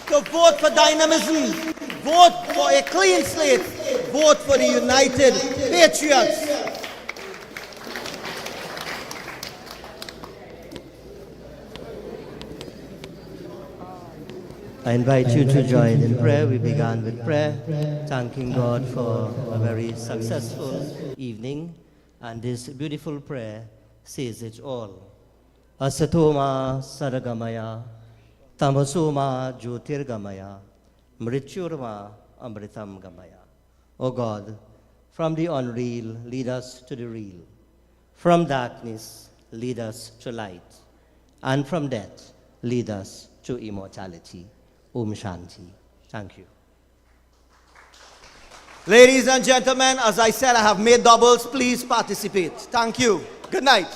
to vote for dynamism, vote for a clean slate, vote for the United Patriots. I invite you to join in prayer. We began with prayer, thanking God for a very successful evening. And this beautiful prayer says it all. Asatoma Saragamaya, Tamasoma Jyotirgamaya, Mrityurma Amritam Gamaya. O God, from the unreal, lead us to the real. From darkness, lead us to light. And from death, lead us to immortality. Om Shanti. Thank you. Ladies and gentlemen, as I said, I have made doubles. Please participate. Thank you. Good night.